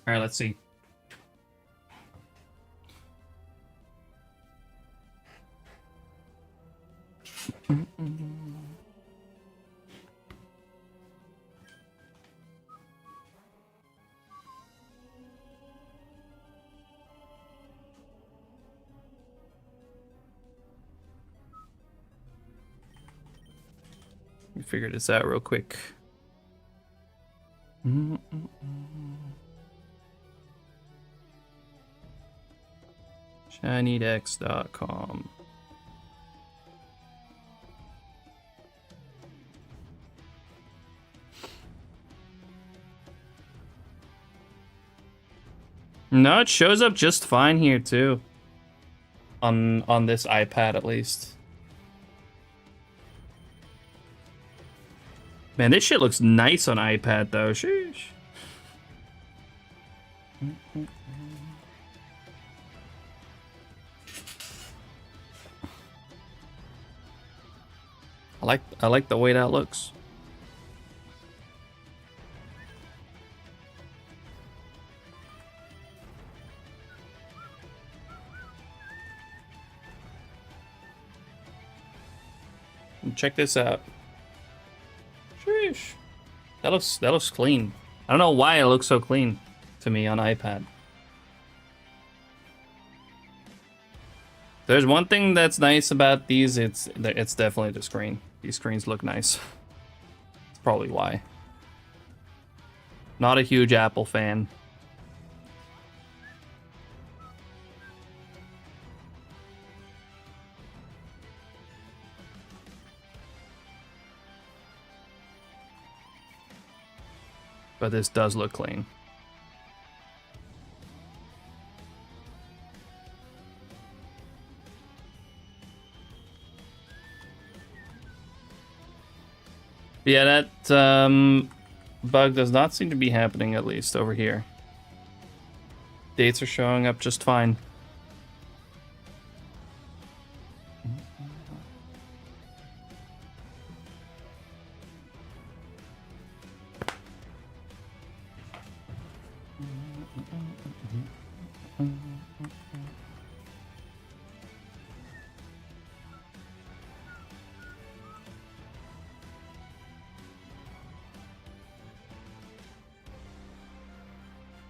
All right, let's see. Let me figure this out real quick. ShinyDex.com. No, it shows up just fine here too. On this iPad at least. Man, this shit looks nice on iPad though. Sheesh. I like the way that looks. Check this out. Sheesh. That looks clean. I don't know why it looks so clean to me on iPad. There's one thing that's nice about these, it's definitely the screen. These screens look nice. That's probably why. Not a huge Apple fan. But this does look clean. Yeah, that bug does not seem to be happening, at least over here. Dates are showing up just fine.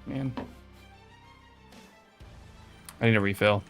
Man. I need a refill.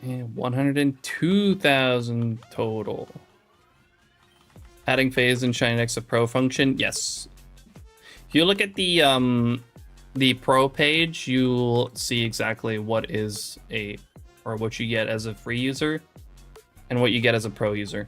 And 102,000 total. Adding phase and SHINYDEX a pro function, yes. If you look at the pro page, you'll see exactly what is what you get as a free user and what you get as a pro user.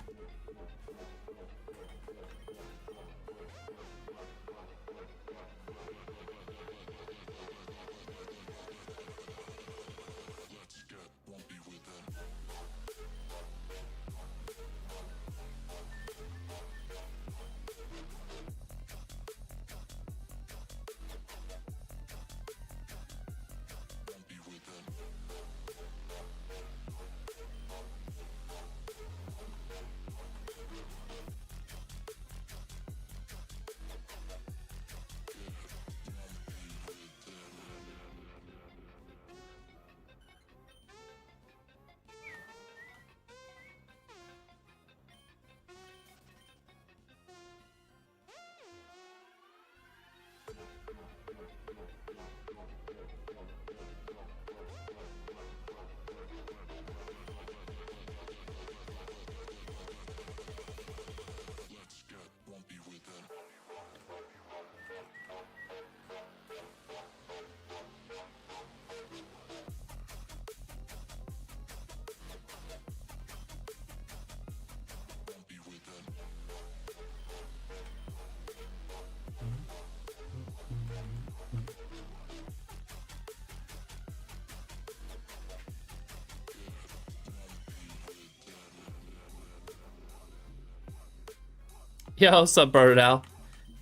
Yo, what's up, brother Al?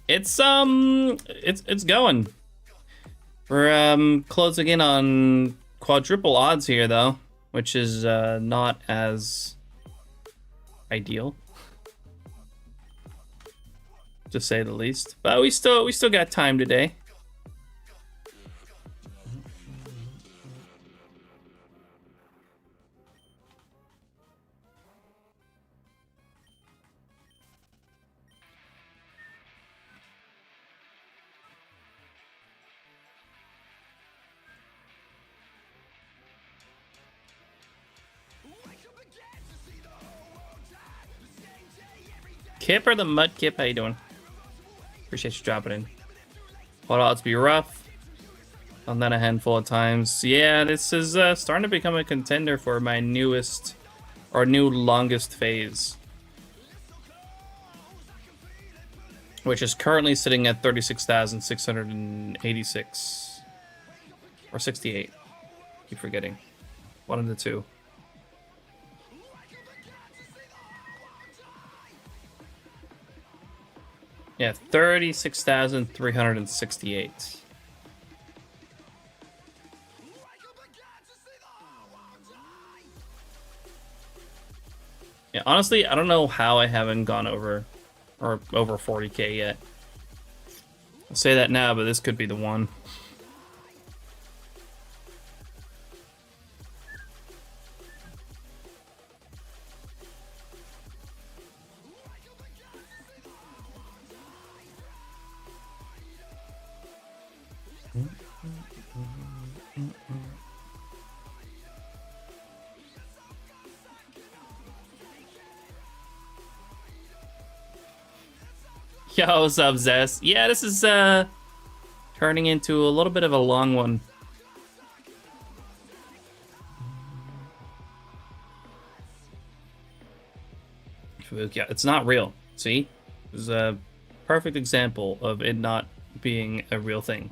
It's going. We're closing in on quadruple odds here though, which is not as ideal, to say the least. But we still got time today. Kipper the Mud Kip, how you doing? Appreciate you dropping in. What odds be rough? Done that a handful of times. Yeah, this is starting to become a contender for my newest or new longest phase, which is currently sitting at 36,686 or 68. Keep forgetting. One of the two. Yeah, 36,368. Yeah, honestly, I don't know how I haven't gone over 40K yet. I'll say that now, but this could be the one. Yo, what's up, Zest? Yeah, this is turning into a little bit of a long one. Yeah, it's not real. See? This is a perfect example of it not being a real thing.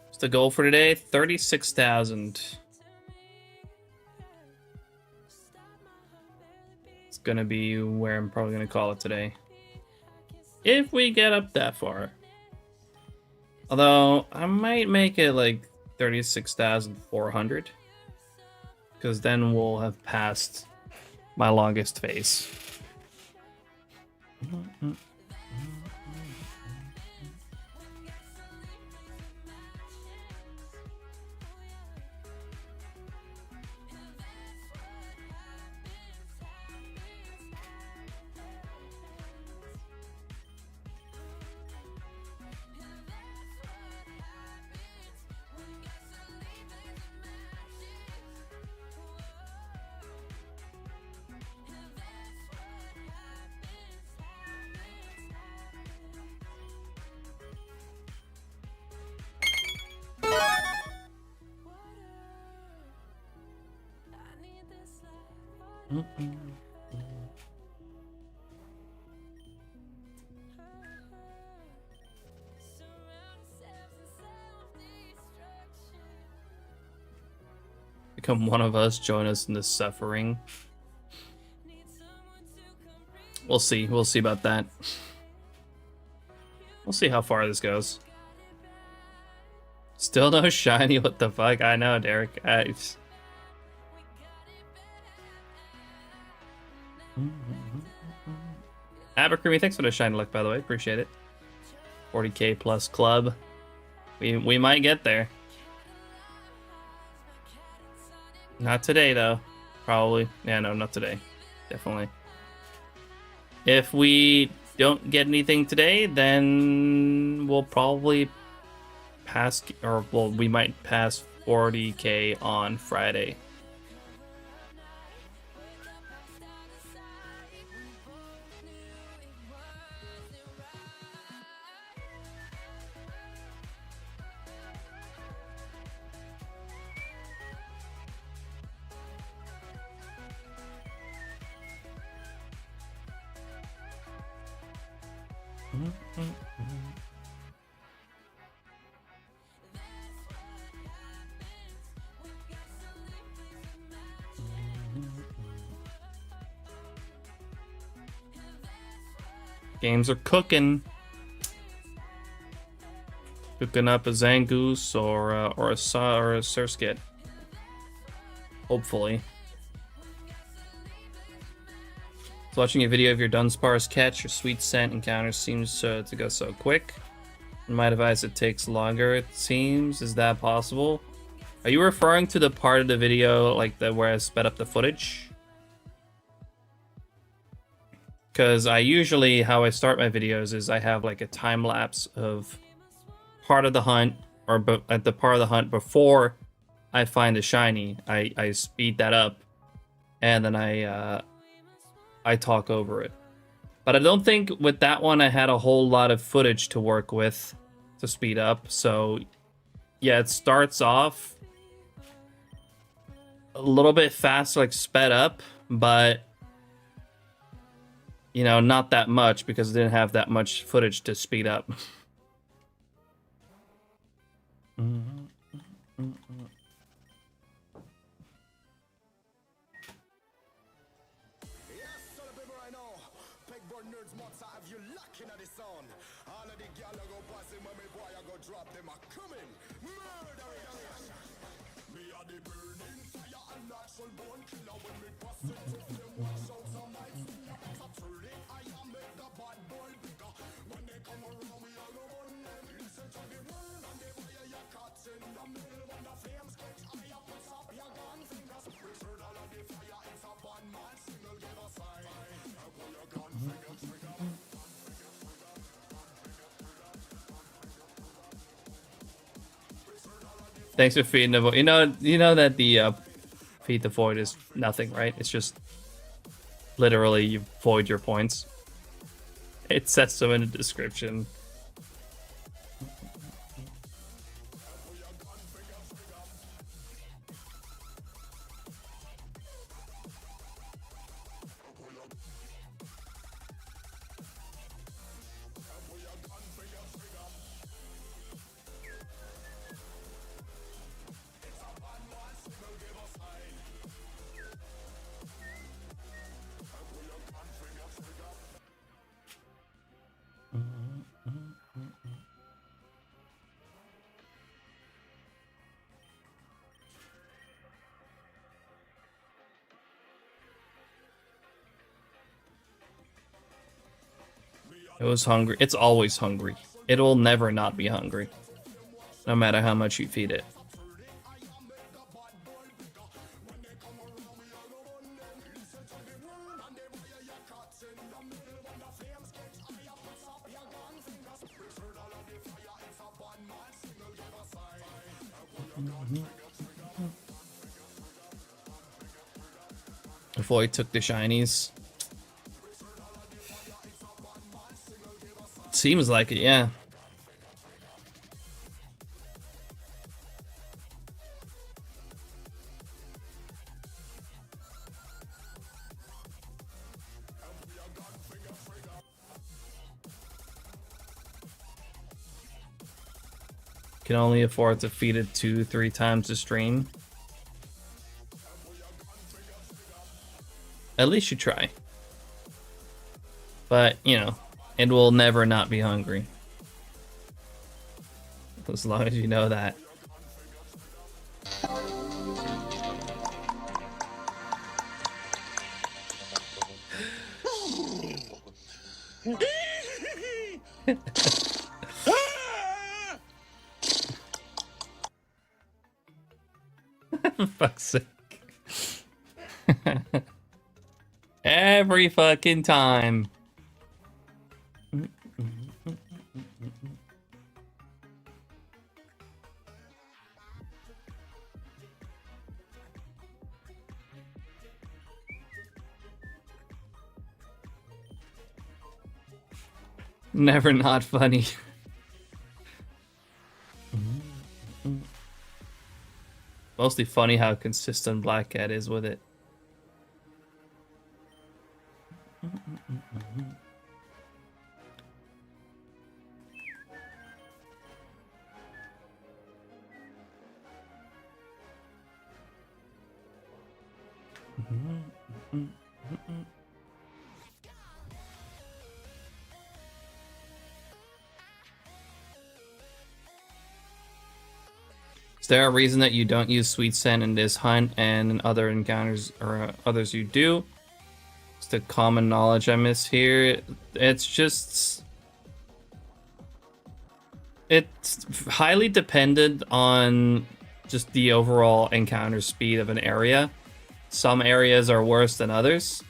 What's the goal for today? 36,000. It's gonna be where I'm probably gonna call it today, if we get up that far. Although I might make it like 36,400, because then we'll have passed my longest phase. become one of us, join us in the suffering. We'll see. We'll see about that. We'll see how far this goes. Still no shiny. What the fuck? I know, Derek. Abercrombie, thanks for the shiny luck, by the way. Appreciate it. 40k plus club. We might get there. Not today, though. Probably. Yeah, no, not today. Definitely. If we don't get anything today, then we'll probably pass, or well, we might pass 40k on Friday. Games are cooking. Cooking up a Zangoose or a Surskit. Hopefully. So watching a video of your Dunsparce catch or sweet scent encounter seems to go so quick. In my device, it takes longer, it seems. Is that possible? Are you referring to the part of the video like where I sped up the footage? Because I usually, how I start my videos is I have like a time lapse of part of the hunt, or at the part of the hunt before I find a shiny. I speed that up, and then I talk over it. But I don't think with that one I had a whole lot of footage to work with to speed up. So yeah, it starts off a little bit fast, like sped up, but you know, not that much because it didn't have that much footage to speed up. Thanks for feeding the void. You know that the feed the void is nothing, right? It's just literally you void your points. It says so in the description. It was hungry. It's always hungry. It will never not be hungry, no matter how much you feed it. Before he took the shinies. Seems like it, yeah. Can only afford to feed it 2-3 times a stream. At least you try. But, you know, it will never not be hungry. As long as you know that. For fuck's sake. Every fucking time. Never not funny. Mostly funny how consistent Black Cat is with it. Is there a reason that you don't use sweet scent in this hunt and in other encounters or others you do? It's the common knowledge I miss here. It's just... It's highly dependent on just the overall encounter speed of an area. Some areas are worse than others.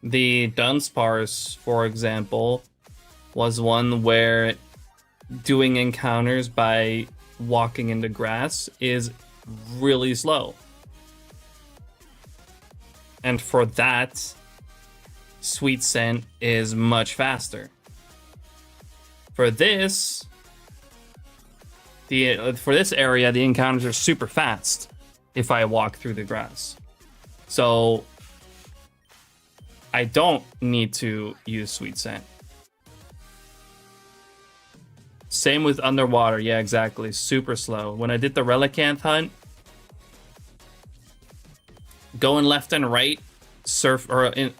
The Dunsparce, for example, was one where doing encounters by walking into grass is really slow. And for that, sweet scent is much faster. For this, for this area, the encounters are super fast if I walk through the grass. So I don't need to use sweet scent. Same with underwater. Yeah, exactly. Super slow. When I did the Relicanth hunt, going left and right,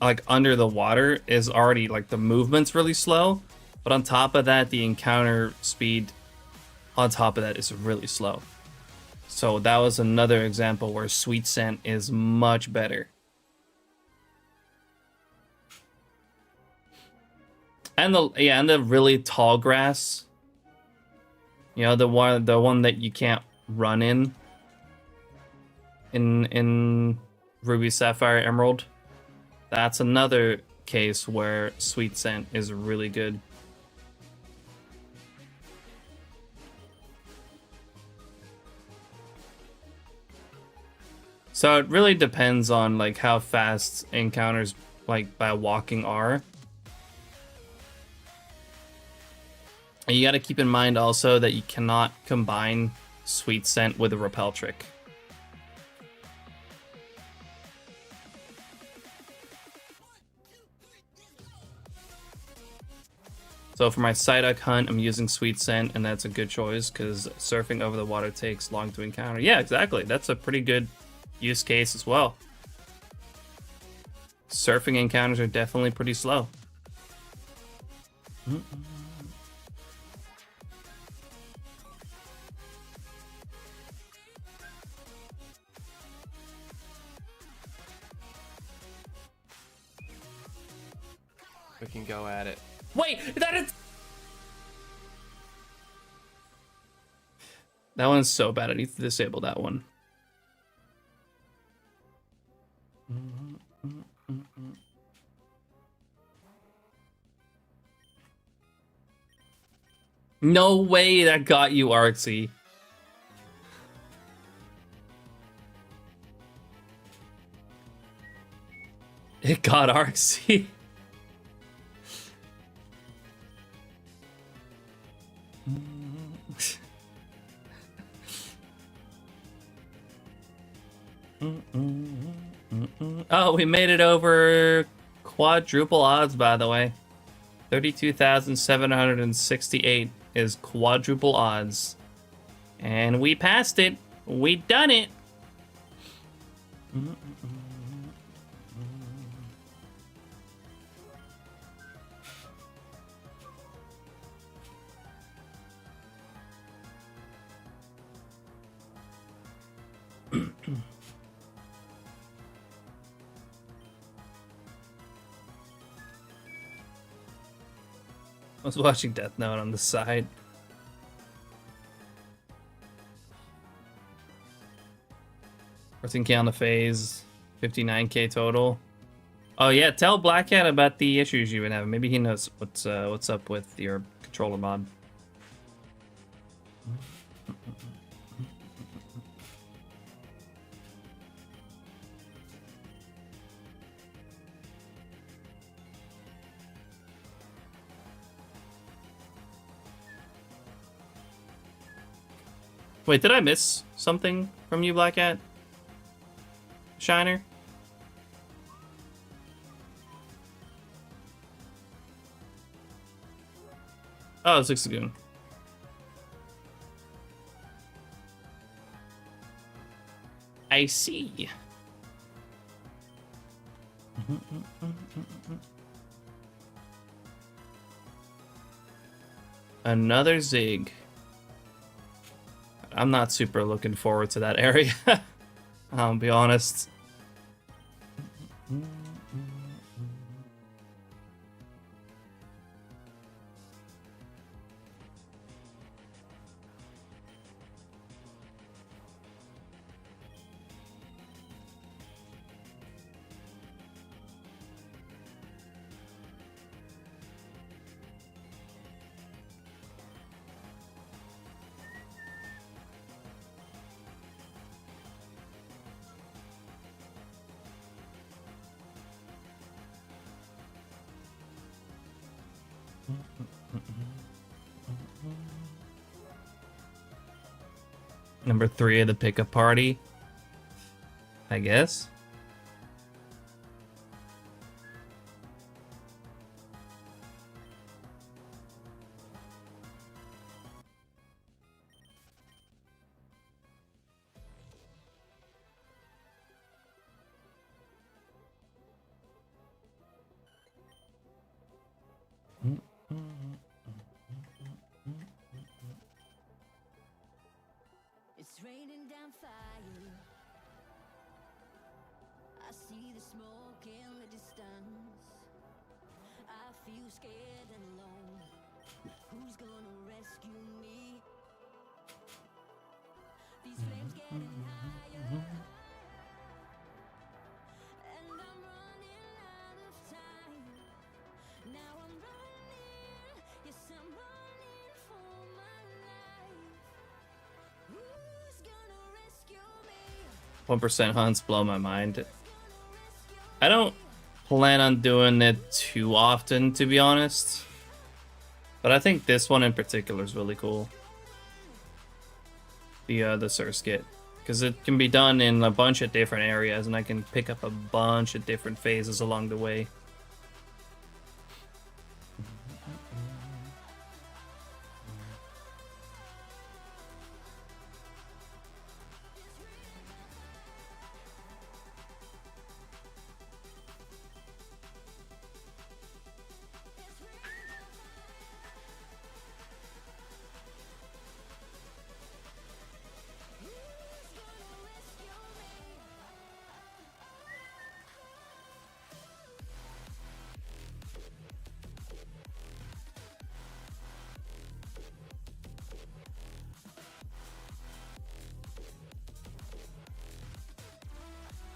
like under the water is already like the movement's really slow. But on top of that, the encounter speed on top of that is really slow. So that was another example where sweet scent is much better. And the really tall grass. You know, the one that you can't run in Ruby, Sapphire, Emerald. That's another case where sweet scent is really good. So it really depends on like how fast encounters like by walking are. And you got to keep in mind also that you cannot combine sweet scent with a repel trick. So for my Psyduck hunt, I'm using sweet scent, and that's a good choice because surfing over the water takes long to encounter. Yeah, exactly. That's a pretty good use case as well. Surfing encounters are definitely pretty slow. We can go at it. Wait, that one's so bad. I need to disable that one. No way that got you, Artsy. It got Artsy. Oh, we made it over quadruple odds, by the way. 32,768 is quadruple odds. And we passed it. We done it. I was watching Death Note on the side. $14K on the phase, 59K total. Oh yeah, tell Black Cat about the issues you've been having. Maybe he knows what's up with your controller mod. Wait, did I miss something from you, Black Cat? Shiner? Oh, Zigzagoon. I see. Another Zig. I'm not super looking forward to that area. I'll be honest. Number 3 of the pickup party, I guess. It's raining down fire. I see the smoke in the distance. I feel scared and alone. Who's gonna rescue me? These flames getting higher. And I'm running out of time. Now I'm running. Yes, I'm running for my life. Who's gonna rescue me? 1% hunts blow my mind. I don't plan on doing it too often, to be honest. But I think this one in particular is really cool. The Surskit. Because it can be done in a bunch of different areas, and I can pick up a bunch of different phases along the way.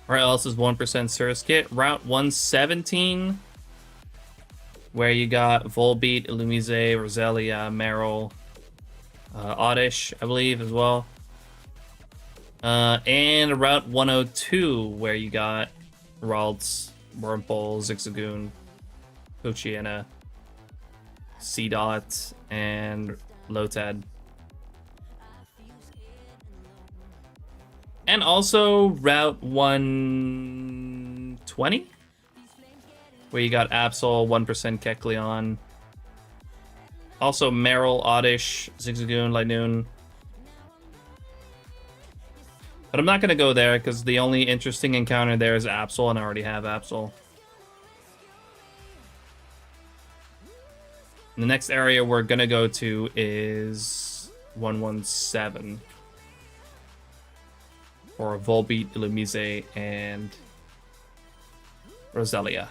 Where else is 1% Surskit? Route 117, where you got Volbeat, Illumise, Roselia, Meryl, Oddish, I believe, as well. And Route 102, where you got Ralts, Wurmple, Zigzagoon, Poochyena, C-Dot, and Lotad. And also Route 120, where you got Absol, 1% Kecleon. Also Meryl, Oddish, Zigzagoon, Linoon. But I'm not going to go there because the only interesting encounter there is Absol, and I already have Absol. The next area we're going to go to is 117. for Volbeat, Illumise, and Roselia.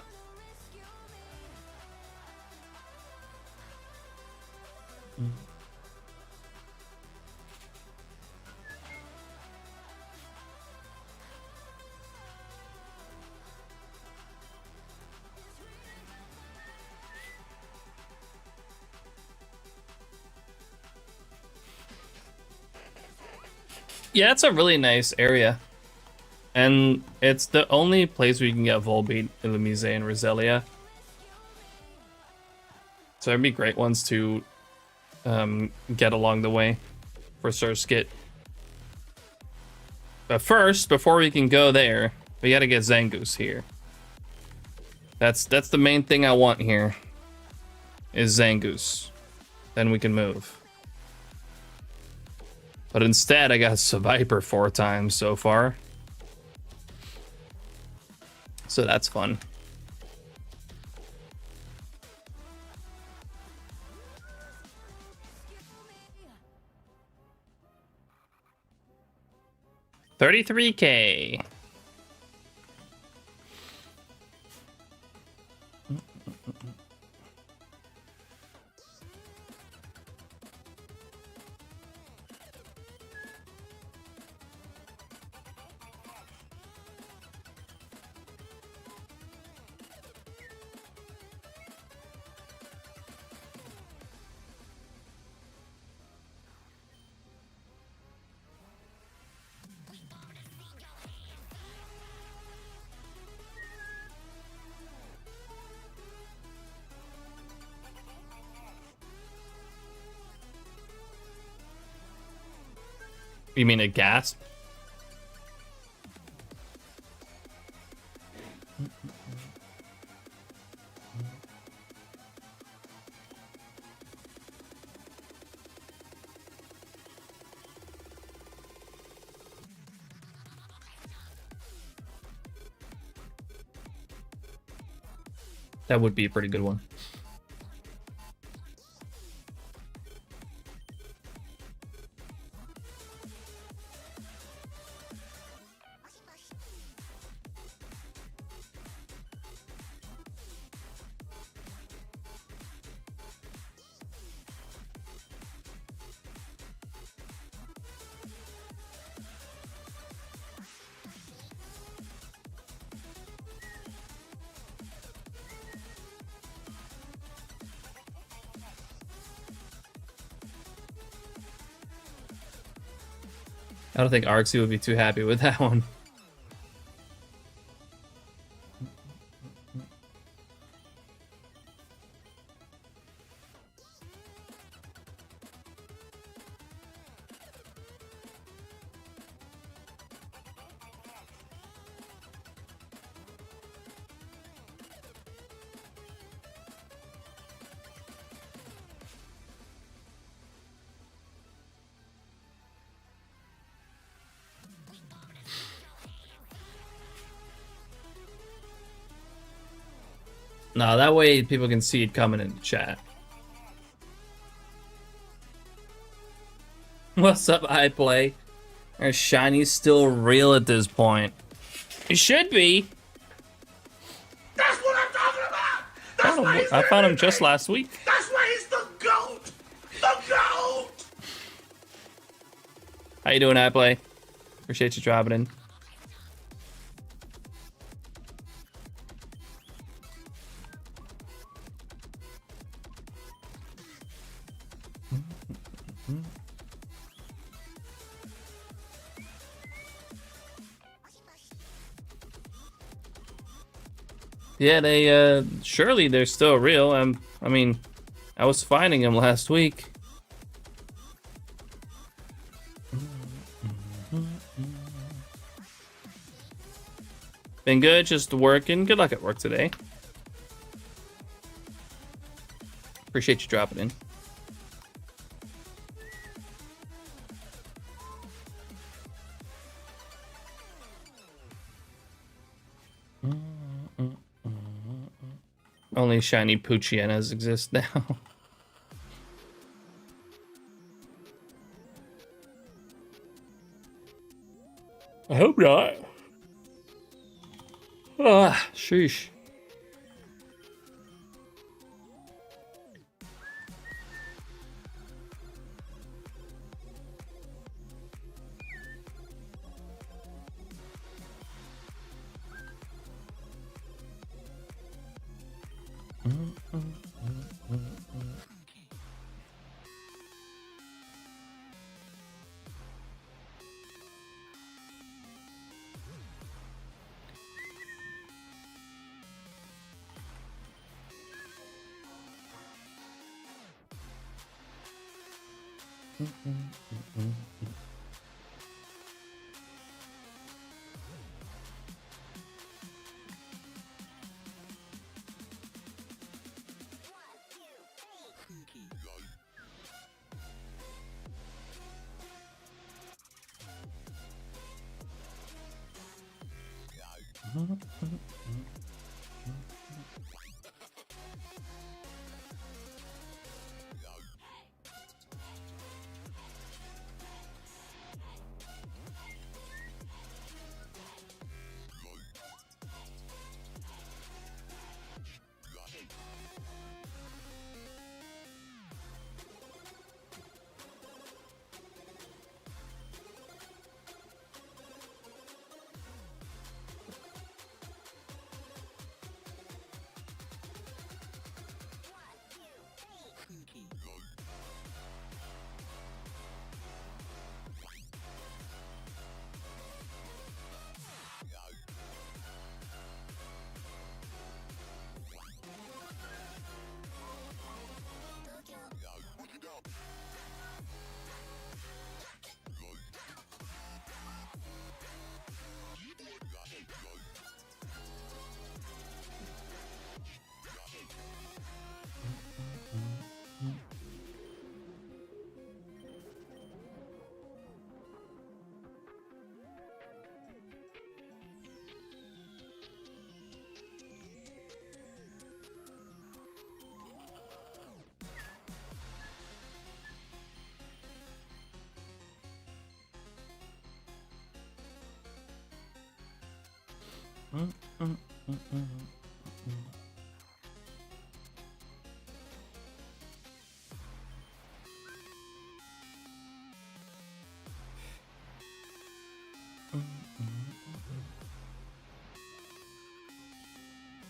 Yeah, it's a really nice area. And it's the only place where you can get Volbeat, Illumise, and Roselia. So it'd be great ones to get along the way for Surskit. But first, before we can go there, we gotta get Zangoose here. That's the main thing I want here, is Zangoose. Then we can move. But instead, I got Seviper 4 times so far. So that's fun. $33K. You mean a gasp? That would be a pretty good one. I don't think Arxie would be too happy with that one. No, that way people can see it coming in the chat. What's up, iPlay? Our Shiny's still real at this point. It should be. That's what I'm talking about! That's why he's I found him everything. just last week. That's why he's the GOAT! The GOAT! How you doing, iPlay? Appreciate you dropping in. Yeah, they surely they're still real. I mean, I was finding them last week. Been good, just working. Good luck at work today. Appreciate you dropping in. Only shiny Poochienas exist now. I hope not. Ah, sheesh.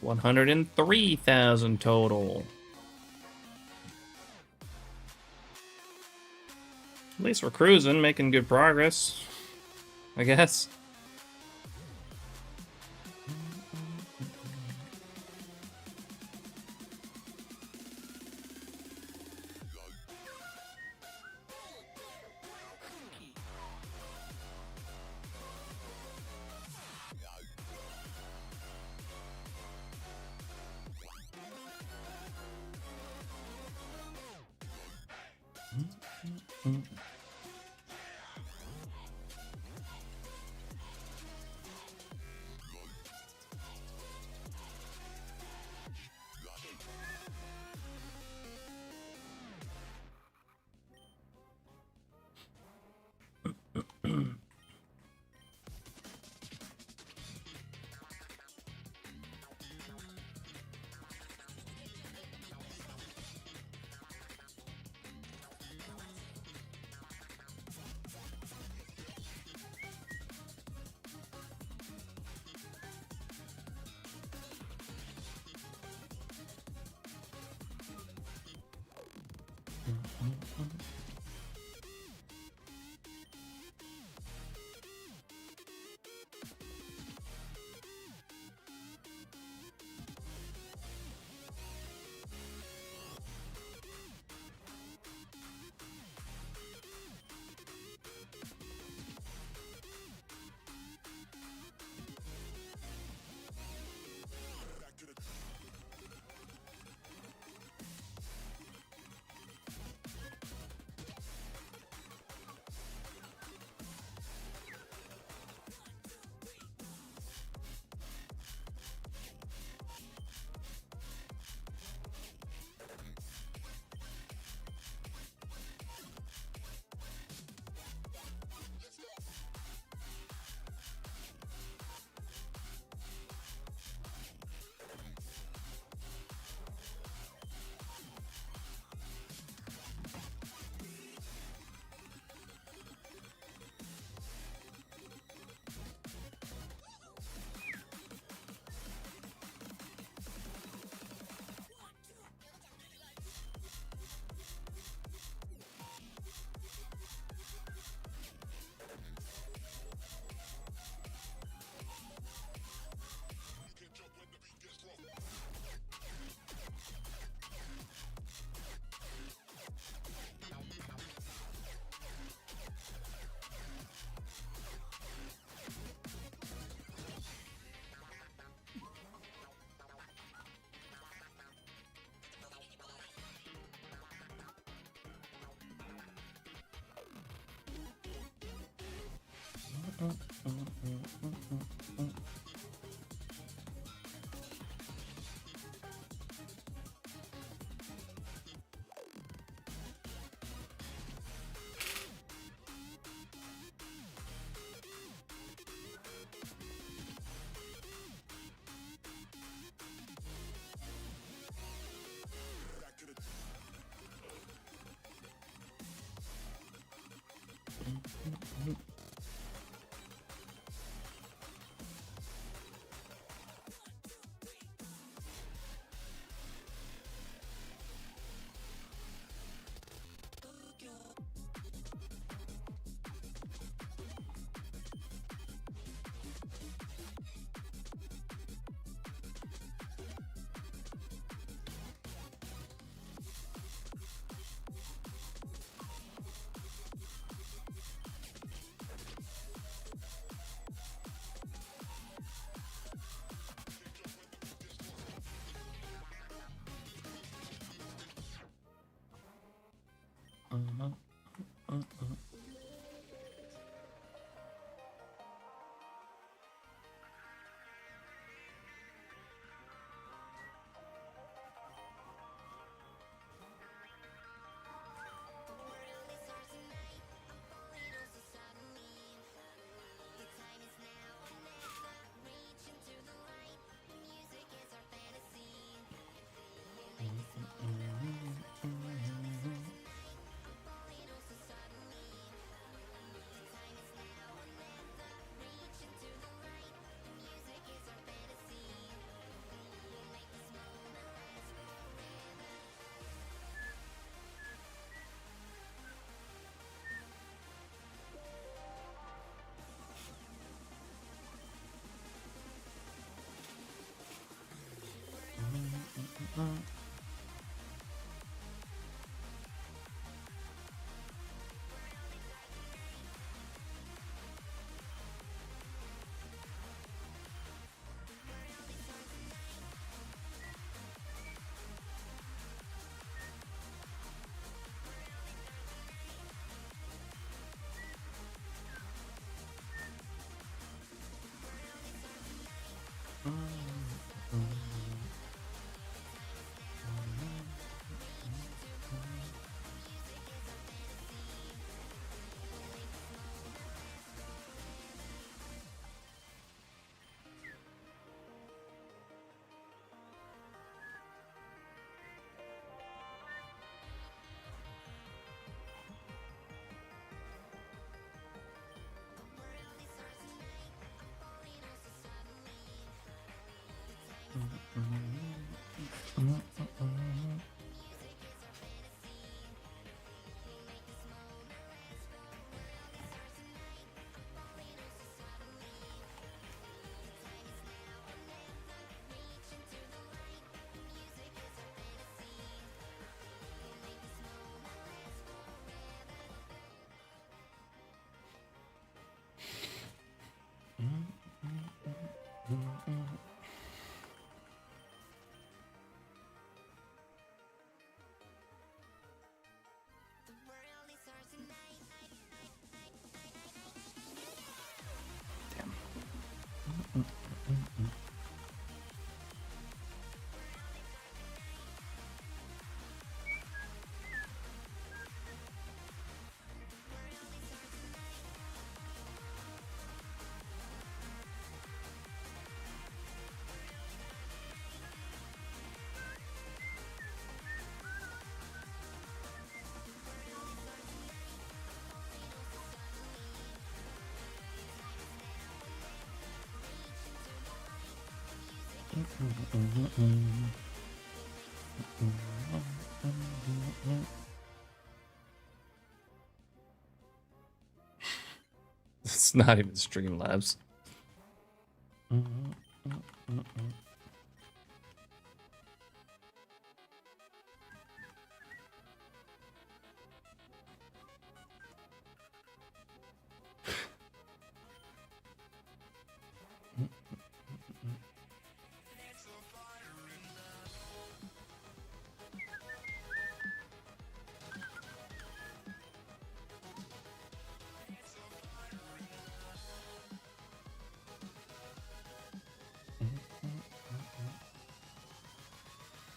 $103,000 total. At least we're cruising, making good progress, I guess. It's not even Streamlabs.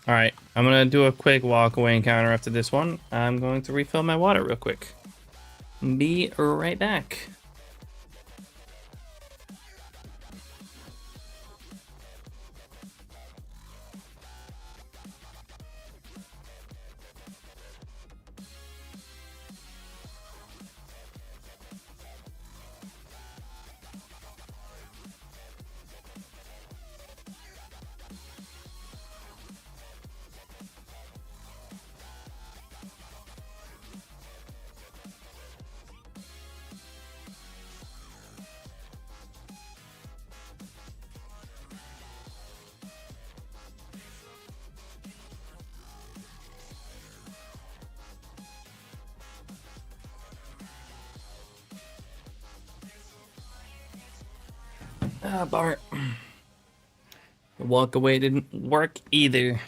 All right, I'm gonna do a quick walk away encounter after this one. I'm going to refill my water real quick. Be right back. Ah, Bart. The walk away didn't work either.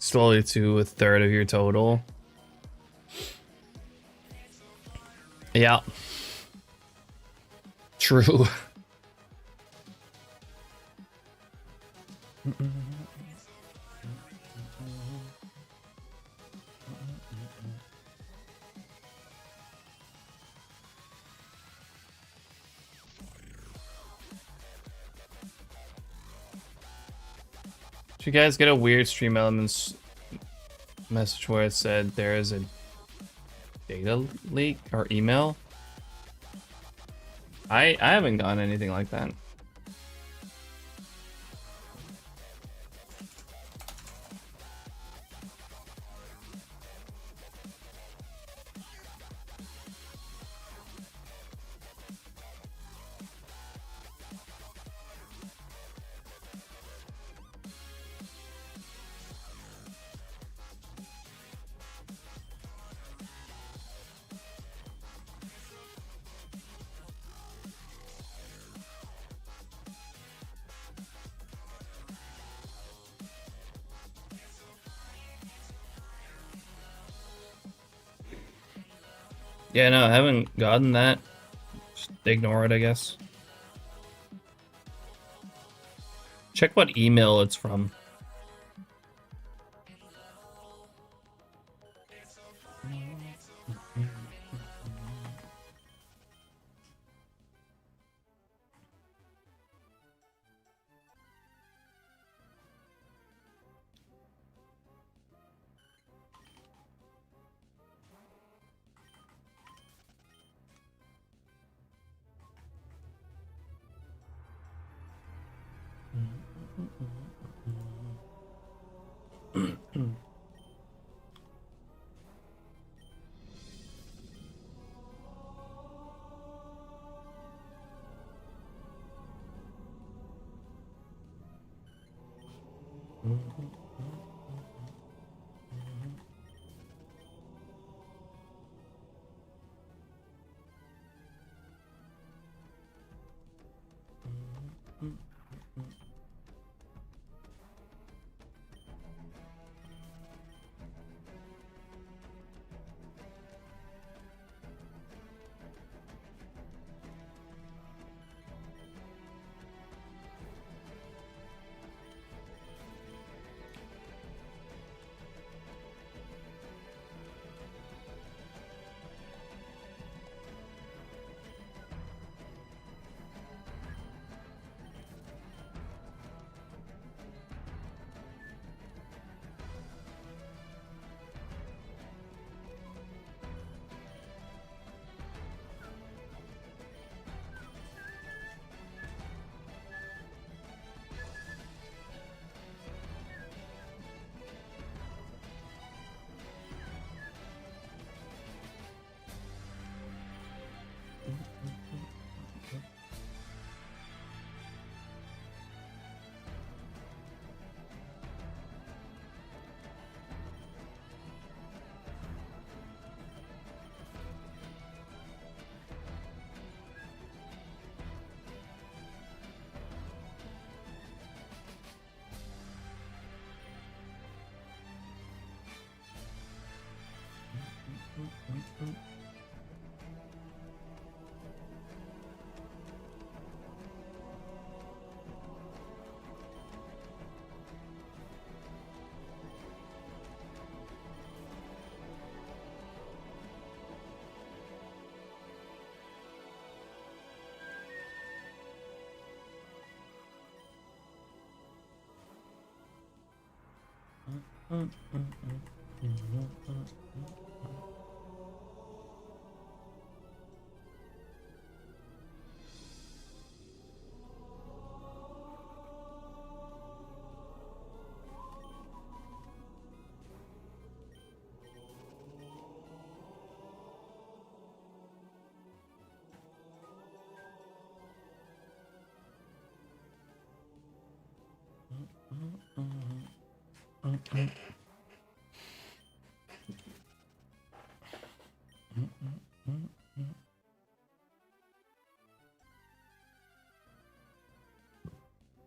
Slowly to a third of your total. Yeah. True. Did you guys get a weird Stream Elements message where it said there is a data leak or email? I haven't gotten anything like that. Yeah, no, I haven't gotten that. Just ignore it, I guess. Check what email it's from.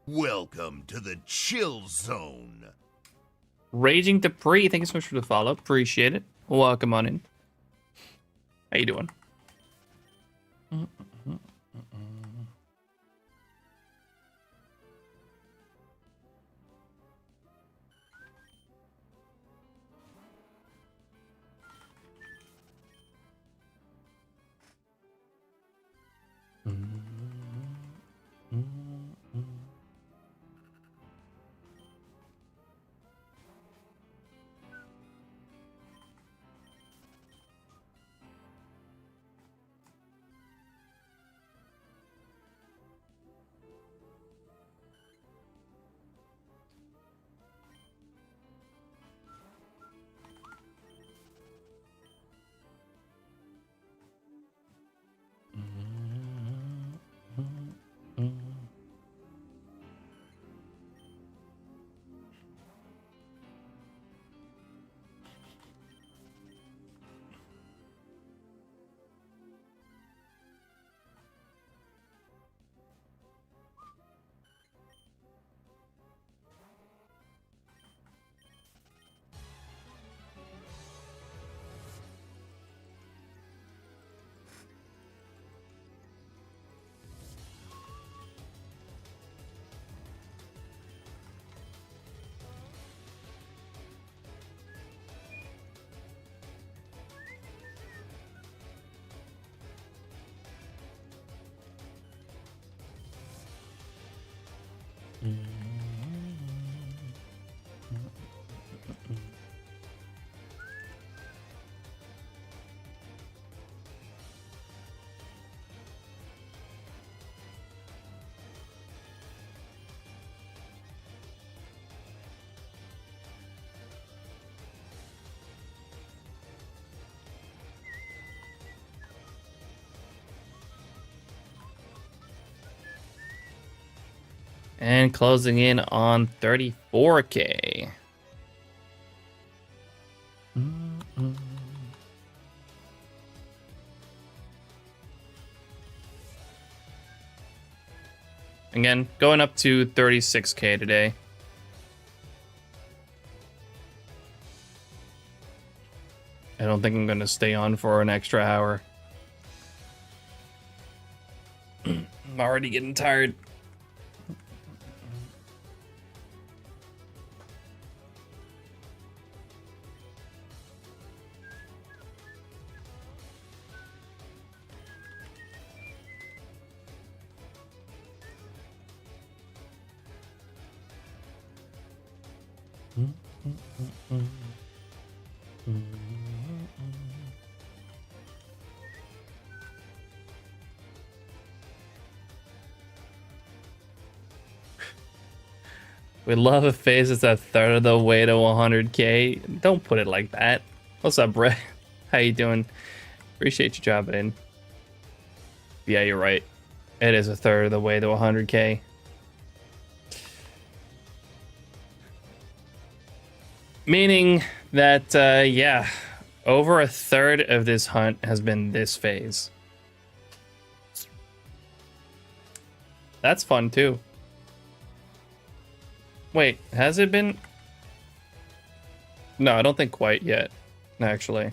Welcome to the chill zone. Raging Dupree, thank you so much for the follow. Appreciate it. Welcome on in. How you doing? And closing in on 34K. Again, going up to 36K today. I don't think I'm going to stay on for an extra hour. I'm already getting tired. We love a phase that's a third of the way to 100K. Don't put it like that. What's up, Brett? How you doing? Appreciate you dropping in. Yeah, you're right. It is a third of the way to 100K. Meaning that, yeah, over a third of this hunt has been this phase. That's fun, too. Wait, has it been? No, I don't think quite yet, actually.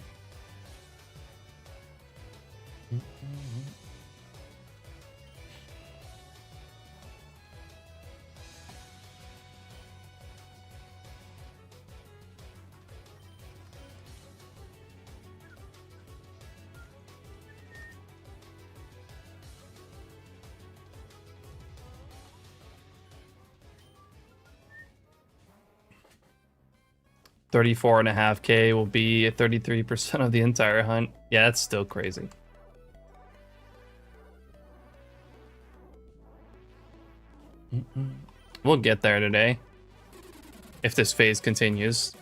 $34.5K will be at 33% of the entire hunt. Yeah, that's still crazy. We'll get there today. If this phase continues.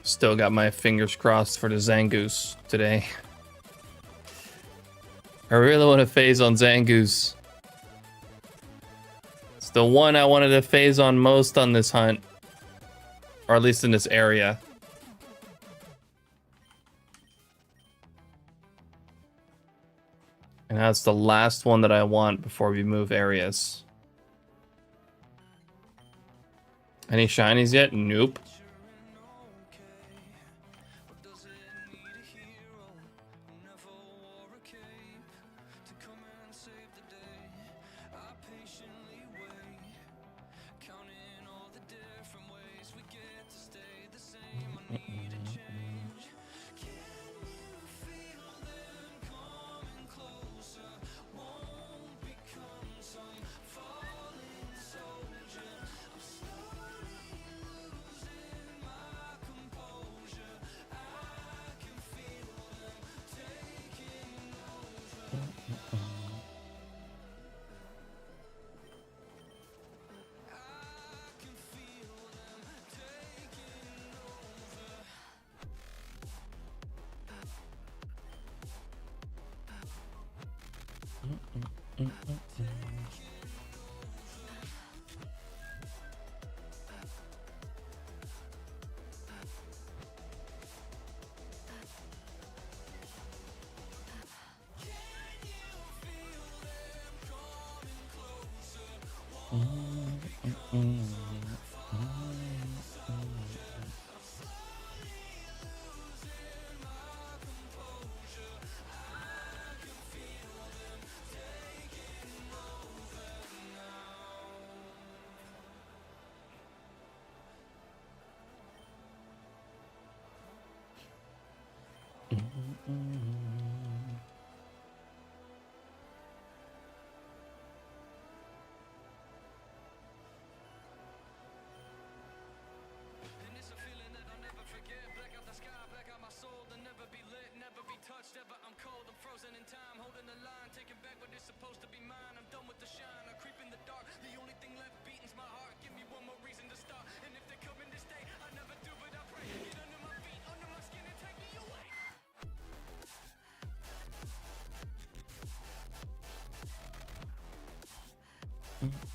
Still got my fingers crossed for the Zangoose today. I really want to phase on Zangoose. It's the one I wanted to phase on most on this hunt. Or at least in this area. And that's the last one that I want before we move areas. Any shinies yet? Nope.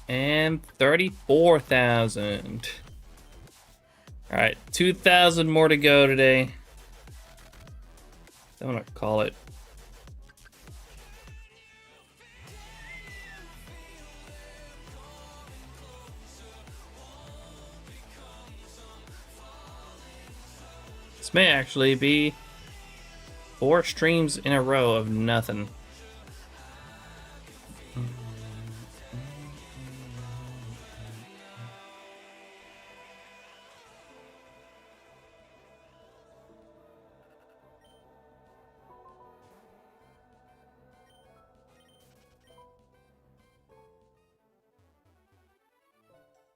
And 34,000. Alright, 2,000 more to go today. I want to call it. This may actually be 4 streams in a row of nothing.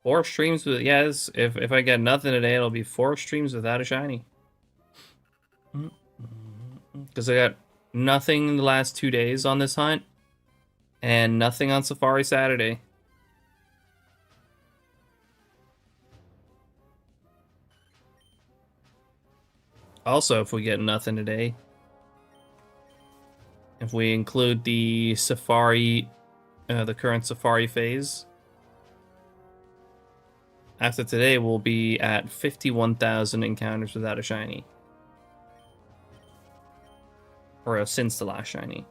Four streams with, yes, if I get nothing today, it'll be 4 streams without a shiny. Because I got nothing in the last 2 days on this hunt, and nothing on Safari Saturday. Also, if we get nothing today, if we include the Safari, the current Safari phase, after today, we'll be at 51,000 encounters without a shiny. Or since the last shiny.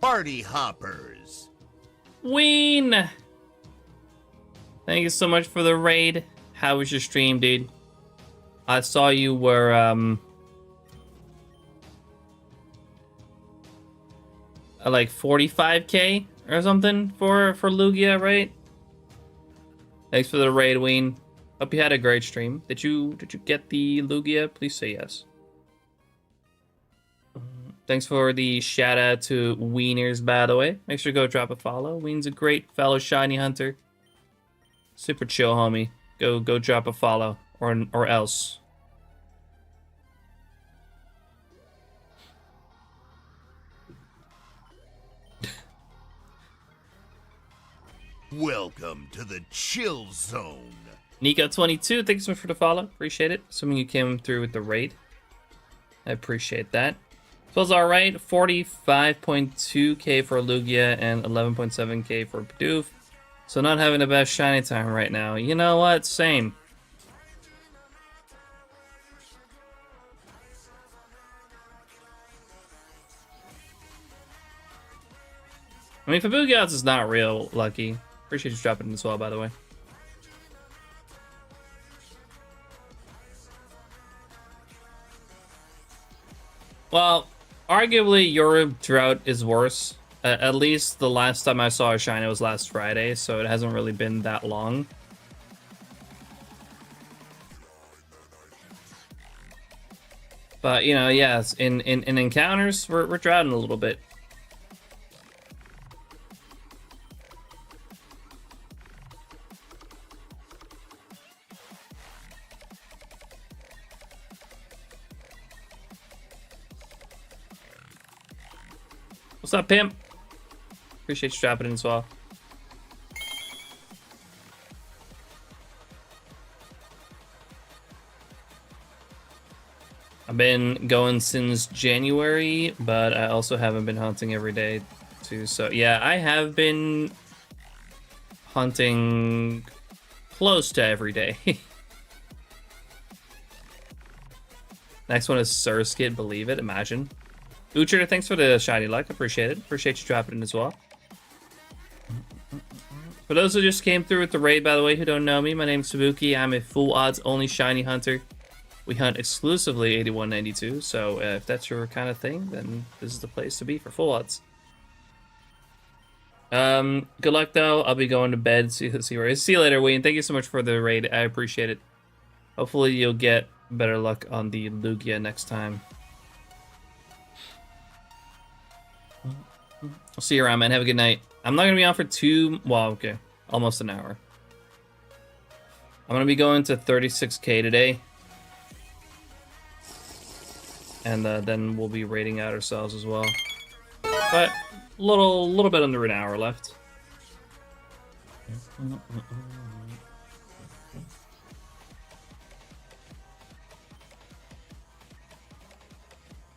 Party hoppers. Ween! Thank you so much for the raid. How was your stream, dude? I saw you were, at like 45k or something for Lugia, right? Thanks for the raid, Ween. Hope you had a great stream. Did you get the Lugia? Please say yes. Thanks for the shout out to Wieners, by the way. Make sure to go drop a follow. Ween's a great fellow shiny hunter. Super chill, homie. Go drop a follow or else. Welcome to the chill zone. Nico22, thanks so much for the follow. Appreciate it. Assuming you came through with the raid. I appreciate that. Feels alright. 45.2k for Lugia and 11.7k for Bidoof. So not having the best shiny time right now. You know what? Same. I mean, Fabugouts is not real lucky. Appreciate you dropping it as well, by the way. Well, arguably your drought is worse. At least the last time I saw a shiny was last Friday, so it hasn't really been that long. But, you know, yes, in encounters, we're droughting a little bit. What's up, Pimp? Appreciate you dropping in as well. I've been going since January, but I also haven't been hunting every day too. So yeah, I have been hunting close to every day. Next one is Surskit, believe it, imagine. Ucher, thanks for the shiny luck. Appreciate it. Appreciate you dropping in as well. For those who just came through with the raid, by the way, who don't know me, my name's Sabuki. I'm a full odds only shiny hunter We hunt exclusively 8192, so if that's your kind of thing, then this is the place to be for full odds. Good luck though. I'll be going to bed. See you later, Wayne. Thank you so much for the raid. I appreciate it. Hopefully you'll get better luck on the Lugia next time. I'll see you around, man. Have a good night. I'm not gonna be on for almost an hour. I'm gonna be going to 36k today, and then we'll be raiding out ourselves as well. But little bit under an hour left.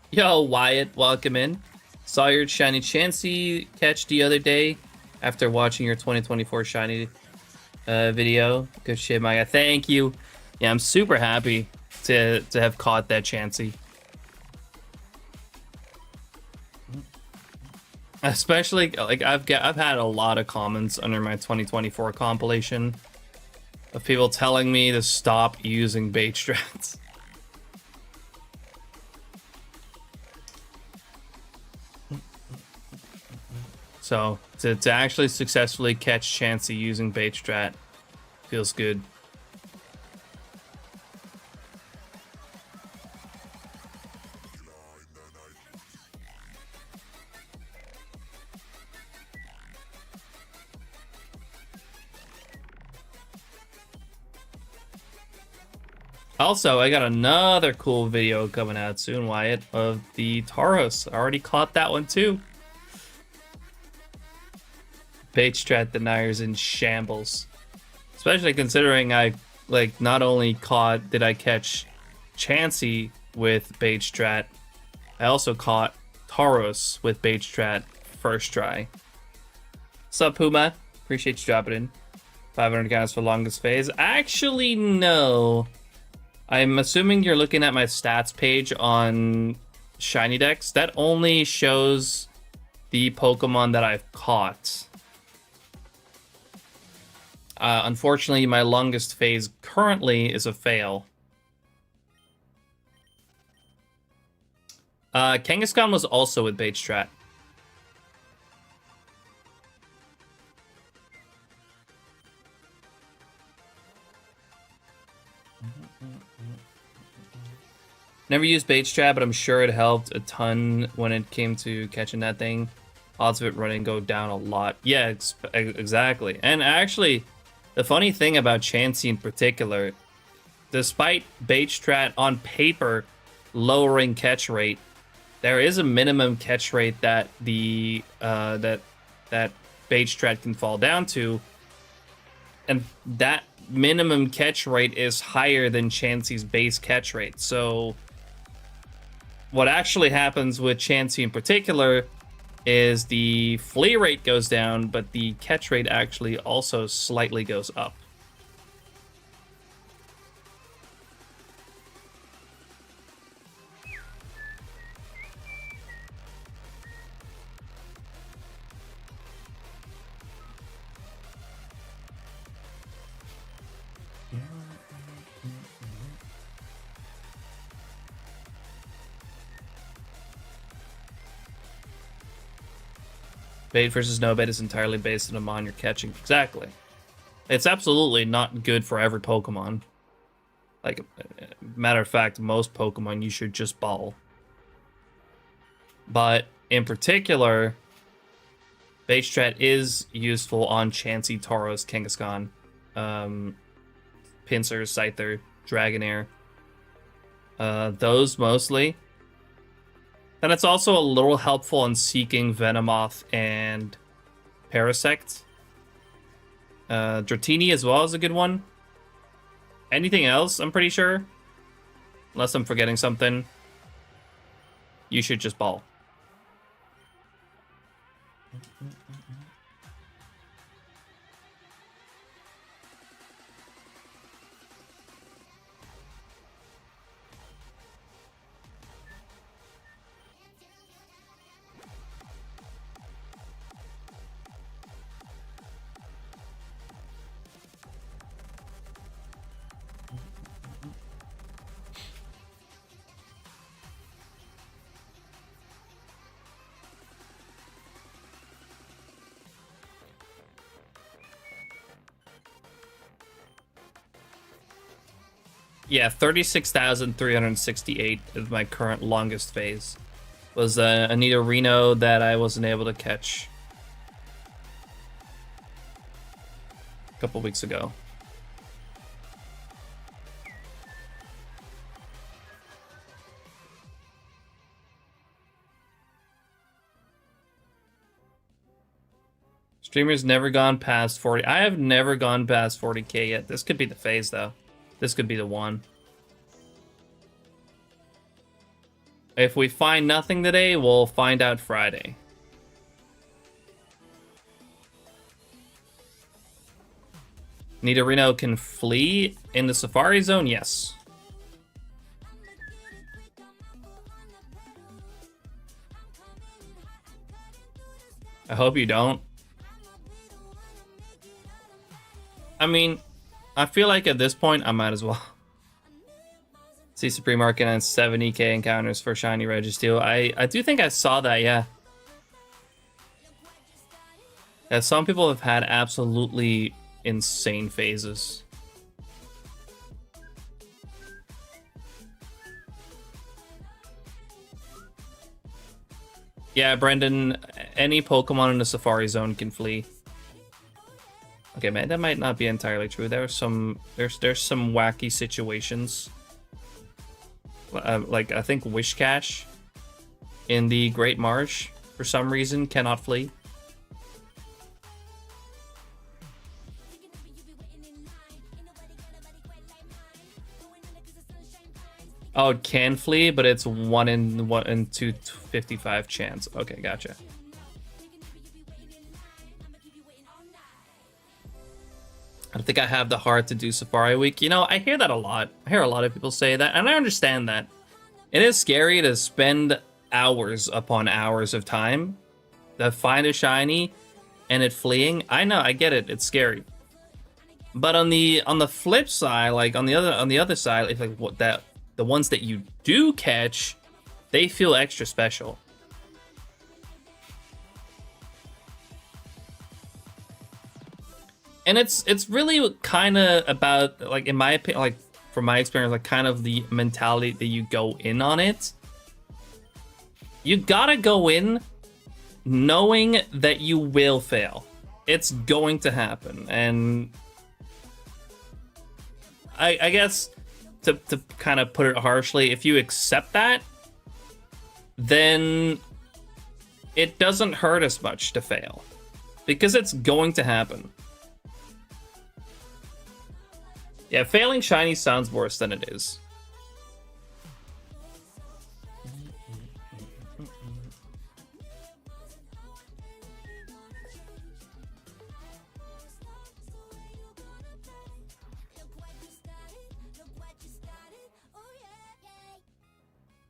Yo, Wyatt, welcome in. Saw your shiny Chansey catch the other day after watching your 2024 shiny video. Good shit, my guy. Thank you. Yeah, I'm super happy to have caught that Chansey. Especially like I've had a lot of comments under my 2024 compilation of people telling me to stop using bait strats. So to actually successfully catch Chansey using bait strat feels good. Also, I got another cool video coming out soon, Wyatt, of the Tauros. I already caught that one too. Bait strat deniers in shambles. Especially considering I not only did I catch Chansey with bait strat, I also caught Tauros with bait strat first try. Sup, Puma? Appreciate you dropping in. 500 counts for longest phase. Actually, no. I'm assuming you're looking at my stats page on SHINYDEX. That only shows the Pokemon that I've caught. Unfortunately, my longest phase currently is a fail. Kangaskhan was also with bait strat. Never used bait strat, but I'm sure it helped a ton when it came to catching that thing. Odds of it running go down a lot. Yeah, exactly. And actually, the funny thing about Chansey in particular, despite bait strat on paper lowering catch rate, there is a minimum catch rate that the that bait strat can fall down to, and that minimum catch rate is higher than Chansey's base catch rate. So what actually happens with Chansey in particular is the flee rate goes down, but the catch rate actually also slightly goes up. Bait versus no bait is entirely based on the mon you're catching. Exactly. It's absolutely not good for every Pokemon. Like, matter of fact, most Pokemon you should just ball. But in particular, bait strat is useful on Chansey, Tauros, Kangaskhan, Pinsir, Scyther, Dragonair. Those mostly. And it's also a little helpful in seeking Venomoth and Parasect. Dratini as well is a good one. Anything else, I'm pretty sure, unless I'm forgetting something, you should just ball. Yeah, 36,368 is my current longest phase. Was Anita Reno that I wasn't able to catch a couple weeks ago. Streamer's never gone past 40. I have never gone past 40k yet. This could be the phase, though. This could be the one. If we find nothing today, we'll find out Friday. Nidorino can flee in the Safari Zone? Yes. I hope you don't. I mean, I feel like at this point, I might as well. See Supreme Market on 70k encounters for Shiny Registeel. I do think I saw that, yeah. Yeah, some people have had absolutely insane phases. Yeah, Brendan, any Pokemon in the Safari Zone can flee. Okay, man, that might not be entirely true. There's some wacky situations. Like I think Wishcash in the Great Marsh for some reason cannot flee. Oh, it can flee, but it's 1 in 255 chance. Okay, gotcha. I don't think I have the heart to do Safari Week. You know, I hear that a lot. I hear a lot of people say that, and I understand that. It is scary to spend hours upon hours of time to find a shiny and it fleeing. I know, I get it. It's scary. But on the flip side, like on the other side, it's like the ones that you do catch, they feel extra special. And it's really kind of about, like, in my opinion, like from my experience, like kind of the mentality that you go in on it. You gotta go in knowing that you will fail. It's going to happen. And I guess to kind of put it harshly, if you accept that, then it doesn't hurt as much to fail. Because it's going to happen. Yeah, failing shiny sounds worse than it is.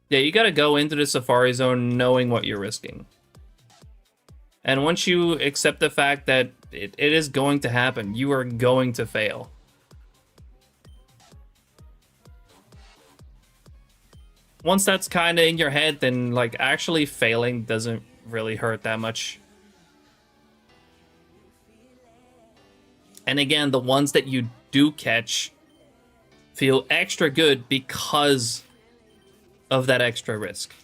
Yeah, you gotta go into the Safari Zone knowing what you're risking. And once you accept the fact that it is going to happen, you are going to fail. Once that's kind of in your head, then like actually failing doesn't really hurt that much. And again, the ones that you do catch feel extra good because of that extra risk.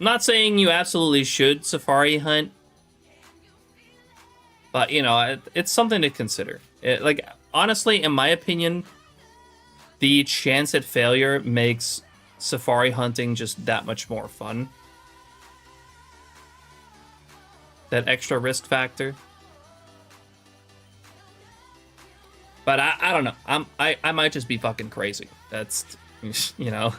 I'm not saying you absolutely should Safari hunt, but you know, it's something to consider. Like honestly, in my opinion, the chance at failure makes Safari hunting just that much more fun. That extra risk factor. But I don't know. I might just be fucking crazy. That's, you know.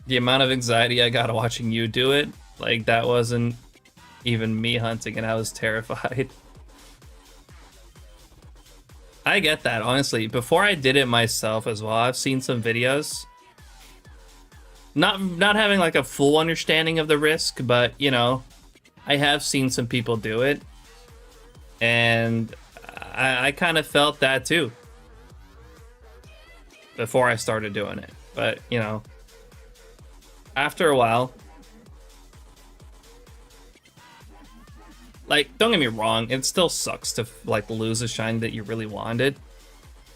The amount of anxiety I got watching you do it, like that wasn't even me hunting and I was terrified. I get that, honestly. Before I did it myself as well, I've seen some videos. Not having like a full understanding of the risk, but you know, I have seen some people do it. And I kind of felt that too before I started doing it. But, you know, after a while, like, don't get me wrong, it still sucks to, like, lose a shine that you really wanted.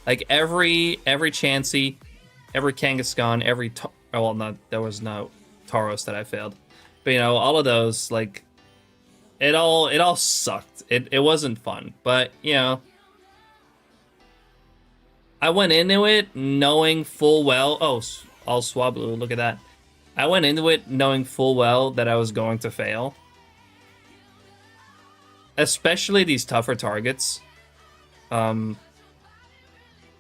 Like, every Chansey, every Kangaskhan, well, not, there was no Tauros that I failed. But, you know, all of those, like, it all sucked. It wasn't fun. But, you know, I went into it knowing full well, oh, all Swablu, look at that. I went into it knowing full well that I was going to fail. Especially these tougher targets. And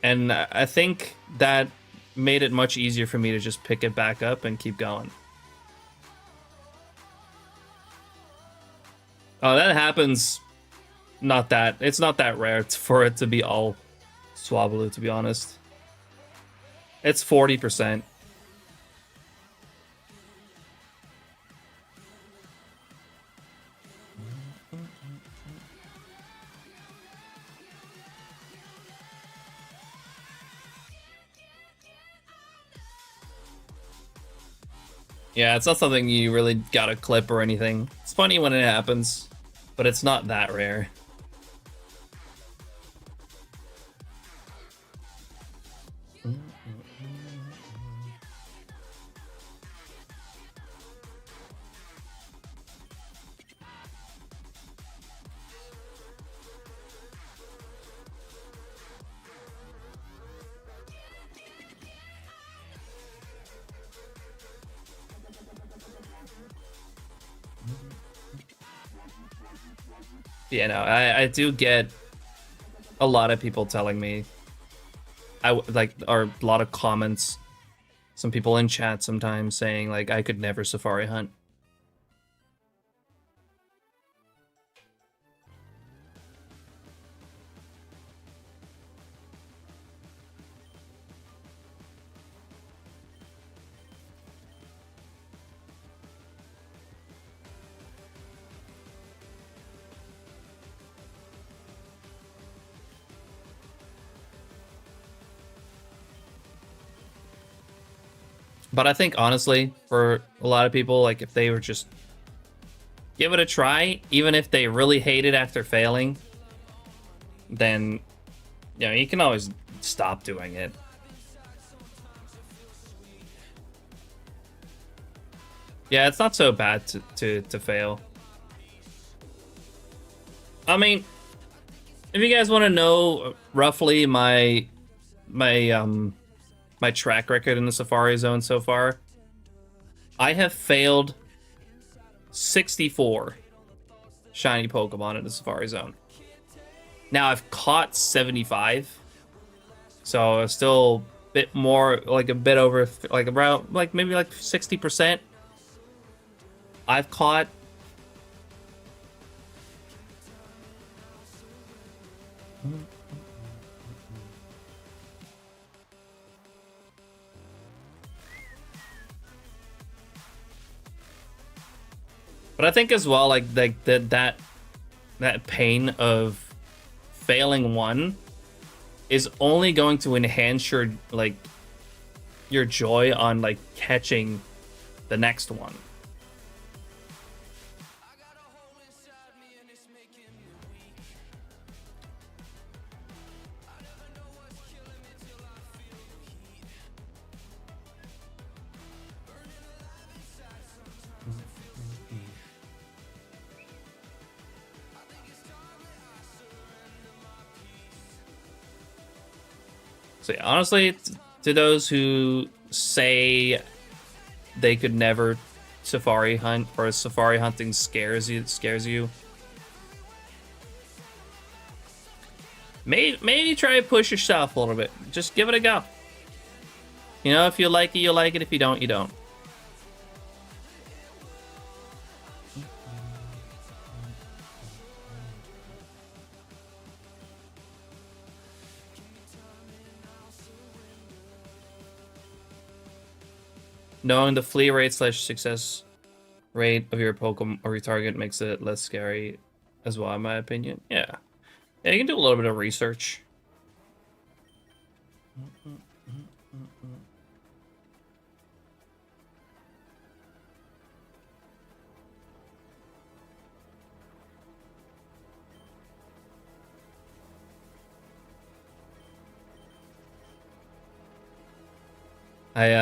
I think that made it much easier for me to just pick it back up and keep going. Oh, that happens. It's not that rare for it to be all Swablu, to be honest. It's 40%. Yeah, it's not something you really gotta clip or anything. It's funny when it happens, but it's not that rare. Yeah, no, I do get a lot of people telling me, or a lot of comments, some people in chat sometimes saying, like, I could never safari hunt. But I think, honestly, for a lot of people, like, if they were just give it a try, even if they really hate it after failing, then, you know, you can always stop doing it. Yeah, it's not so bad to fail. I mean, if you guys want to know roughly my track record in the Safari Zone so far, I have failed 64 shiny Pokemon in the Safari Zone. Now I've caught 75, so it's still a bit more, like a bit over, like around, like maybe like 60%. I've caught. But I think as well, like that pain of failing one is only going to enhance your your joy on like catching the next one. So yeah, honestly, to those who say they could never safari hunt, or safari hunting scares you, maybe try to push yourself a little bit. Just give it a go. You know, if you like it, you like it. If you don't, you don't. Knowing the flee rate / success rate of your Pokemon or your target makes it less scary as well, in my opinion. Yeah. Yeah, you can do a little bit of research. I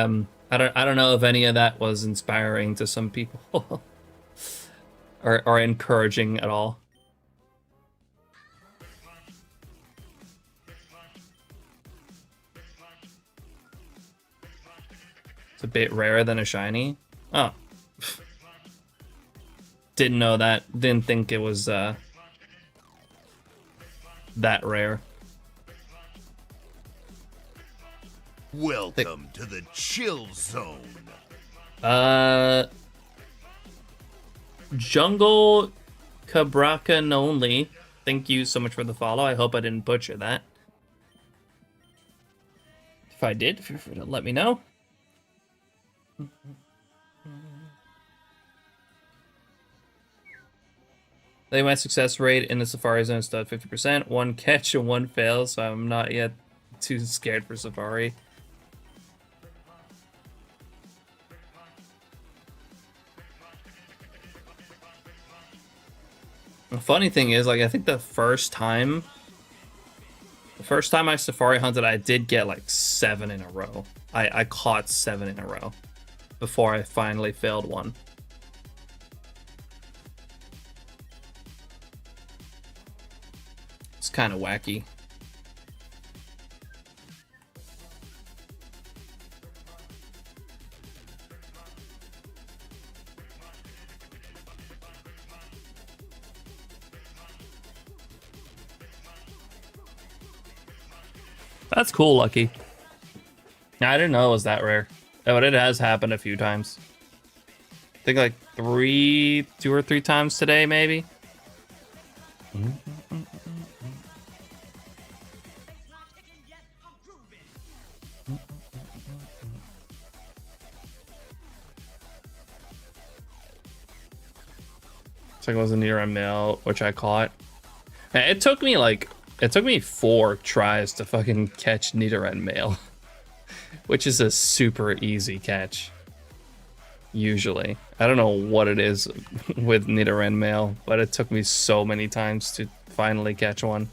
don't know if any of that was inspiring to some people or encouraging at all. It's a bit rarer than a shiny. Oh. Didn't know that. Didn't think it was that rare. Welcome to the chill zone. Jungle Cabracan only. Thank you so much for the follow. I hope I didn't butcher that. If I did, feel free to let me know. I think my success rate in the Safari Zone is still at 50%. One catch and one fail, so I'm not yet too scared for Safari. The funny thing is, like, I think the first time I Safari hunted, I did get like 7 in a row. I caught 7 in a row before I finally failed one. It's kind of wacky. That's cool, Lucky. I didn't know it was that rare. But it has happened a few times. I think like 2 or 3 times today, maybe. It's like it was a near a male, which I caught. And it took me 4 tries to fucking catch Nidoran male, which is a super easy catch. Usually, I don't know what it is with Nidoran male, but it took me so many times to finally catch one.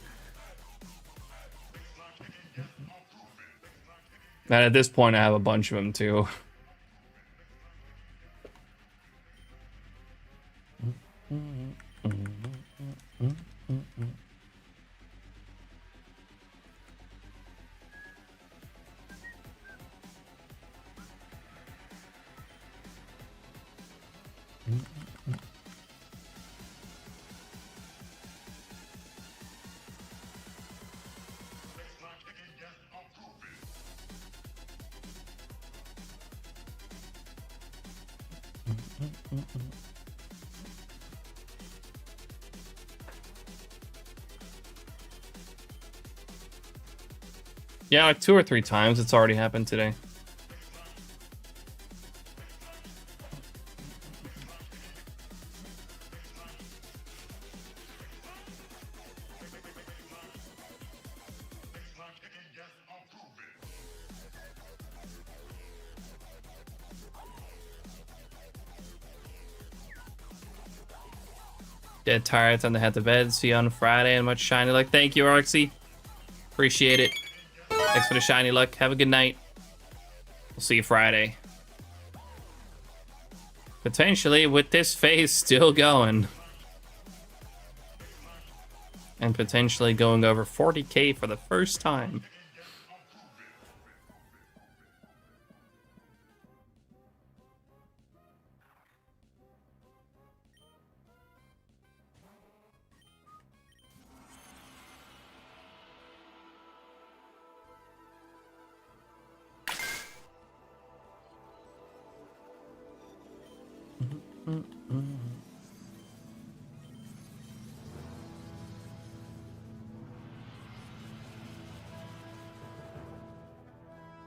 And at this point, I have a bunch of them too. Yeah, like 2 or 3 times it's already happened today. Dead tired, time to head to bed. See you on Friday and much shiny luck. Thank you, Arxie. Appreciate it. Thanks for the shiny luck. Have a good night. We'll see you Friday. Potentially with this phase still going. And potentially going over 40k for the first time.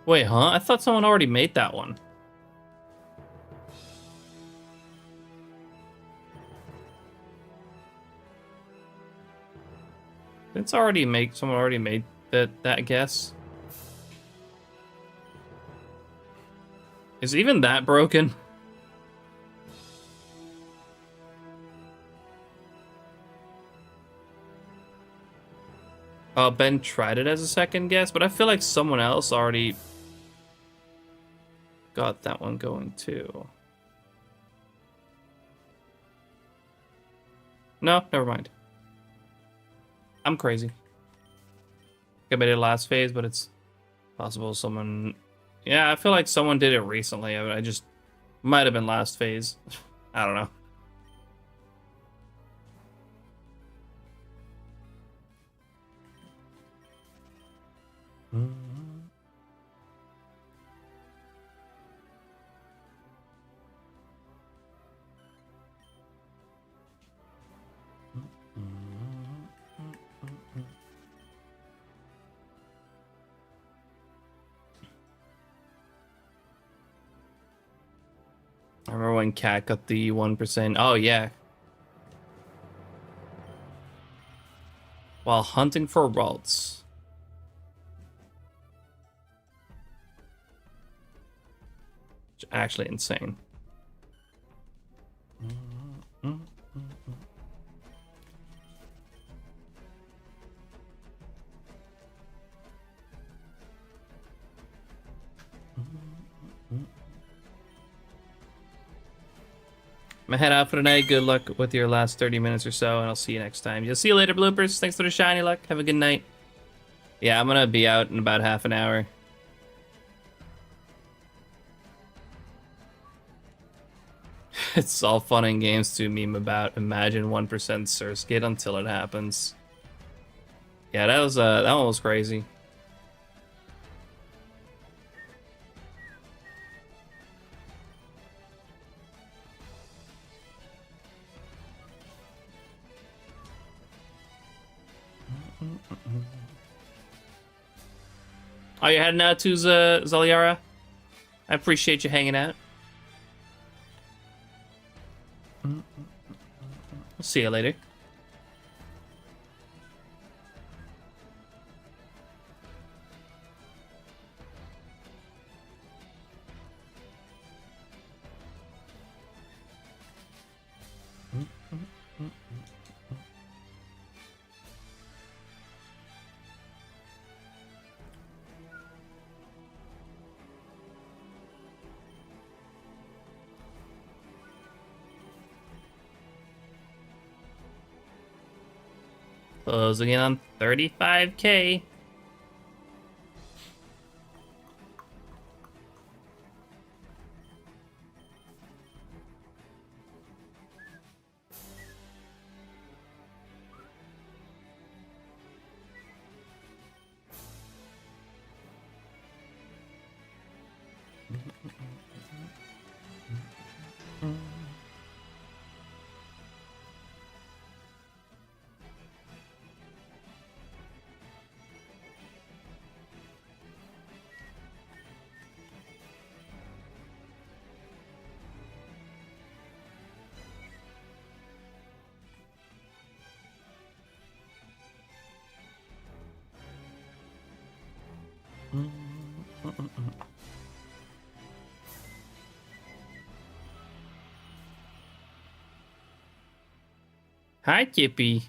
Wait, huh? I thought someone already made that one. It's already someone already made that guess. Is even that broken? Ben tried it as a second guess, but I feel like someone else already got that one going too. No, never mind. I'm crazy. I made it last phase, but it's possible someone... Yeah, I feel like someone did it recently. I just... Might have been last phase. I don't know. I remember when Cat got the 1%. Oh, yeah. While hunting for Ralts. Which is actually insane. I'm gonna head out for tonight. Good luck with your last 30 minutes or so, and I'll see you next time. You'll see you later, bloopers. Thanks for the shiny luck. Have a good night. Yeah, I'm gonna be out in about half an hour. It's all fun and games to meme about. Imagine 1% Surskit until it happens. Yeah, that one was crazy. Oh, you're heading out to Zaliara? I appreciate you hanging out. I'll see you later. Closing in on 35K. Hi, Kippy.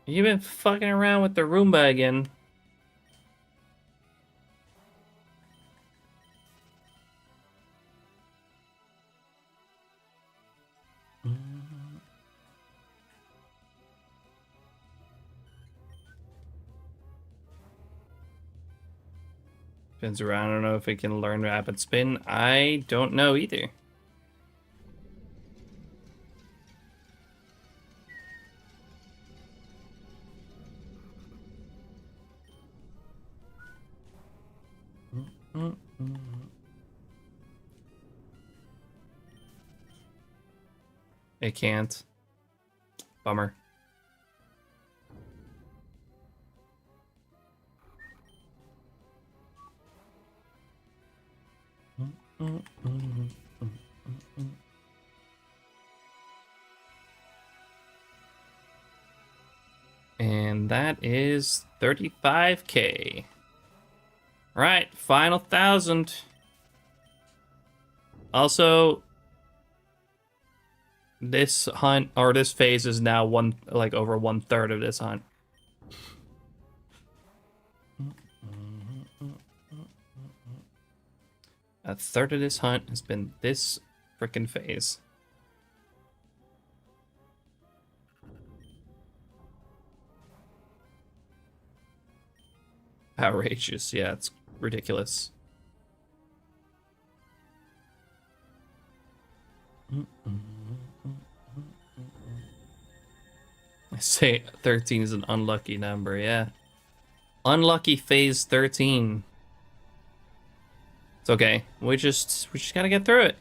You've been fucking around with the Roomba again. Spins around. I don't know if it can learn rapid spin. I don't know either. It can't. Bummer. And that is 35k. Right, final 1,000. Also, this hunt or this phase is now over 1/3 of this hunt. A third of this hunt has been this frickin' phase. Outrageous, yeah, it's ridiculous. I say 13 is an unlucky number, yeah. Unlucky phase 13. It's okay. We just gotta get through it.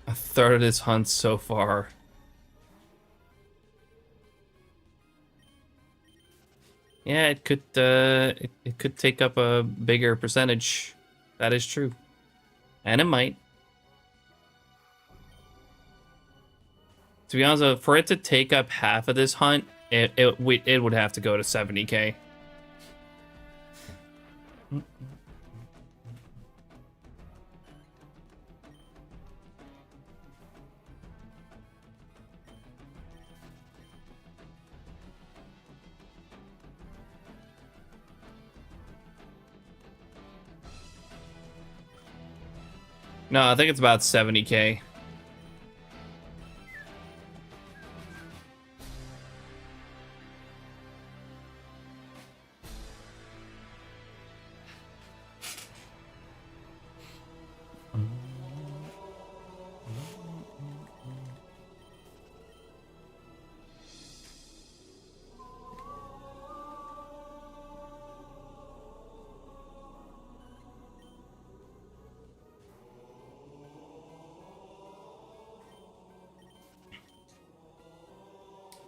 A third of this hunt so far. Yeah, it could it could take up a bigger percentage. That is true. And it might. To be honest, for it to take up half of this hunt, it would have to go to 70k. No, I think it's about 70k.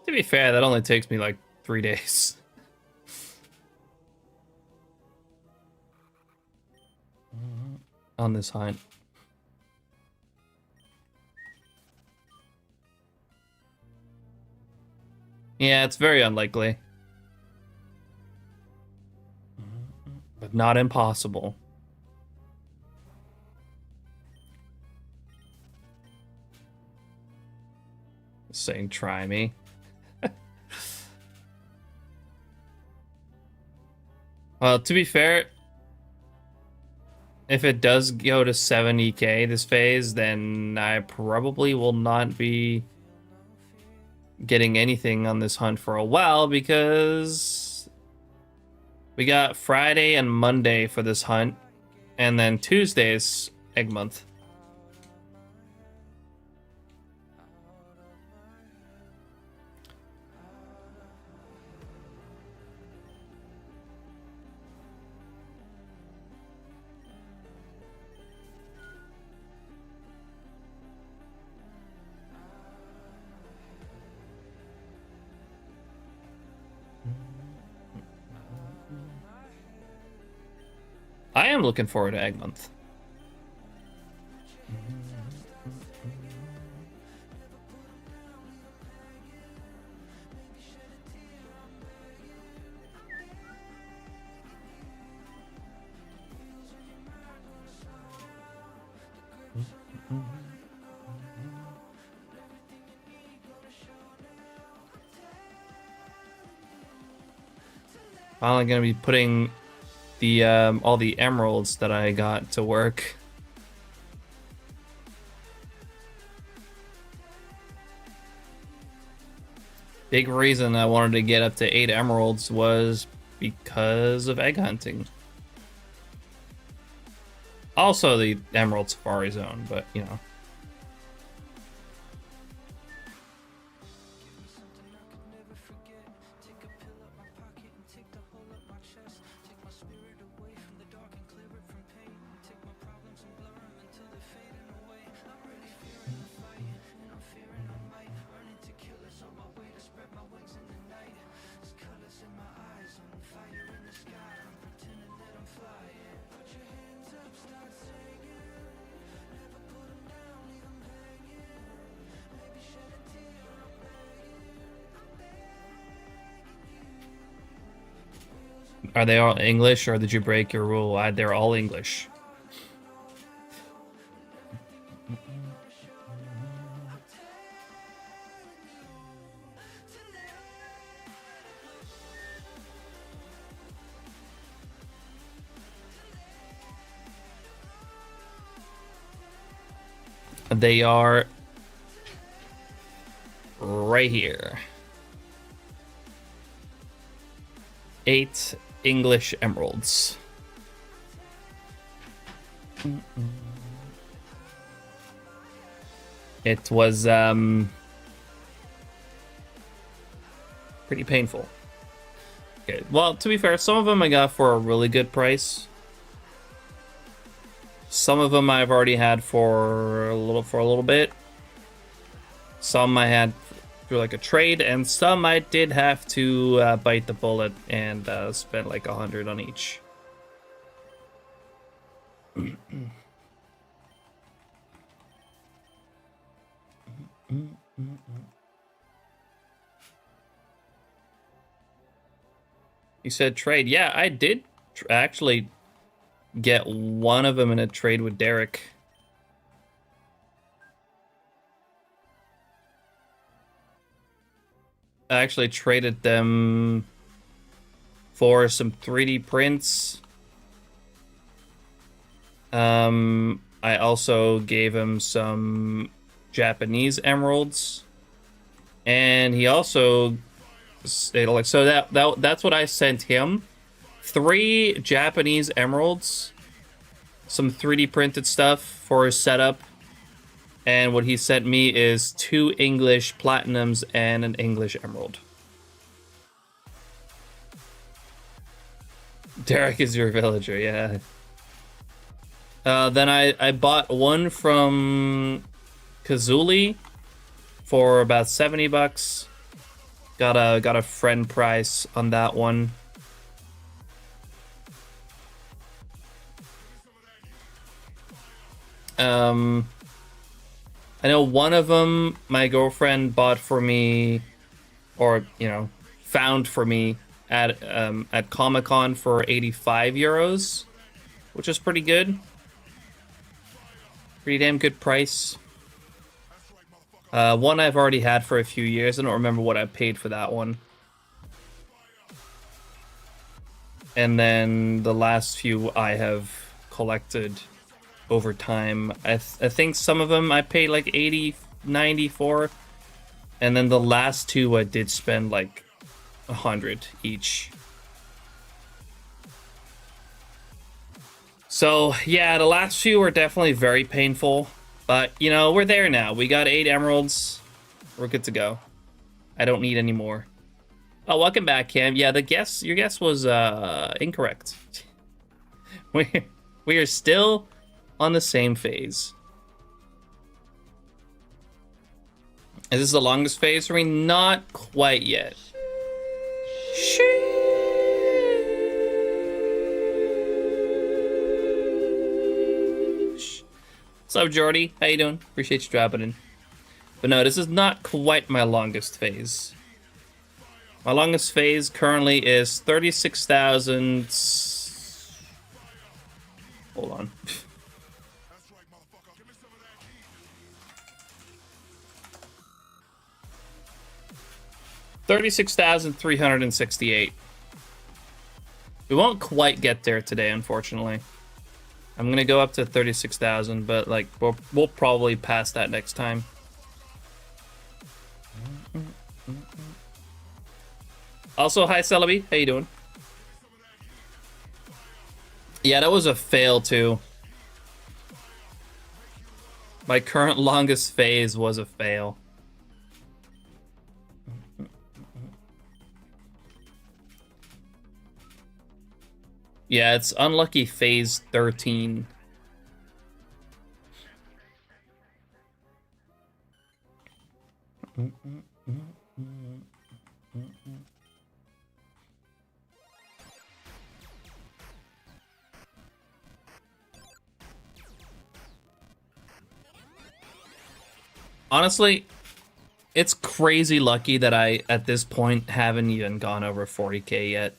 To be fair, that only takes me like 3 days. On this hunt. Yeah, it's very unlikely. But not impossible. Saying try me. Well, to be fair, if it does go to 70k this phase, then I probably will not be getting anything on this hunt for a while, because we got Friday and Monday for this hunt, and then Tuesday's egg month. I am looking forward to egg month. Finally gonna be putting the all the emeralds that I got to work. Big reason I wanted to get up to 8 emeralds was because of egg hunting. Also the Emerald Safari Zone, but you know. Are they all English, or did you break your rule? They're all English. They are right here. 8 English emeralds. It was pretty painful. Okay, well, to be fair, some of them I got for a really good price. Some of them I've already had for a little bit. Some I had through like a trade, and some I did have to bite the bullet and spend like 100 on each. You said trade. Yeah, I did actually get one of them in a trade with Derek. I actually traded them for some 3D prints. I also gave him some Japanese emeralds, and he also that's what I sent him. 3 Japanese emeralds, some 3D printed stuff for his setup, and what he sent me is 2 English platinums and an English emerald. Derek is your villager, yeah. Then I bought one from Kazuli for about $70. Got a friend price on that one. I know one of them my girlfriend bought for me, or found for me at Comic-Con for 85 euros, which is pretty good. Pretty damn good price. One I've already had for a few years. I don't remember what I paid for that one. And then the last few I have collected over time. I think some of them I paid like 80, 90 for. And then the last 2 I did spend like 100 each. So yeah, the last few were definitely very painful. But, we're there now. We got 8 emeralds. We're good to go. I don't need any more. Oh, welcome back, Cam. Yeah, your guess was incorrect. We are still on the same phase. Is this the longest phase for me? Not quite yet. What's up, Jordy? How you doing? Appreciate you dropping in. But no, this is not quite my longest phase. My longest phase currently is 36,000... Hold on. 36,368. We won't quite get there today, unfortunately. I'm gonna go up to 36,000, but like we'll probably pass that next time. Also, hi Celebi, how you doing? Yeah, that was a fail too. My current longest phase was a fail. Yeah, it's unlucky phase 13. Honestly, it's crazy lucky that I, at this point, haven't even gone over 40k yet.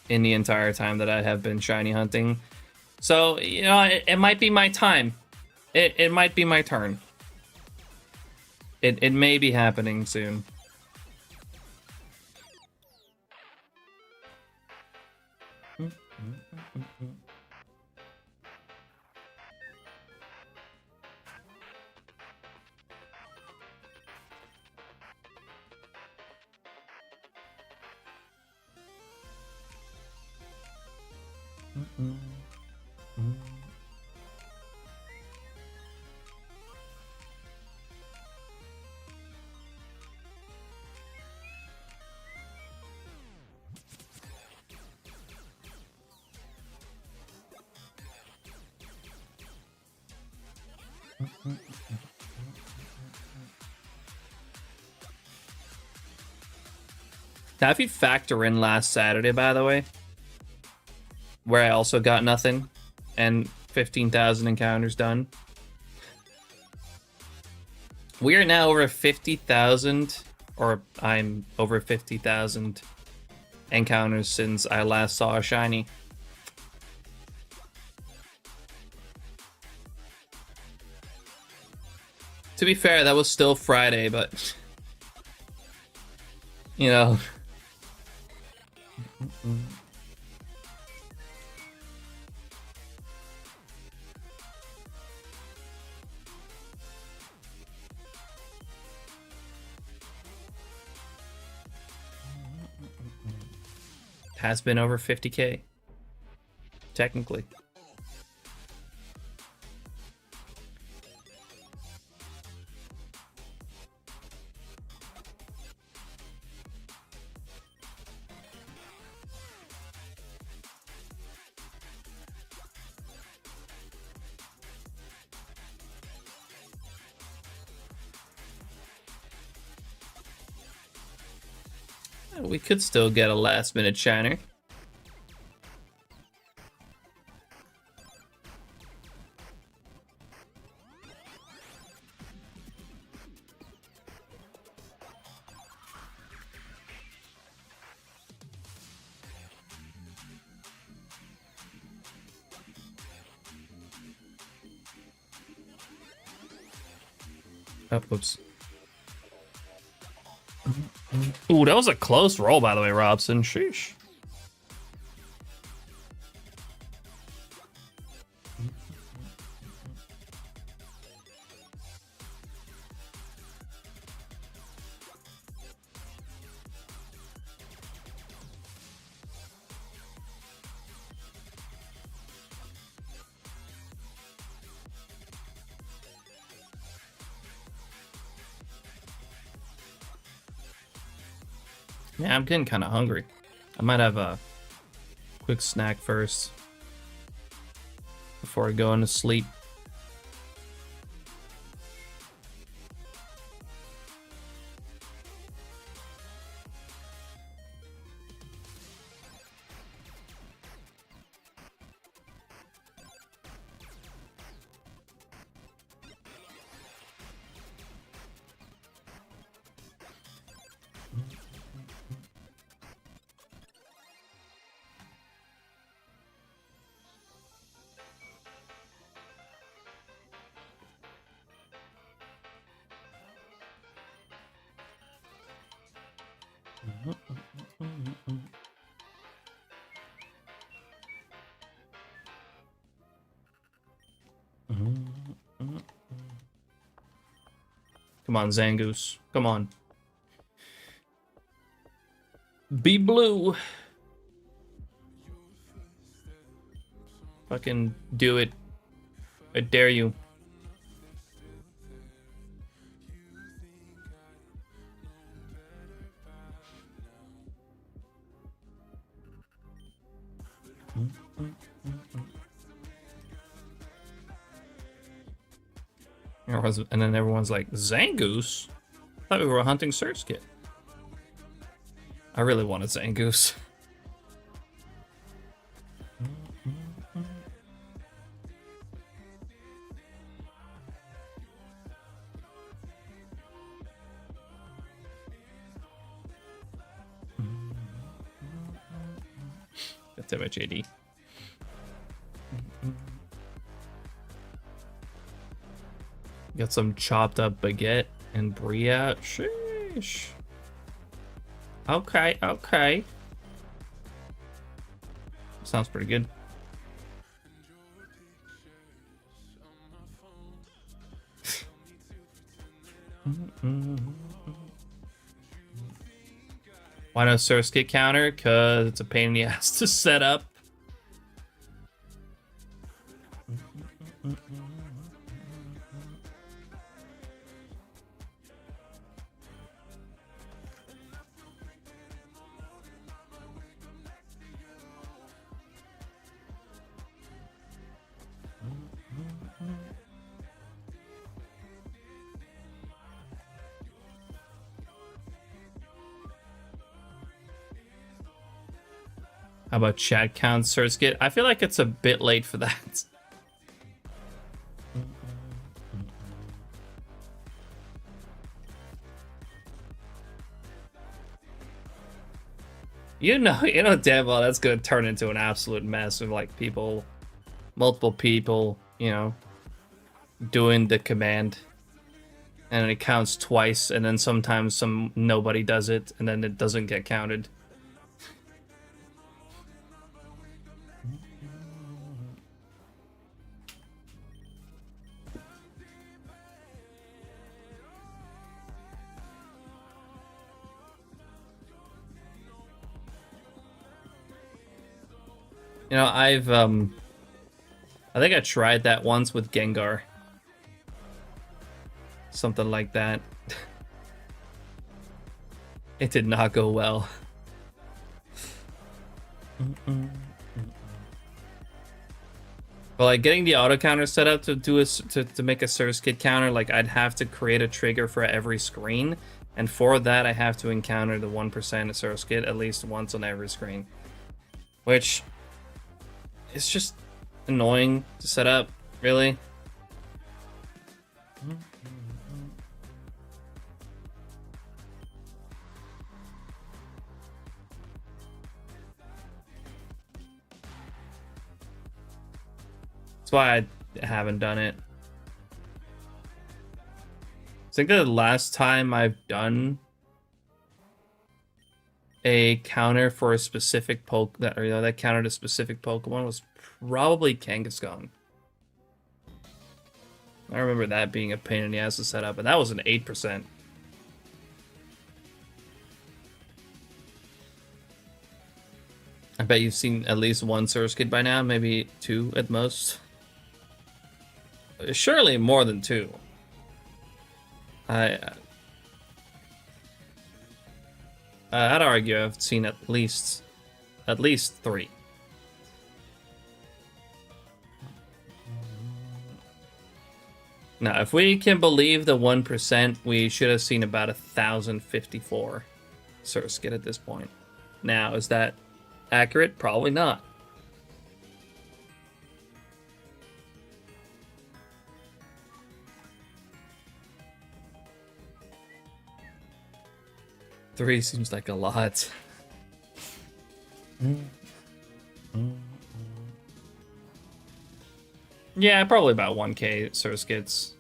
in the entire time that I have been shiny hunting. So, you know, it might be my time. It might be my turn. It may be happening soon. Now, if you factor in last Saturday, by the way, where I also got nothing and 15,000 encounters done, we are now over 50,000, or I'm over 50,000 encounters since I last saw a shiny. To be fair, that was still Friday, but you know. Has been over 50K, technically. We could still get a last minute shiner. Oh, oops. Ooh, that was a close roll, by the way, Robson. Sheesh. Yeah, I'm getting kind of hungry. I might have a quick snack first before I go into sleep. Come on, Zangoose. Come on. Be blue. Fucking do it. I dare you. And then everyone's like, Zangoose? I thought we were hunting Surskit. I really wanted Zangoose. Damn it, JD. Got some chopped up baguette and brie out. Sheesh. Okay, okay. Sounds pretty good. Why no Surskit counter? Because it's a pain in the ass to set up. How about chat count Surskit? I feel like it's a bit late for that. You know damn well that's gonna turn into an absolute mess of like people, multiple people, you know, doing the command. And it counts twice, and then sometimes nobody does it, and then it doesn't get counted. You know, I think I tried that once with Gengar. Something like that. It did not go well. But like getting the auto counter set up to do to make a Surskit counter, like I'd have to create a trigger for every screen, and for that I have to encounter the 1% of Surskit at least once on every screen, which is just annoying to set up, really. That's why I haven't done it. I think the last time I've done a counter for a specific that countered a specific Pokemon was probably Kangaskhan. I remember that being a pain in the ass to set up, and that was an 8%. I bet you've seen at least one Surskit by now, maybe two at most. Surely more than two. I'd argue I've seen at least three. Now, if we can believe the 1%, we should have seen about 1,054 Surskit at this point. Now, is that accurate? Probably not. Three seems like a lot. Yeah, probably about 1K Surskits.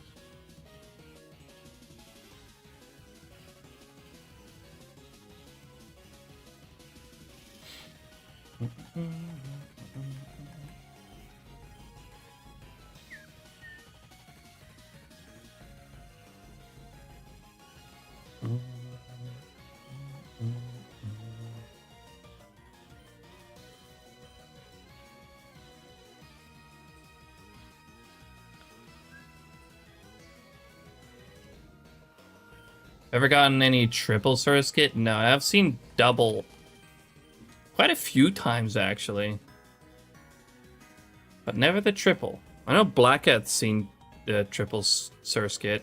Ever gotten any triple Surskit? No, I've seen double quite a few times actually, but never the triple. I know Blackhead's seen the triple Surskit.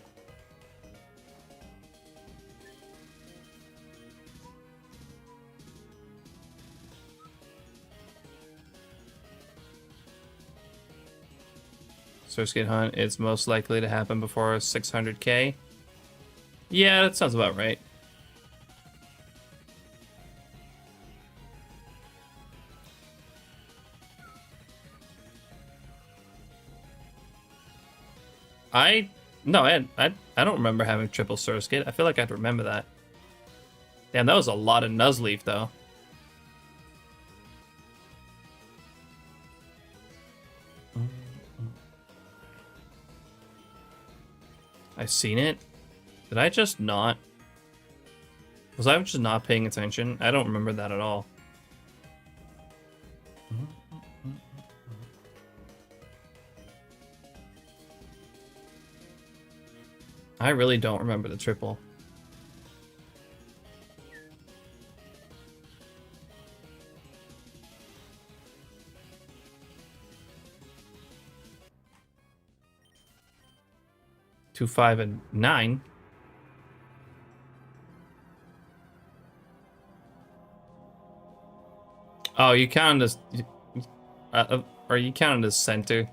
Surskit hunt is most likely to happen before 600k. Yeah, that sounds about right. No, I don't remember having triple Surskit. I feel like I'd remember that. Damn, that was a lot of Nuzleaf, though. I seen it. Did I just not? Was I just not paying attention? I don't remember that at all. I really don't remember the triple. Two, 5, and 9. Oh, you counted as, or you counted as center.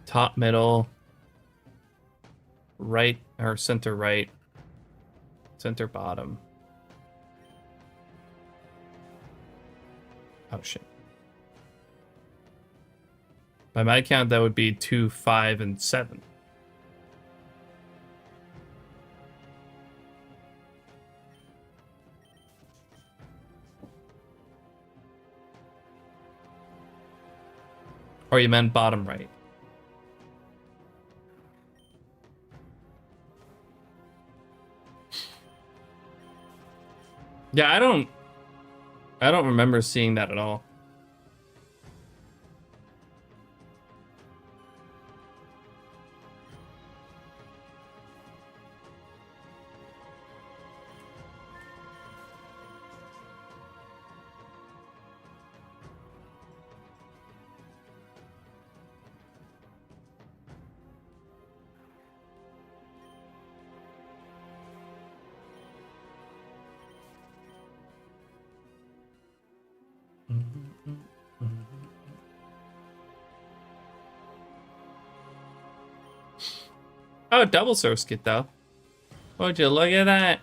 Top, middle, right, or center right, center bottom. Oh shit. By my count, that would be 2, 5, and 7. Or you meant bottom right. Yeah, I don't remember seeing that at all. Oh, double Surskit though. Would you look at that?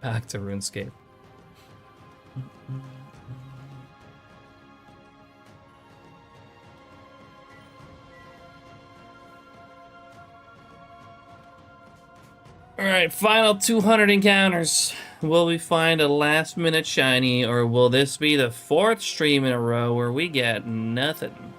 Back to RuneScape. Alright, final 200 encounters. Will we find a last minute shiny, or will this be the 4th stream in a row where we get nothing?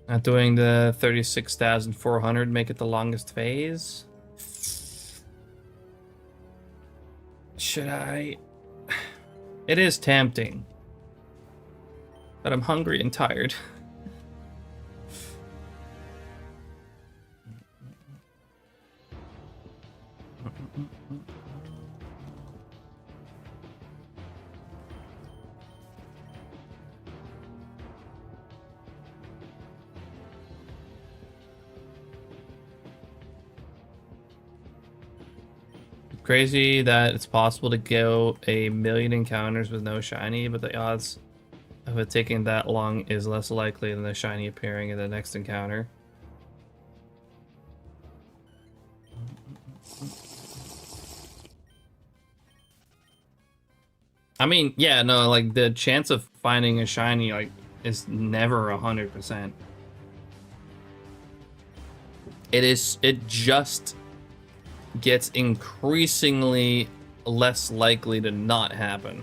Not doing the 36,400 make it the longest phase? Should I? It is tempting. But I'm hungry and tired. Crazy that it's possible to go 1,000,000 encounters with no shiny, but the odds of it taking that long is less likely than the shiny appearing in the next encounter. I mean, yeah, no, like the chance of finding a shiny like is never 100%. It just gets increasingly less likely to not happen.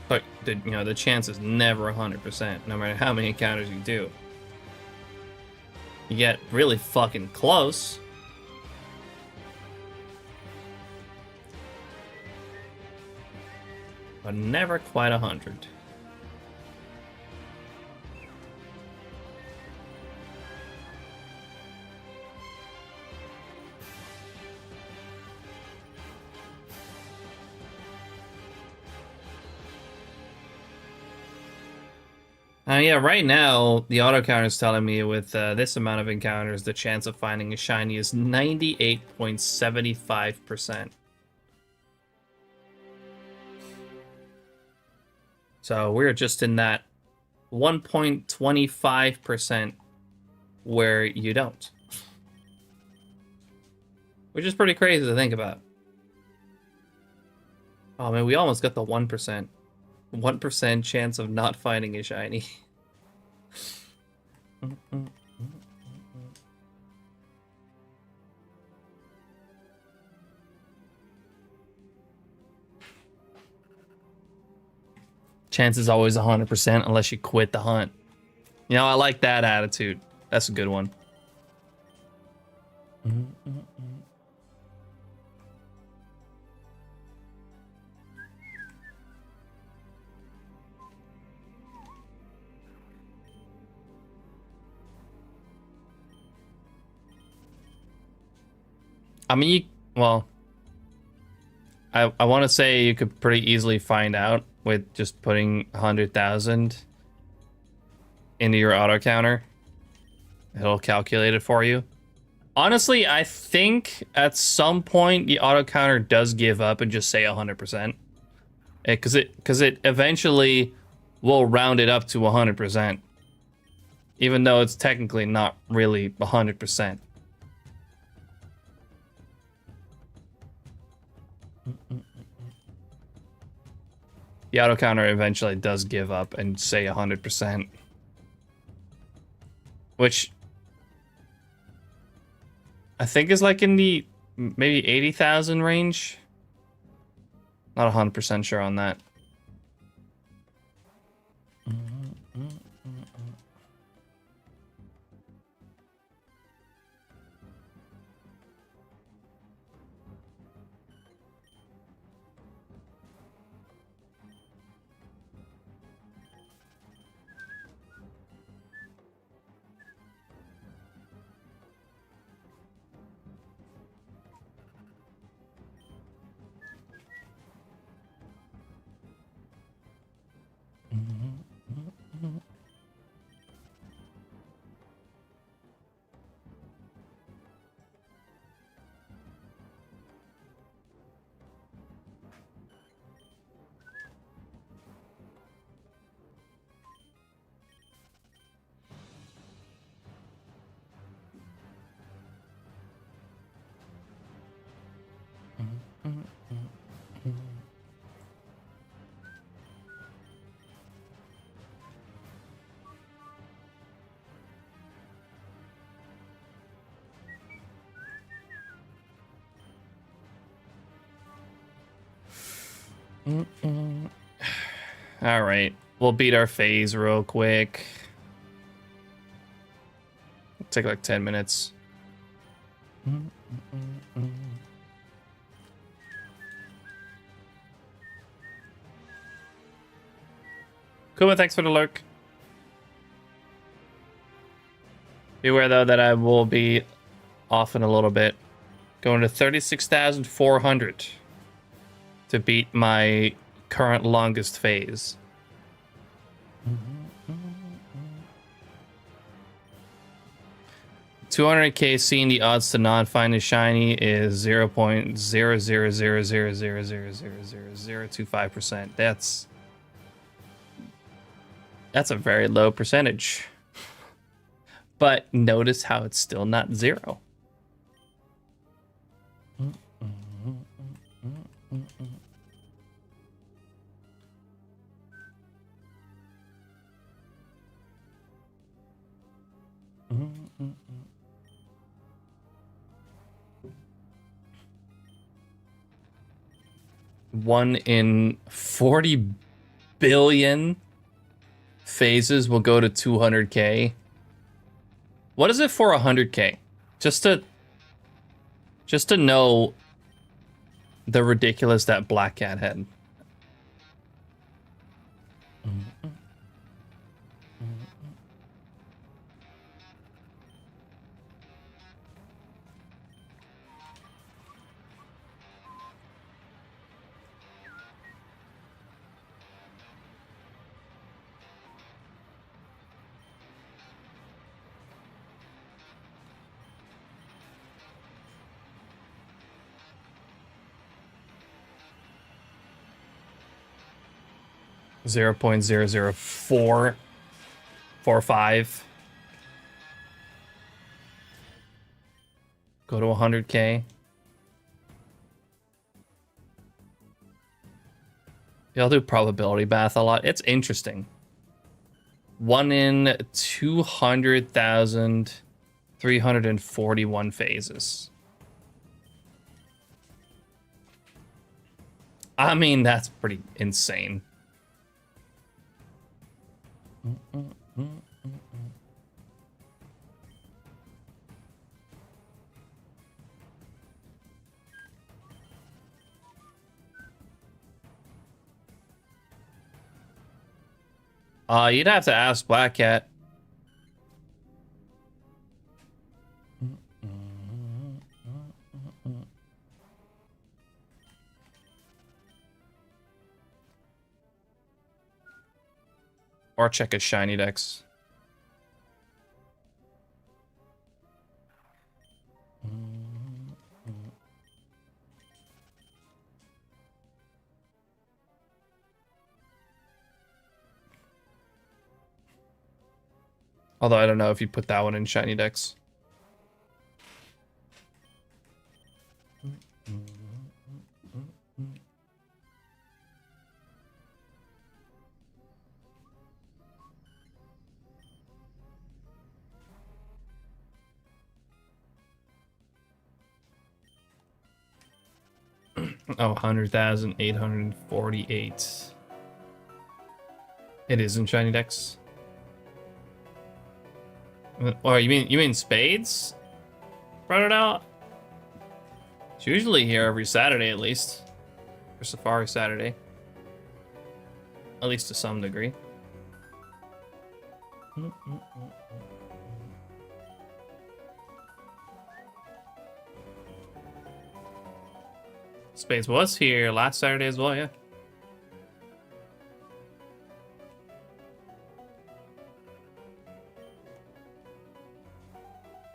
But the chance is never 100%, no matter how many encounters you do. You get really fucking close. But never quite 100. Yeah, right now, the auto counter is telling me with this amount of encounters, the chance of finding a shiny is 98.75%. So we're just in that 1.25% where you don't. Which is pretty crazy to think about. Oh man, we almost got the 1%. 1% chance of not finding a shiny. Chance is always 100% unless you quit the hunt. You know, I like that attitude. That's a good one. I mean, I want to say you could pretty easily find out with just putting 100,000 into your auto counter. It'll calculate it for you. Honestly, I think at some point the auto counter does give up and just say 100%. Because it eventually will round it up to 100%. Even though it's technically not really 100%. The auto counter eventually does give up and say 100%. Which I think is like in the maybe 80,000 range. Not 100% sure on that. All right, we'll beat our phase real quick. It'll take like 10 minutes. Kuma, thanks for the lurk. Beware though that I will be off in a little bit. Going to 36,400 to beat my current longest phase. 200k, seeing the odds to not find a shiny is 0.00000000025%. That's That's a very low percentage. But notice how it's still not 0. One in 40 billion phases will go to 200k. What is it for 100k? Just to know the ridiculous that Black Cat had. 0.00445. Go to 100k. Y'all do probability math a lot. It's interesting. 1 in 200,341 phases. I mean, that's pretty insane. You'd have to ask Black Cat. Or check his SHINYDEX. Although I don't know if you put that one in SHINYDEX. Oh, 100,848. It is in SHINYDEX. Or you mean Spades? Brought it out? It's usually here every Saturday at least. For Safari Saturday. At least to some degree. Spades was here last Saturday as well, yeah.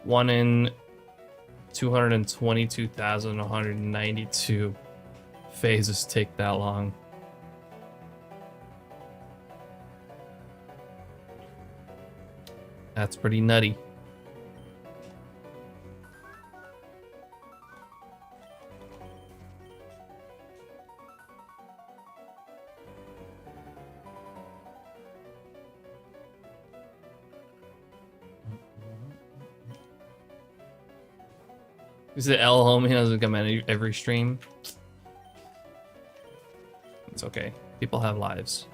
One in 222,192 phases take that long. That's pretty nutty. Is it L homie doesn't come in every stream? It's okay. People have lives.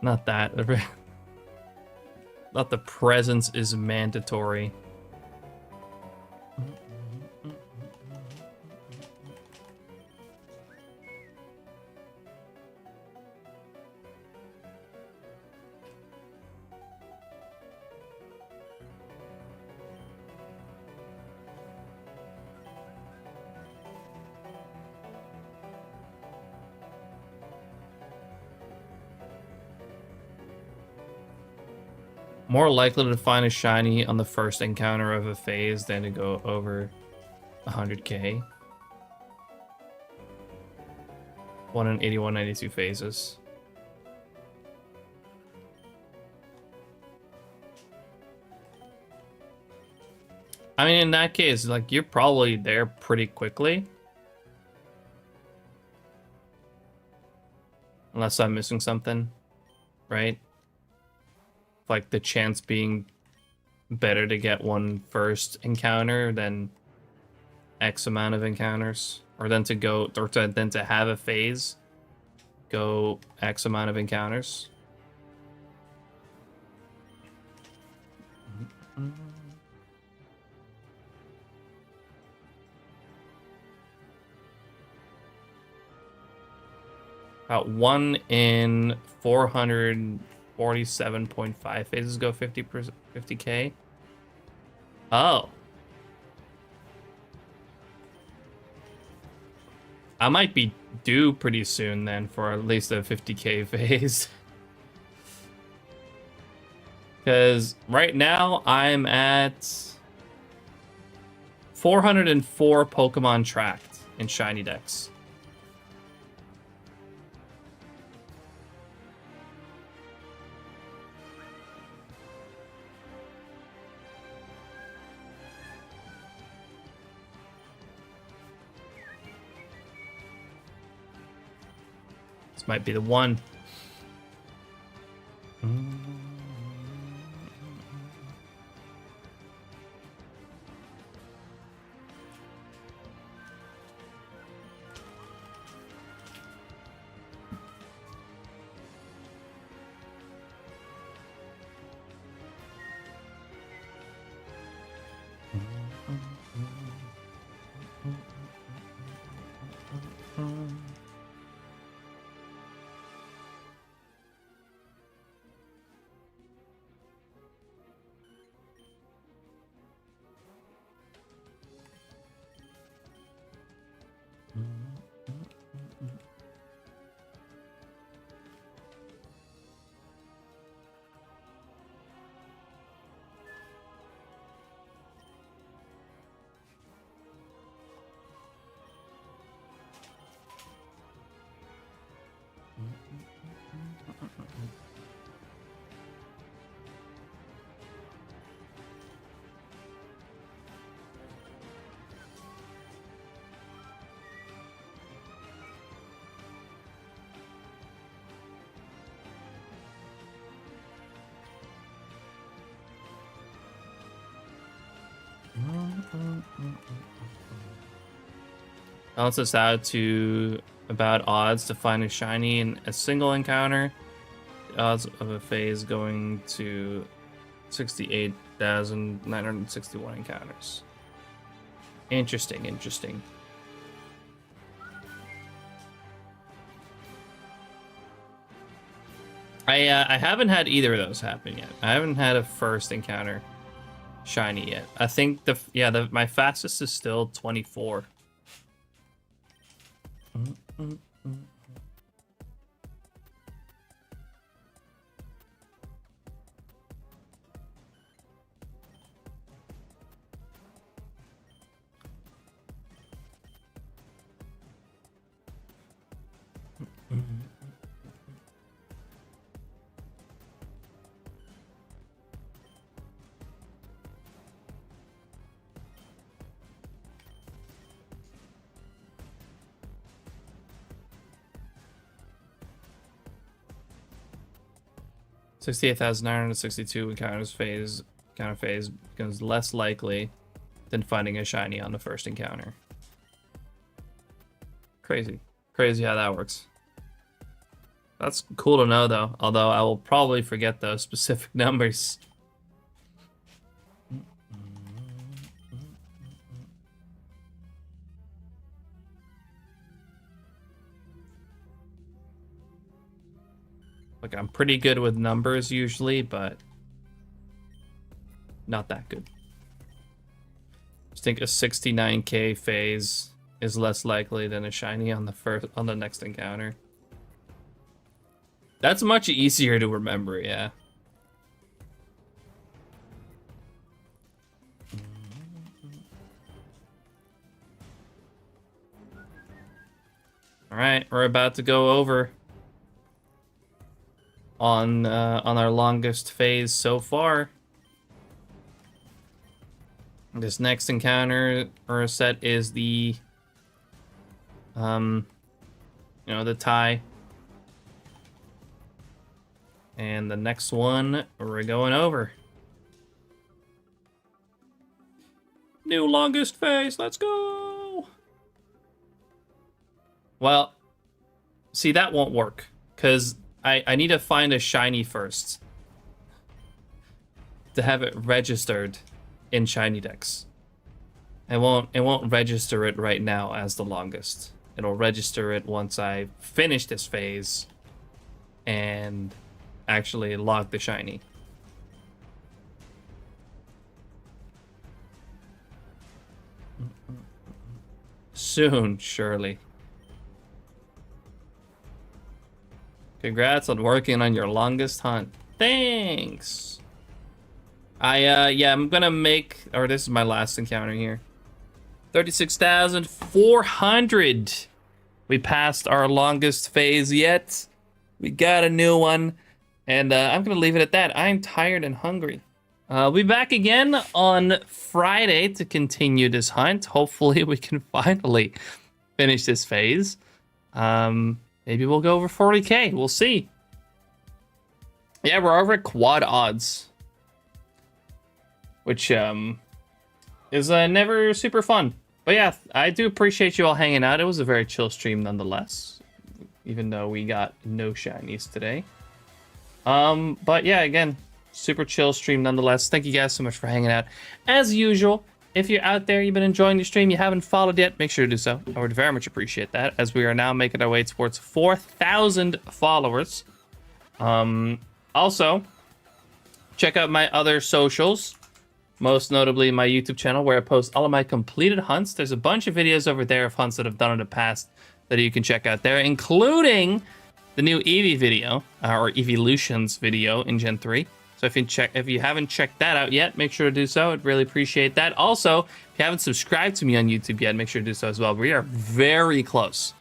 Not that. Not the presence is mandatory. More likely to find a shiny on the first encounter of a phase than to go over 100k. 1 in 81, 92 phases. I mean, in that case, like, you're probably there pretty quickly. Unless I'm missing something, right? Like, the chance being better to get one first encounter than X amount of encounters. Or then to go, or to, then to have a phase go X amount of encounters. About 1 in 447.5 phases go 50k. Oh. I might be due pretty soon then for at least a 50k phase. Because right now I'm at 404 Pokemon tracked in SHINYDEX. This might be the one. Balance this out to about odds to find a shiny in a single encounter. The odds of a phase going to 68,961 encounters. Interesting, interesting. I haven't had either of those happen yet. I haven't had a first encounter shiny yet. I think my fastest is still 24. $68,962 encounter phase becomes less likely than finding a shiny on the first encounter. Crazy how that works. That's cool to know though, although I will probably forget those specific numbers. Like, I'm pretty good with numbers usually, but not that good. I think a 69k phase is less likely than a shiny on the next encounter. That's much easier to remember, yeah. All right, we're about to go over on our longest phase so far. This next encounter or set is the the tie. And the next one we're going over. New longest phase, let's go. Well, see, that won't work because I need to find a shiny first to have it registered in SHINYDEX. It won't register it right now as the longest. It'll register it once I finish this phase and actually log the shiny. Soon, surely. Congrats on working on your longest hunt. Thanks. I'm gonna make, or this is my last encounter here. 36,400. We passed our longest phase yet. We got a new one, and I'm gonna leave it at that. I'm tired and hungry. We'll be back again on Friday to continue this hunt. Hopefully we can finally finish this phase. Maybe we'll go over 40k. We'll see. Yeah, we're over at quad odds, which is never super fun. But yeah, I do appreciate you all hanging out. It was a very chill stream nonetheless, even though we got no shinies today. But yeah, again, super chill stream nonetheless. Thank you guys so much for hanging out. As usual, if you're out there, you've been enjoying the stream, you haven't followed yet, make sure to do so. I would very much appreciate that, as we are now making our way towards 4,000 followers. Also, check out my other socials, most notably my YouTube channel, where I post all of my completed hunts. There's a bunch of videos over there of hunts that I've done in the past that you can check out there, including the new Eevee video, or Evolutions video in Gen 3. So if you haven't checked that out yet, make sure to do so. I'd really appreciate that. Also, if you haven't subscribed to me on YouTube yet, make sure to do so as well. We are very close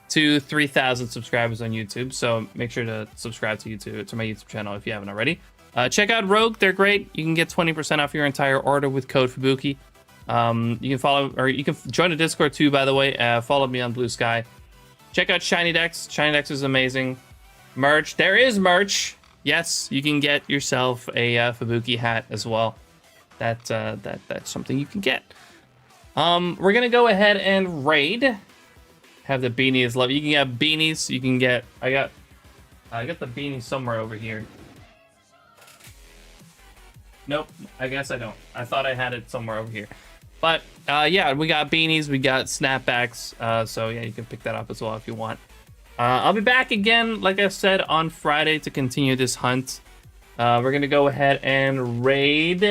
to 3,000 subscribers on YouTube. So make sure to subscribe to my YouTube channel if you haven't already. Check out Rogue; they're great. You can get 20% off your entire order with code Fubuki. You can join the Discord too. By the way, follow me on Blue Sky. Check out SHINYDEX. SHINYDEX is amazing. Merch. There is merch. Yes, you can get yourself a Fubuki hat as well. That's something you can get. We're gonna go ahead and raid. Have the beanies. Love. You can get beanies. You can get. I got the beanies somewhere over here. Nope. I guess I don't. I thought I had it somewhere over here. But yeah, we got beanies. We got snapbacks. So yeah, you can pick that up as well if you want. I'll be back again, like I said, on Friday to continue this hunt. We're going to go ahead and raid.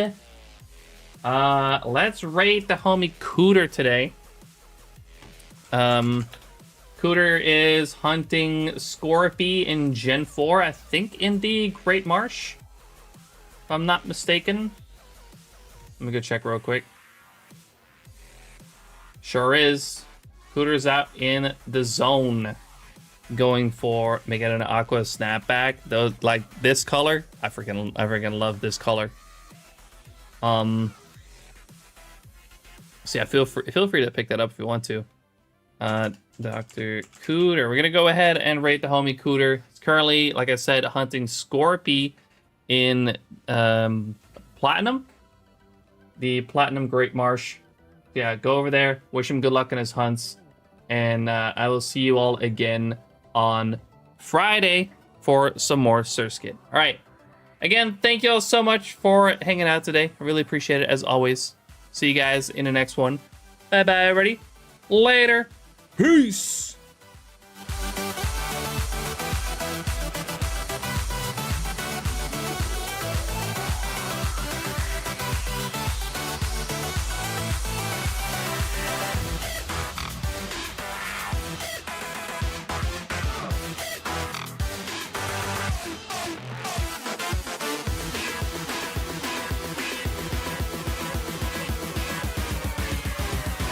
Let's raid the homie Cooter today. Cooter is hunting Scorpy in Gen 4, I think in the Great Marsh, if I'm not mistaken. Let me go check real quick. Sure is. Cooter's out in the zone, going for make it an aqua snapback. Those like this color, I freaking love this color. See, I feel free to pick that up if you want to. Dr. Cooter, we're gonna go ahead and rate the homie Cooter. It's currently, like I said, hunting Scorpy in Platinum, the Platinum Great Marsh. Yeah, go over there. Wish him good luck in his hunts, and I will see you all again on Friday for some more Surskit. All right. Again, thank you all so much for hanging out today. I really appreciate it as always. See you guys in the next one. Bye bye, everybody. Later. Peace.